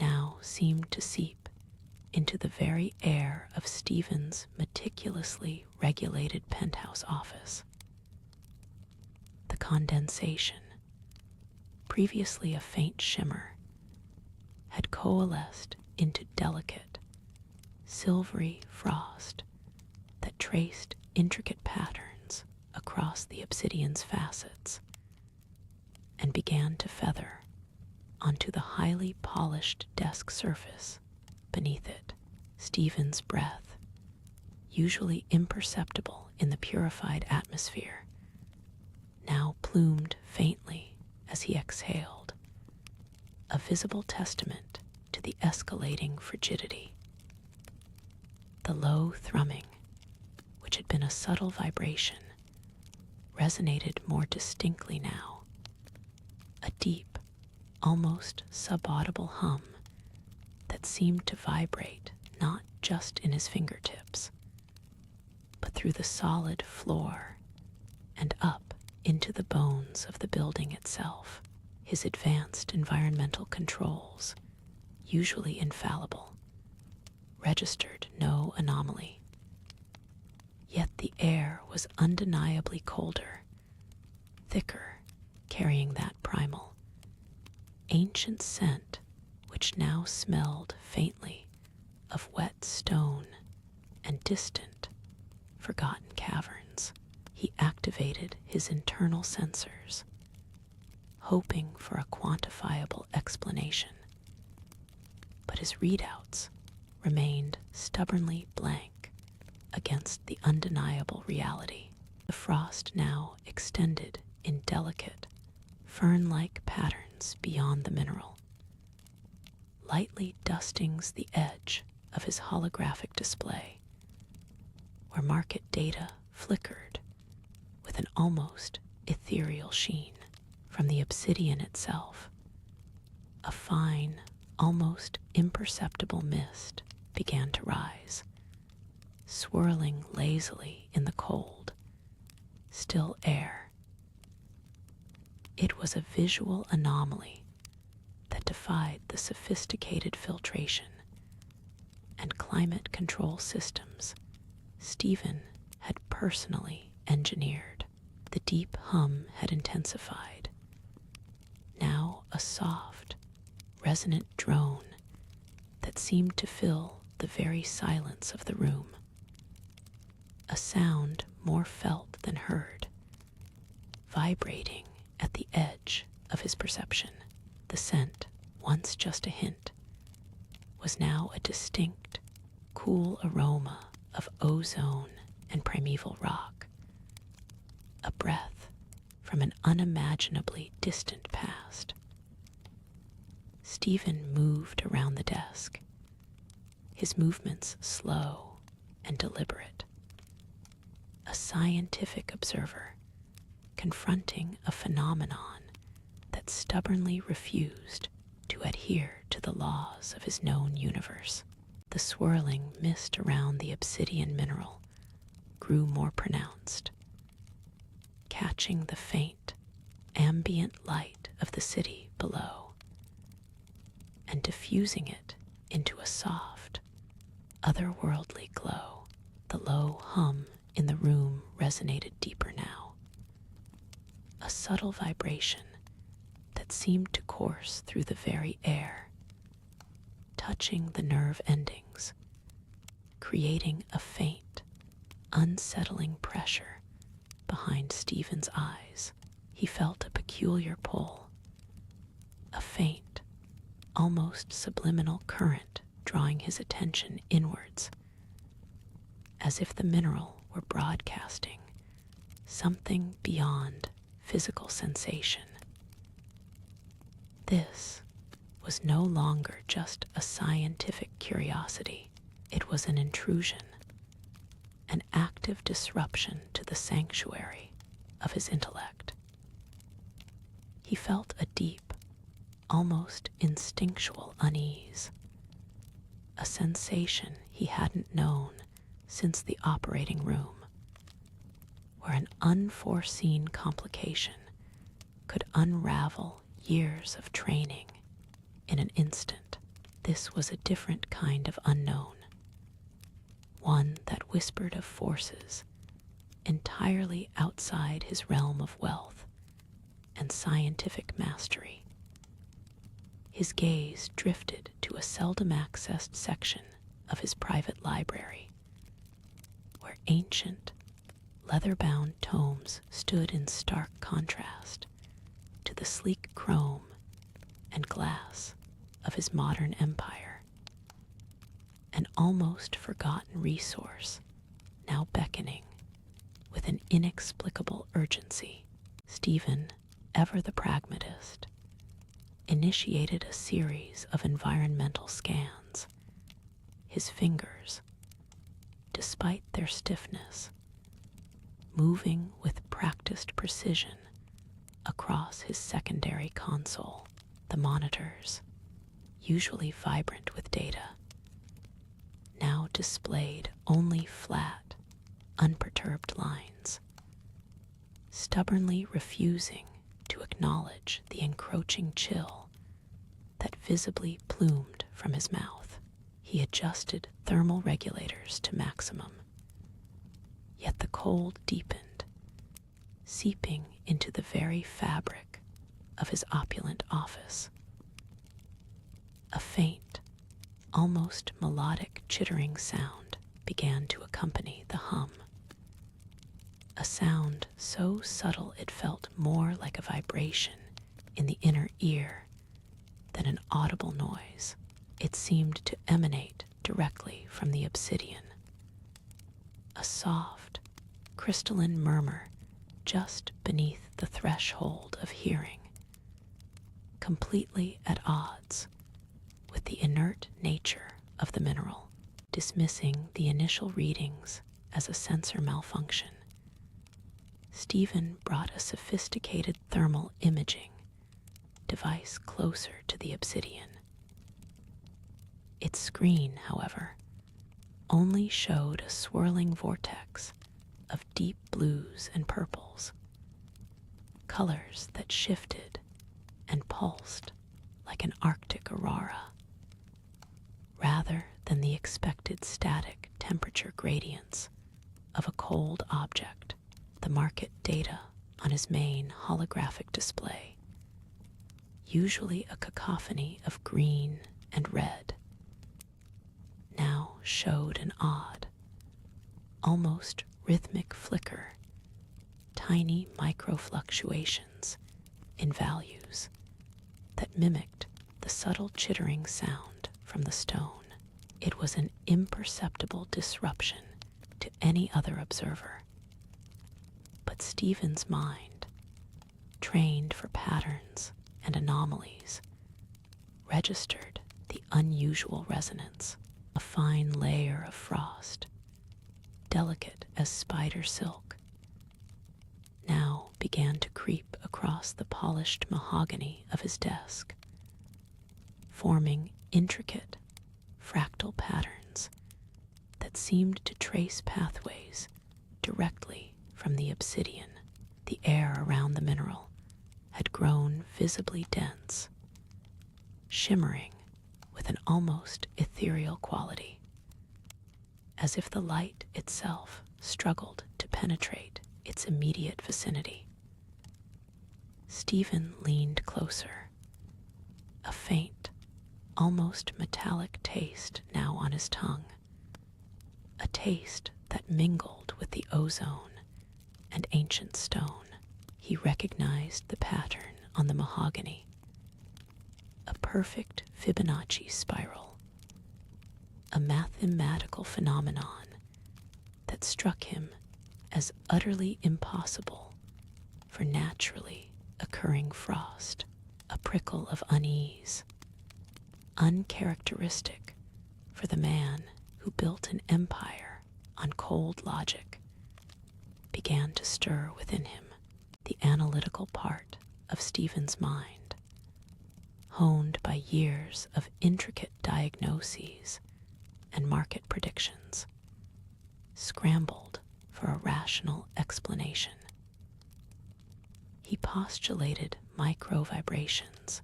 now seemed to seep into the very air of Stephen's meticulously regulated penthouse office. The condensation, previously a faint shimmer, had coalesced into delicate, silvery frost that traced intricate patterns across the obsidian's facets and began to feather onto the highly polished desk surface beneath it. Stephen's breath, usually imperceptible in the purified atmosphere, now plumed faintly as he exhaled, a visible testament to the escalating frigidity. The low thrumming, which had been a subtle vibration, resonated more distinctly now, a deep, almost subaudible hum that seemed to vibrate not just in his fingertips, but through the solid floor and up into the bones of the building itself. His advanced environmental controls, usually infallible, registered no anomaly. Yet the air was undeniably colder, thicker, carrying that primal, ancient scent which now smelled faintly of wet stone and distant, forgotten caverns. He activated his internal sensors, hoping for a quantifiable explanation. But his readouts remained stubbornly blank against the undeniable reality. The frost now extended in delicate, fern-like patterns beyond the mineral, lightly dusting the edge of his holographic display, where market data flickered with an almost ethereal sheen. From the obsidian itself, a fine, almost imperceptible mist began to rise, swirling lazily in the cold, still air. It was a visual anomaly that defied the sophisticated filtration and climate control systems Stephen had personally engineered. The deep hum had intensified, now a soft, resonant drone that seemed to fill the very silence of the room, a sound more felt than heard, vibrating at the edge of his perception. The scent, once just a hint, was now a distinct, cool aroma of ozone and primeval rock, a breath from an unimaginably distant past. Stephen moved around the desk, his movements slow and deliberate, a scientific observer confronting a phenomenon that stubbornly refused to adhere to the laws of his known universe. The swirling mist around the obsidian mineral grew more pronounced, catching the faint, ambient light of the city below and diffusing it into a soft, otherworldly glow. The low hum in the room resonated deeper now, a subtle vibration that seemed to course through the very air, touching the nerve endings, creating a faint, unsettling pressure behind Stephen's eyes. He felt a peculiar pull, a faint, almost subliminal current drawing his attention inwards, as if the mineral were broadcasting something beyond physical sensation. This was no longer just a scientific curiosity. It was an intrusion, an active disruption to the sanctuary of his intellect. He felt a deep, almost instinctual unease, a sensation he hadn't known since the operating room, where an unforeseen complication could unravel years of training in an instant. This was a different kind of unknown, one that whispered of forces entirely outside his realm of wealth and scientific mastery. His gaze drifted to a seldom accessed section of his private library, where ancient, leather-bound tomes stood in stark contrast to the sleek chrome and glass of his modern empire. An almost forgotten resource now beckoning with an inexplicable urgency. Stephen, ever the pragmatist, initiated a series of environmental scans, his fingers, despite their stiffness, moving with practiced precision across his secondary console. The monitors, usually vibrant with data, now displayed only flat, unperturbed lines, stubbornly refusing to acknowledge the encroaching chill that visibly plumed from his mouth. He adjusted thermal regulators to maximum, yet the cold deepened, seeping into the very fabric of his opulent office. A faint, almost melodic chittering sound began to accompany the hum, a sound so subtle it felt more like a vibration in the inner ear than an audible noise. It seemed to emanate directly from the obsidian, a soft, crystalline murmur just beneath the threshold of hearing, completely at odds with the inert nature of the mineral. Dismissing the initial readings as a sensor malfunction, Stephen brought a sophisticated thermal imaging device closer to the obsidian. Its screen, however, only showed a swirling vortex of deep blues and purples, colors that shifted and pulsed like an Arctic aurora, rather than the expected static temperature gradients of a cold object. The market data on his main holographic display, usually a cacophony of green and red, now showed an odd, almost rhythmic flicker, tiny micro-fluctuations in values that mimicked the subtle chittering sound from the stone. It was an imperceptible disruption to any other observer, but Stephen's mind, trained for patterns and anomalies, registered the unusual resonance. A fine layer of frost, delicate as spider silk, now began to creep across the polished mahogany of his desk, forming intricate, fractal patterns that seemed to trace pathways directly from the obsidian. The air around the mineral had grown visibly dense, shimmering with an almost ethereal quality, as if the light itself struggled to penetrate its immediate vicinity. Stephen leaned closer, a faint, almost metallic taste now on his tongue, a taste that mingled with the ozone and ancient stone. He recognized the pattern on the mahogany, a perfect Fibonacci spiral, a mathematical phenomenon that struck him as utterly impossible for naturally occurring frost. A prickle of unease, uncharacteristic for the man who built an empire on cold logic, began to stir within him. The analytical part of Stephen's mind, honed by years of intricate diagnoses and market predictions, scrambled for a rational explanation. He postulated micro-vibrations,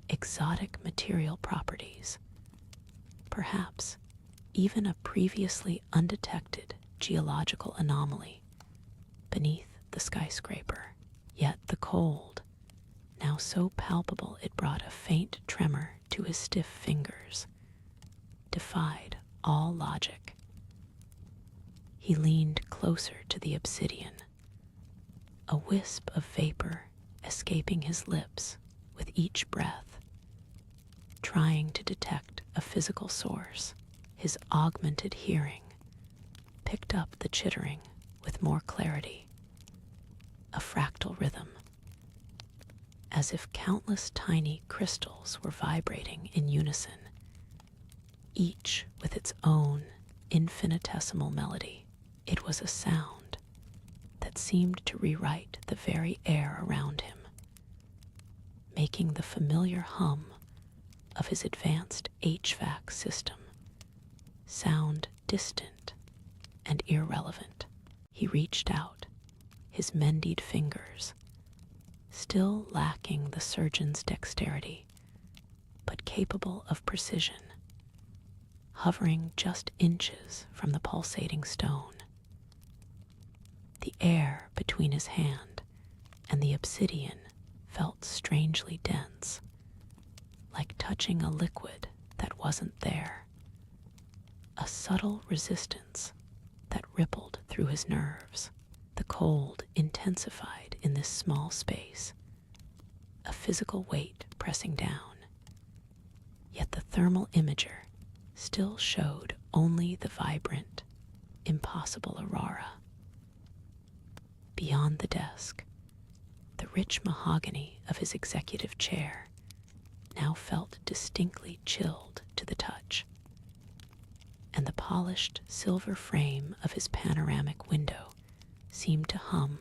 exotic material properties, perhaps even a previously undetected geological anomaly beneath the skyscraper. Yet the cold, now so palpable it brought a faint tremor to his stiff fingers, defied all logic. He leaned closer to the obsidian, a wisp of vapor escaping his lips with each breath, trying to detect a physical source. His augmented hearing picked up the chittering with more clarity, a fractal rhythm, as if countless tiny crystals were vibrating in unison, each with its own infinitesimal melody. It was a sound that seemed to rewrite the very air around him, making the familiar hum of his advanced HVAC system sound distant and irrelevant. He reached out, his mended fingers, still lacking the surgeon's dexterity, but capable of precision, hovering just inches from the pulsating stone. The air between his hand and the obsidian felt strangely dense, like touching a liquid that wasn't there, a subtle resistance that rippled through his nerves. The cold intensified in this small space, a physical weight pressing down. Yet the thermal imager still showed only the vibrant, impossible aurora. Beyond the desk, the rich mahogany of his executive chair now felt distinctly chilled to the touch, and the polished silver frame of his panoramic window seemed to hum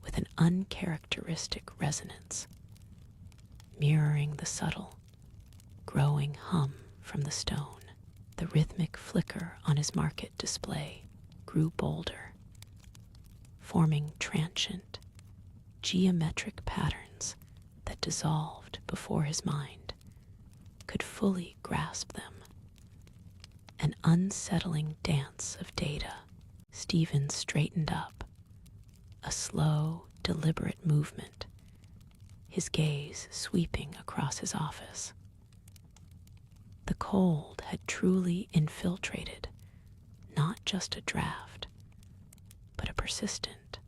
with an uncharacteristic resonance, mirroring the subtle, growing hum from the stone. The rhythmic flicker on his market display grew bolder, forming transient, geometric patterns that dissolved before his mind could fully grasp them. An unsettling dance of data. Stephen straightened up, a slow, deliberate movement, his gaze sweeping across his office. The cold had truly infiltrated not just a draft, but a persistent,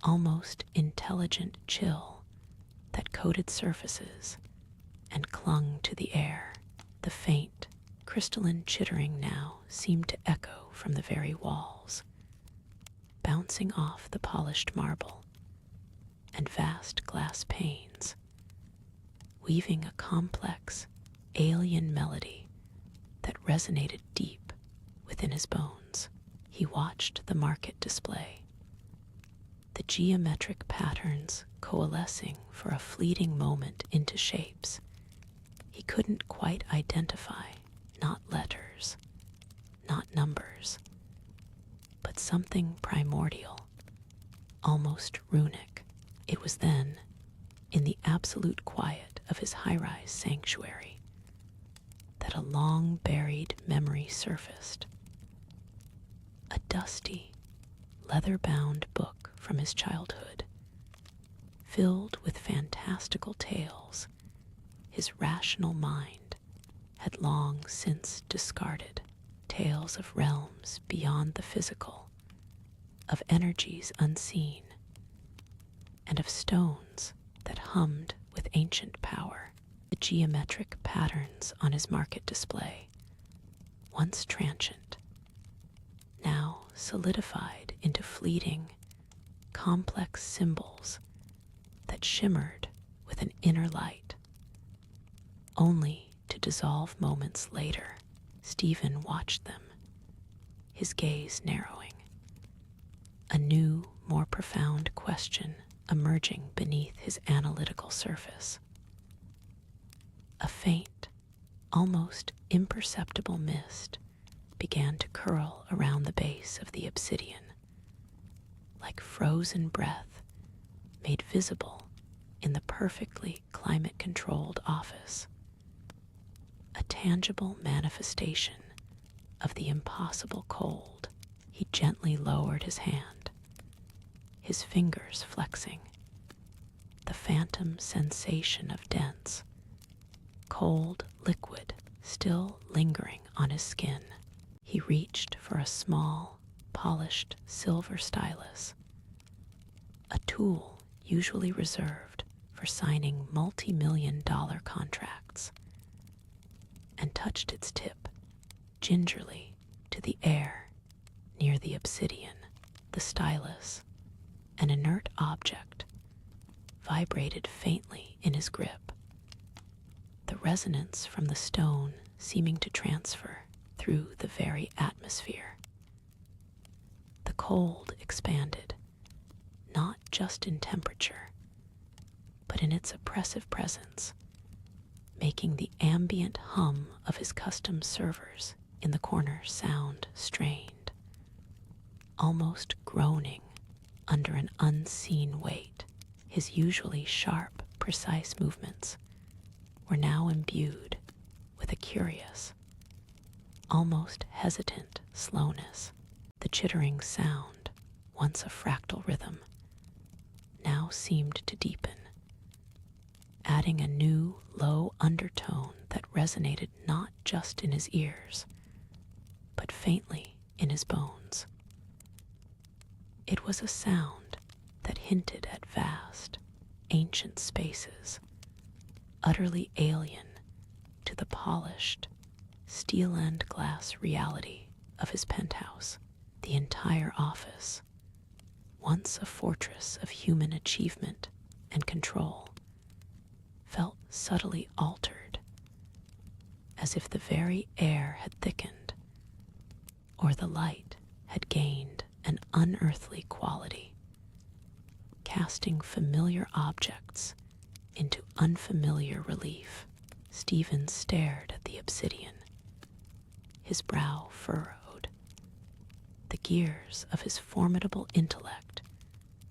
almost intelligent chill that coated surfaces and clung to the air. The faint, crystalline chittering now seemed to echo from the very walls, bouncing off the polished marble and vast glass panes, weaving a complex, alien melody that resonated deep within his bones. He watched the market display, the geometric patterns coalescing for a fleeting moment into shapes he couldn't quite identify, not letters, not numbers, but something primordial, almost runic. It was then, in the absolute quiet of his high-rise sanctuary, that a long-buried memory surfaced. A dusty, leather-bound book from his childhood, filled with fantastical tales his rational mind had long since discarded. Tales of realms beyond the physical, of energies unseen, and of stones that hummed with ancient power. The geometric patterns on his market display, once transient, now solidified into fleeting, complex symbols that shimmered with an inner light, only to dissolve moments later. Stephen watched them, his gaze narrowing, a new, more profound question emerging beneath his analytical surface. A faint, almost imperceptible mist began to curl around the base of the obsidian, like frozen breath made visible in the perfectly climate-controlled office. A tangible manifestation of the impossible cold. He gently lowered his hand, his fingers flexing, the phantom sensation of dense, cold liquid still lingering on his skin. He reached for a small, polished silver stylus, a tool usually reserved for signing multi-million-dollar contracts, and touched its tip gingerly to the air near the obsidian. The stylus, an inert object, vibrated faintly in his grip, the resonance from the stone seeming to transfer through the very atmosphere. The cold expanded, not just in temperature, but in its oppressive presence, making the ambient hum of his custom servers in the corner sound strained, almost groaning under an unseen weight. His usually sharp, precise movements were now imbued with a curious, almost hesitant slowness. The chittering sound, once a fractal rhythm, now seemed to deepen, adding a new, low undertone that resonated not just in his ears, but faintly in his bones. It was a sound that hinted at vast, ancient spaces, utterly alien to the polished, steel and glass reality of his penthouse. The entire office, once a fortress of human achievement and control, felt subtly altered, as if the very air had thickened, or the light had gained an unearthly quality, casting familiar objects into unfamiliar relief. Stephen stared at the obsidian, his brow furrowed, the gears of his formidable intellect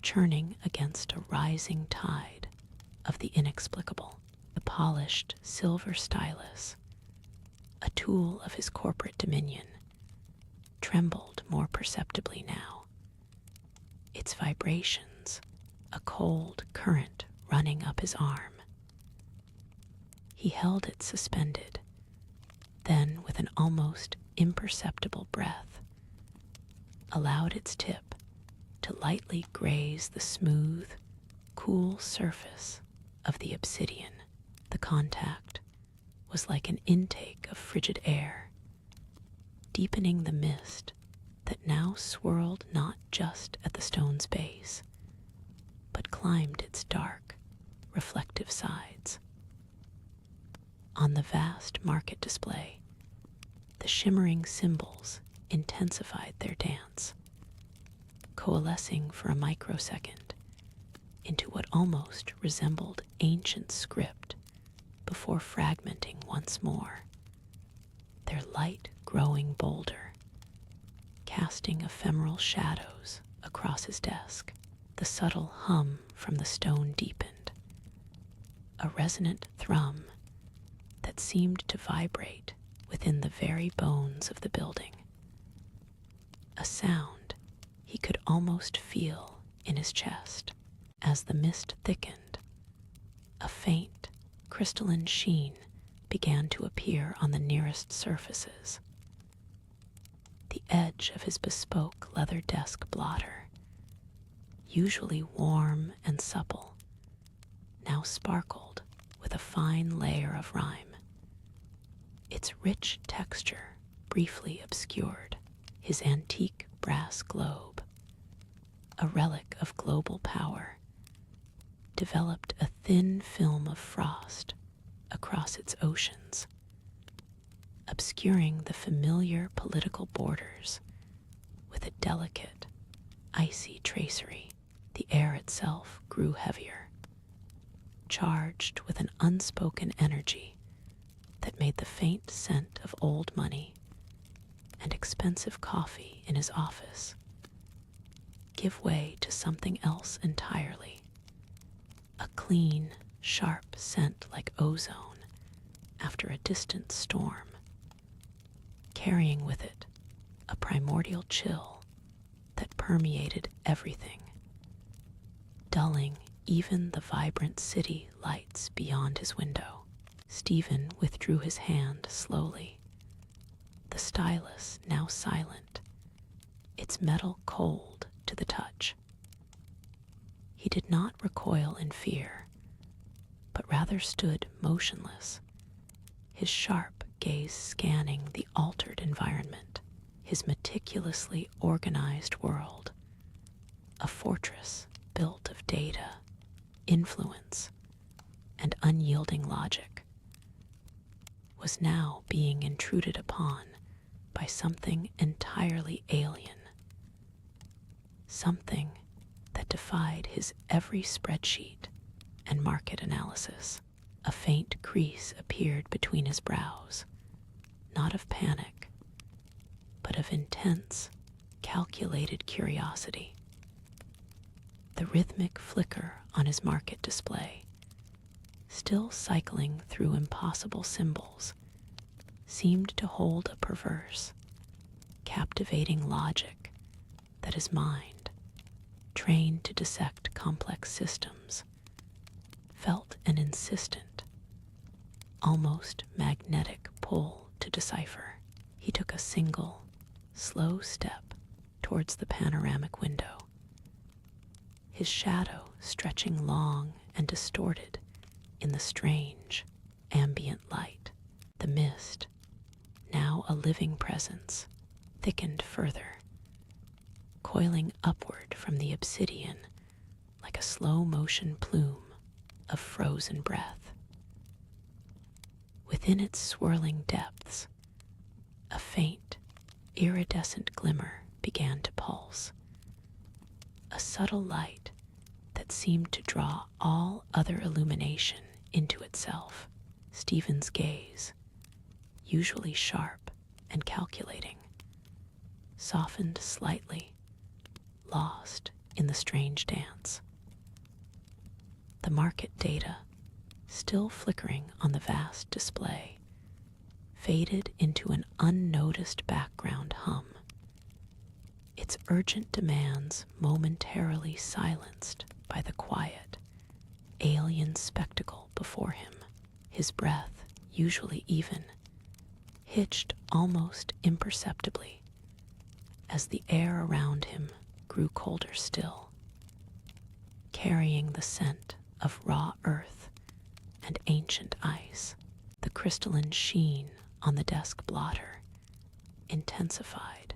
churning against a rising tide of the inexplicable. The polished silver stylus, a tool of his corporate dominion, trembled more perceptibly now, its vibrations a cold current running up his arm. He held it suspended, then with an almost imperceptible breath, allowed its tip to lightly graze the smooth, cool surface of the obsidian. The contact was like an intake of frigid air, deepening the mist that now swirled not just at the stone's base, but climbed its dark, reflective sides. On the vast market display, the shimmering symbols intensified their dance, coalescing for a microsecond into what almost resembled ancient script before fragmenting once more, their light growing bolder, casting ephemeral shadows across his desk. The subtle hum from the stone deepened, a resonant thrum that seemed to vibrate within the very bones of the building. A sound he could almost feel in his chest. As the mist thickened, a faint, crystalline sheen began to appear on the nearest surfaces. The edge of his bespoke leather desk blotter, usually warm and supple, now sparkled with a fine layer of rime. Its rich texture briefly obscured his antique brass globe, a relic of global power, developed a thin film of frost across its oceans, obscuring the familiar political borders with a delicate, icy tracery. The air itself grew heavier, charged with an unspoken energy that made the faint scent of old money and expensive coffee in his office give way to something else entirely. A clean, sharp scent like ozone after a distant storm, carrying with it a primordial chill that permeated everything, dulling even the vibrant city lights beyond his window. Stephen withdrew his hand slowly, the stylus now silent, its metal cold to the touch. He did not recoil in fear, but rather stood motionless, his sharp gaze scanning the altered environment, his meticulously organized world, a fortress built of data, influence, and unyielding logic, was now being intruded upon by something entirely alien, something that defied his every spreadsheet and market analysis. A faint crease appeared between his brows, not of panic, but of intense, calculated curiosity. The rhythmic flicker on his market display, still cycling through impossible symbols, seemed to hold a perverse, captivating logic that his mind, trained to dissect complex systems, felt an insistent, almost magnetic pull to decipher. He took a single, slow step towards the panoramic window, his shadow stretching long and distorted in the strange, ambient light. The mist, now a living presence, thickened further, coiling upward from the obsidian like a slow-motion plume of frozen breath. Within its swirling depths, a faint, iridescent glimmer began to pulse, a subtle light that seemed to draw all other illumination into itself. Stephen's gaze, usually sharp and calculating, softened slightly, lost in the strange dance. The market data, still flickering on the vast display, faded into an unnoticed background hum, its urgent demands momentarily silenced by the quiet, alien spectacle before him. His breath, usually even, hitched almost imperceptibly as the air around him grew colder still, carrying the scent of raw earth and ancient ice. The crystalline sheen on the desk blotter intensified,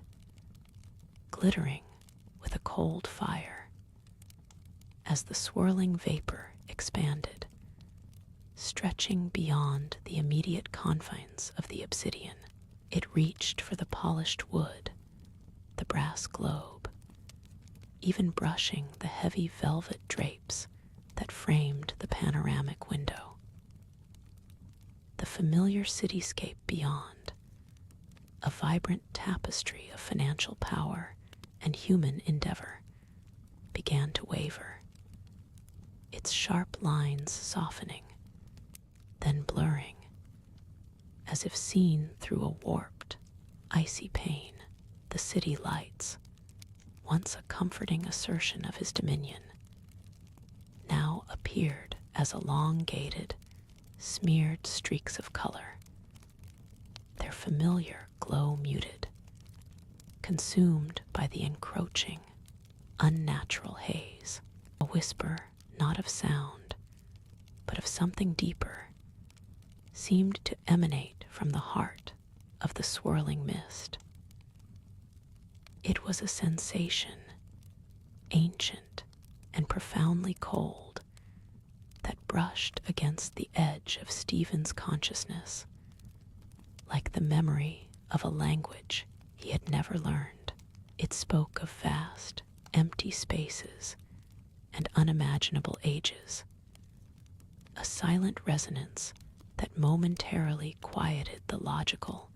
glittering with a cold fire as the swirling vapor expanded, stretching beyond the immediate confines of the obsidian. It reached for the polished wood, the brass globe, even brushing the heavy velvet drapes that framed the panoramic window. familiar cityscape beyond, a vibrant tapestry of financial power and human endeavor, began to waver, its sharp lines softening, then blurring, as if seen through a warped, icy pane. The city lights, once a comforting assertion of his dominion, now appeared as elongated, smeared streaks of color, their familiar glow muted, consumed by the encroaching, unnatural haze. A whisper, not of sound, but of something deeper, seemed to emanate from the heart of the swirling mist. It was a sensation, ancient and profoundly cold, that brushed against the edge of Stephen's consciousness, like the memory of a language he had never learned. It spoke of vast, empty spaces and unimaginable ages, a silent resonance that momentarily quieted the logical,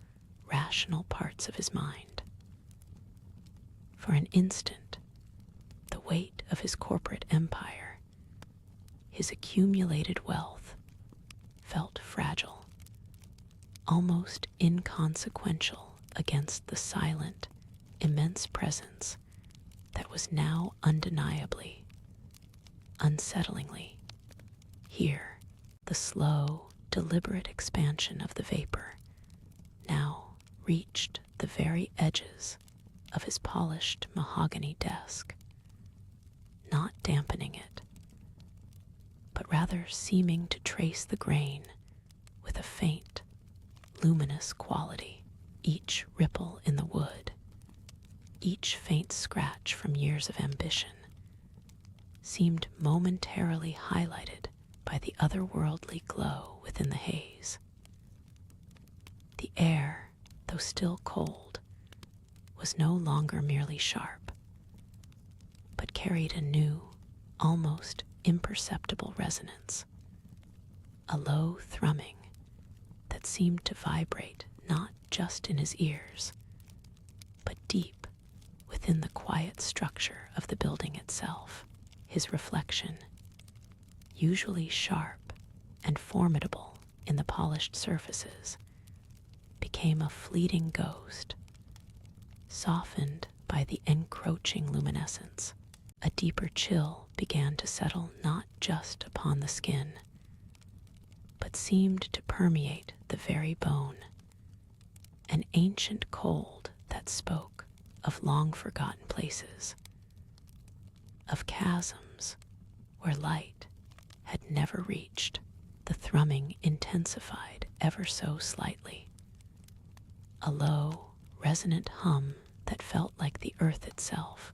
rational parts of his mind. For an instant, the weight of his corporate empire, his accumulated wealth, felt fragile, almost inconsequential against the silent, immense presence that was now undeniably, unsettlingly here. The slow, deliberate expansion of the vapor now reached the very edges of his polished mahogany desk, not dampening it, but rather seeming to trace the grain with a faint, luminous quality. Each ripple in the wood, each faint scratch from years of ambition, seemed momentarily highlighted by the otherworldly glow within the haze. The air, though still cold, was no longer merely sharp, but carried a new, almost imperceptible resonance, a low thrumming that seemed to vibrate not just in his ears, but deep within the quiet structure of the building itself. His reflection, usually sharp and formidable in the polished surfaces, became a fleeting ghost, softened by the encroaching luminescence. A deeper chill began to settle not just upon the skin, but seemed to permeate the very bone, an ancient cold that spoke of long-forgotten places, of chasms where light had never reached. The thrumming intensified ever so slightly, a low, resonant hum that felt like the earth itself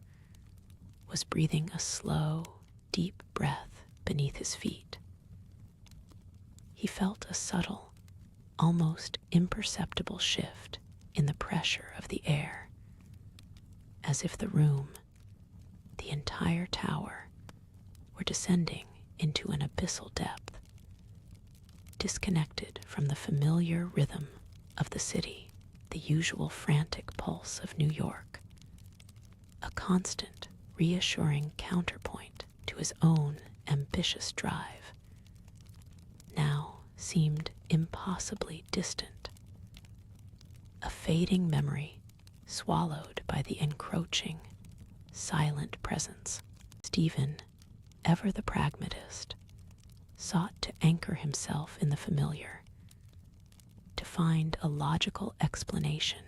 was breathing a slow, deep breath beneath his feet. He felt a subtle, almost imperceptible shift in the pressure of the air, as if the room, the entire tower, were descending into an abyssal depth, disconnected from the familiar rhythm of the city, the usual frantic pulse of New York, a constant, reassuring counterpoint to his own ambitious drive, now seemed impossibly distant, a fading memory swallowed by the encroaching, silent presence. Stephen, ever the pragmatist, sought to anchor himself in the familiar, to find a logical explanation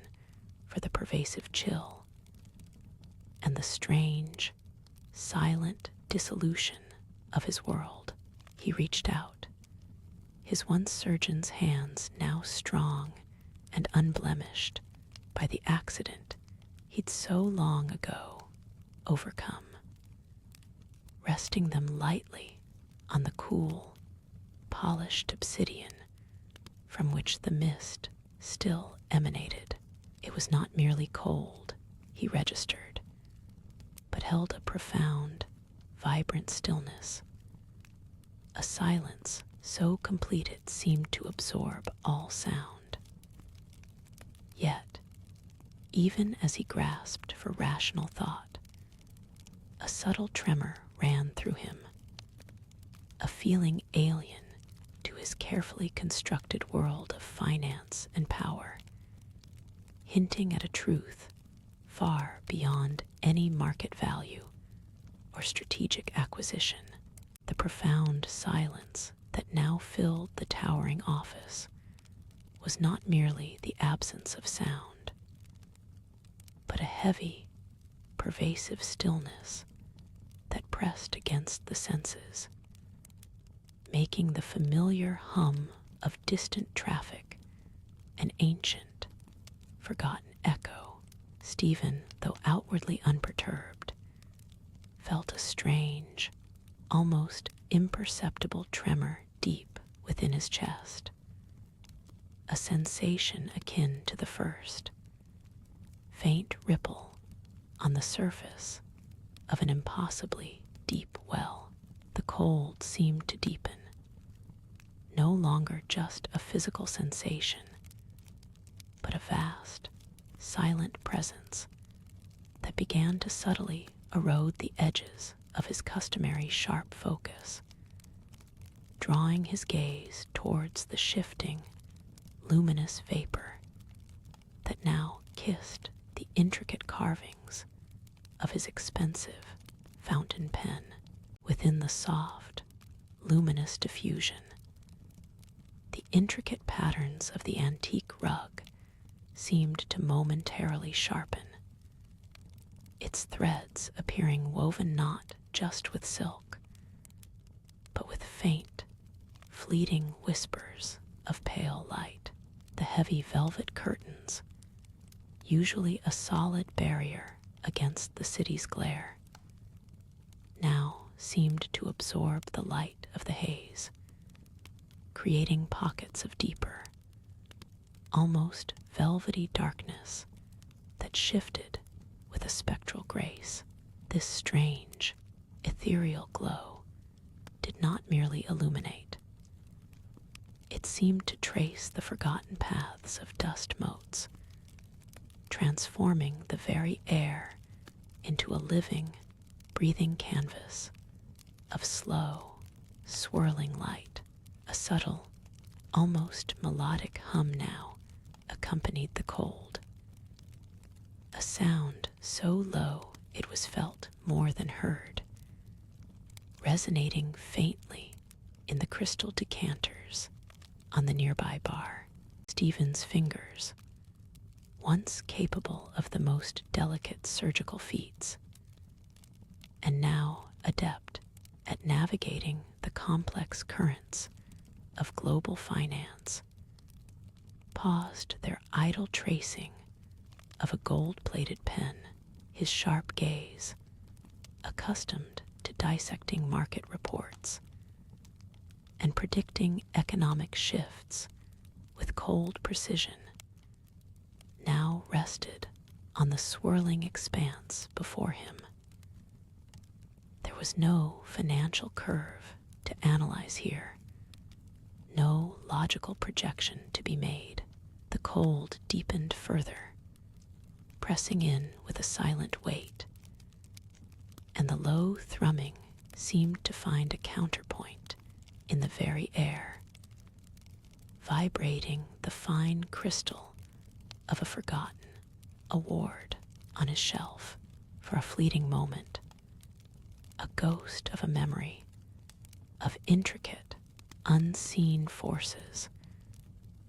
for the pervasive chill and the strange, silent dissolution of his world. He reached out, his once surgeon's hands now strong and unblemished by the accident he'd so long ago overcome, resting them lightly on the cool, polished obsidian from which the mist still emanated. It was not merely cold, he registered, but held a profound, vibrant stillness, a silence so complete it seemed to absorb all sound. Yet, even as he grasped for rational thought, a subtle tremor ran through him, a feeling alien to his carefully constructed world of finance and power, hinting at a truth far beyond any market value or strategic acquisition. The profound silence that now filled the towering office was not merely the absence of sound, but a heavy, pervasive stillness that pressed against the senses, making the familiar hum of distant traffic an ancient, forgotten echo. Stephen, though outwardly unperturbed, felt a strange, almost imperceptible tremor deep within his chest, a sensation akin to the first, faint ripple on the surface of an impossibly deep well. The cold seemed to deepen, no longer just a physical sensation, but a vast, silent presence that began to subtly erode the edges of his customary sharp focus, drawing his gaze towards the shifting, luminous vapor that now kissed the intricate carvings of his expensive fountain pen. Within the soft, luminous diffusion, the intricate patterns of the antique rug seemed to momentarily sharpen, its threads appearing woven not just with silk, but with faint, fleeting whispers of pale light. The heavy velvet curtains, usually a solid barrier against the city's glare, now seemed to absorb the light of the haze, creating pockets of deeper, almost velvety darkness that shifted with a spectral grace. This strange, ethereal glow did not merely illuminate. It seemed to trace the forgotten paths of dust motes, transforming the very air into a living, breathing canvas of slow, swirling light. A subtle, almost melodic hum now accompanied the cold, a sound so low it was felt more than heard, resonating faintly in the crystal decanters on the nearby bar. Stephen's fingers, once capable of the most delicate surgical feats, and now adept at navigating the complex currents of global finance, paused their idle tracing of a gold-plated pen, his sharp gaze, accustomed to dissecting market reports and predicting economic shifts with cold precision, now rested on the swirling expanse before him. There was no financial curve to analyze here, no logical projection to be made. The cold deepened further, pressing in with a silent weight, and the low thrumming seemed to find a counterpoint in the very air, vibrating the fine crystal of a forgotten award on his shelf. For a fleeting moment, a ghost of a memory of intricate, unseen forces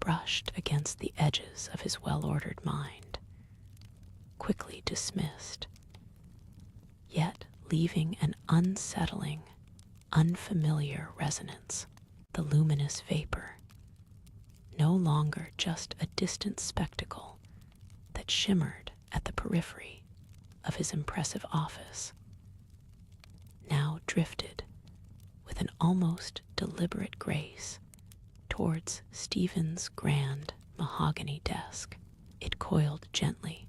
brushed against the edges of his well-ordered mind, quickly dismissed, yet leaving an unsettling, unfamiliar resonance. The luminous vapor, no longer just a distant spectacle that shimmered at the periphery of his impressive office, now drifted with an almost deliberate grace towards Stephen's grand mahogany desk. It coiled gently,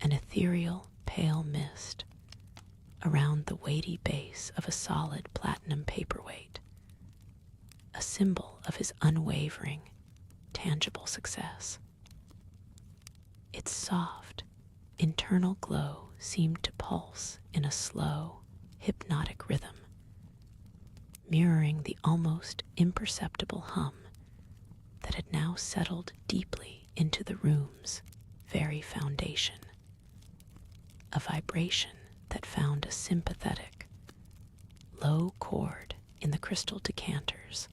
an ethereal pale mist around the weighty base of a solid platinum paperweight, a symbol of his unwavering, tangible success. Its soft, internal glow seemed to pulse in a slow, hypnotic rhythm, mirroring the almost imperceptible hum that had now settled deeply into the room's very foundation. A vibration that found a sympathetic, low chord in the crystal decanters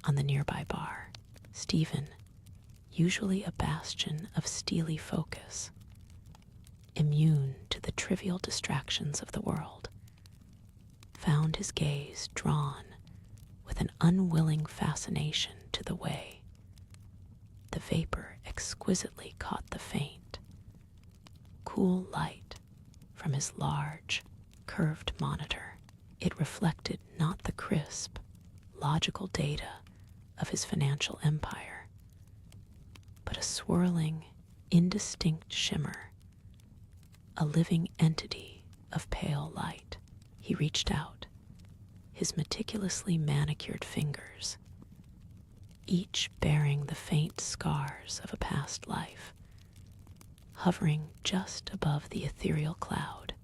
on the nearby bar. Stephen, usually a bastion of steely focus, immune to the trivial distractions of the world, found his gaze drawn with an unwilling fascination to the way the vapor exquisitely caught the faint, cool light from his large, curved monitor. It reflected not the crisp, logical data of his financial empire, but a swirling, indistinct shimmer, a living entity of pale light. He reached out, his meticulously manicured fingers, each bearing the faint scars of a past life, hovering just above the ethereal cloud,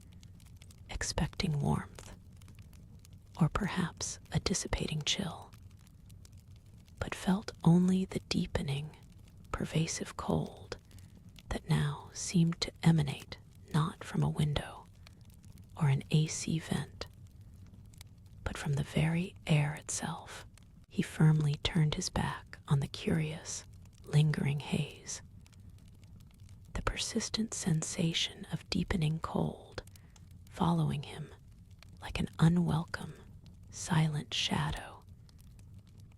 expecting warmth, or perhaps a dissipating chill, but felt only the deepening, pervasive cold that now seemed to emanate not from a window or an AC vent, but from the very air itself. He firmly turned his back on the curious, lingering haze. The persistent sensation of deepening cold following him like an unwelcome, silent shadow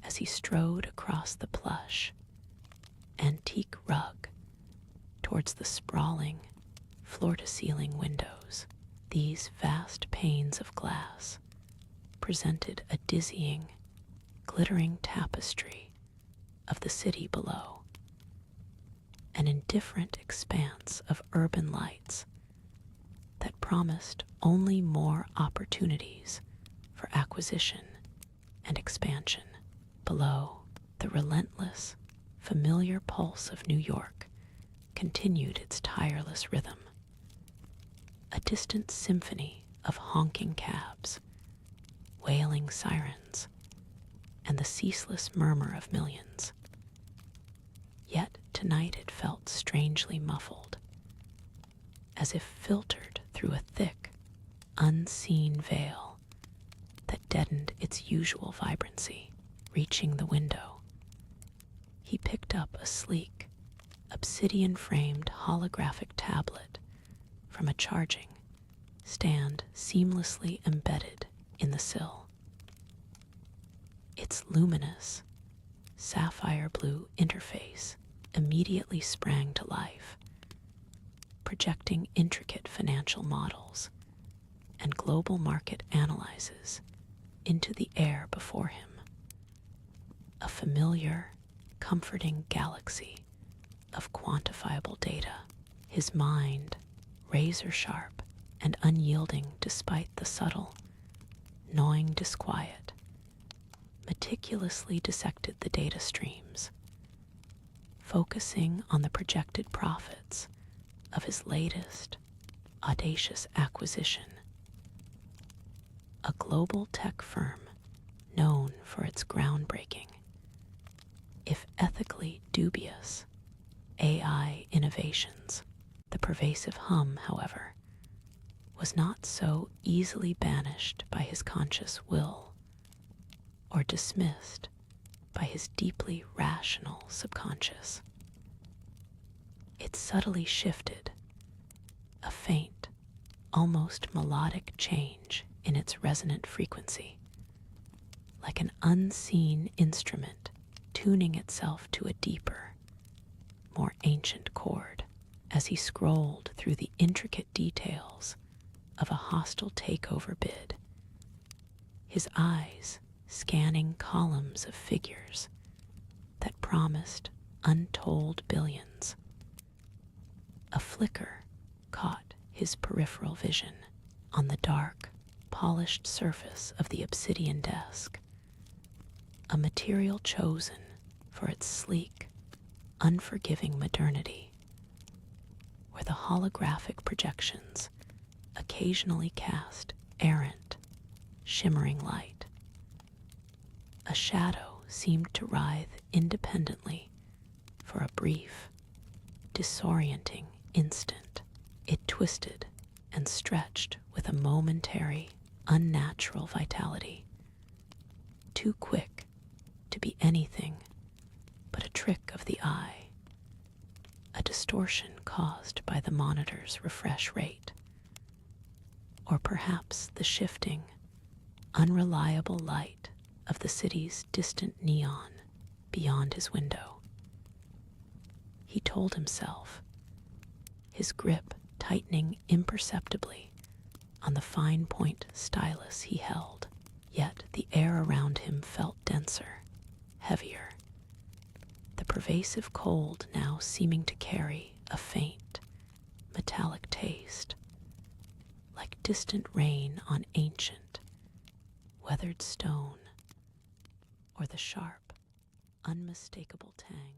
as he strode across the plush, antique rug towards the sprawling, floor-to-ceiling windows. These vast panes of glass presented a dizzying, glittering tapestry of the city below, an indifferent expanse of urban lights that promised only more opportunities for acquisition and expansion. Below, the relentless, familiar pulse of New York continued its tireless rhythm, a distant symphony of honking cabs, wailing sirens, and the ceaseless murmur of millions. Yet tonight it felt strangely muffled, as if filtered through a thick, unseen veil that deadened its usual vibrancy. Reaching the window, he picked up a sleek, obsidian-framed holographic tablet from a charging stand seamlessly embedded in the sill. Its luminous, sapphire blue interface immediately sprang to life, projecting intricate financial models and global market analyses into the air before him. A familiar, comforting galaxy of quantifiable data, his mind razor-sharp and unyielding despite the subtle, gnawing disquiet, meticulously dissected the data streams, focusing on the projected profits of his latest, audacious acquisition. A global tech firm known for its groundbreaking, if ethically dubious, AI innovations. The pervasive hum, however, was not so easily banished by his conscious will or dismissed by his deeply rational subconscious. It subtly shifted, a faint, almost melodic change in its resonant frequency, like an unseen instrument tuning itself to a deeper, more ancient chord. As he scrolled through the intricate details of a hostile takeover bid, his eyes scanning columns of figures that promised untold billions. A flicker caught his peripheral vision. On the dark, polished surface of the obsidian desk, a material chosen for its sleek, unforgiving modernity, where the holographic projections occasionally cast errant, shimmering light. A shadow seemed to writhe independently for a brief, disorienting instant. It twisted and stretched with a momentary, unnatural vitality, too quick to be anything but a trick of the eye, a distortion caused by the monitor's refresh rate, or perhaps the shifting, unreliable light of the city's distant neon beyond his window. He told himself, his grip tightening imperceptibly on the fine point stylus he held, yet the air around him felt denser, heavier, the pervasive cold now seeming to carry a faint, metallic taste, like distant rain on ancient, weathered stone, or the sharp, unmistakable tang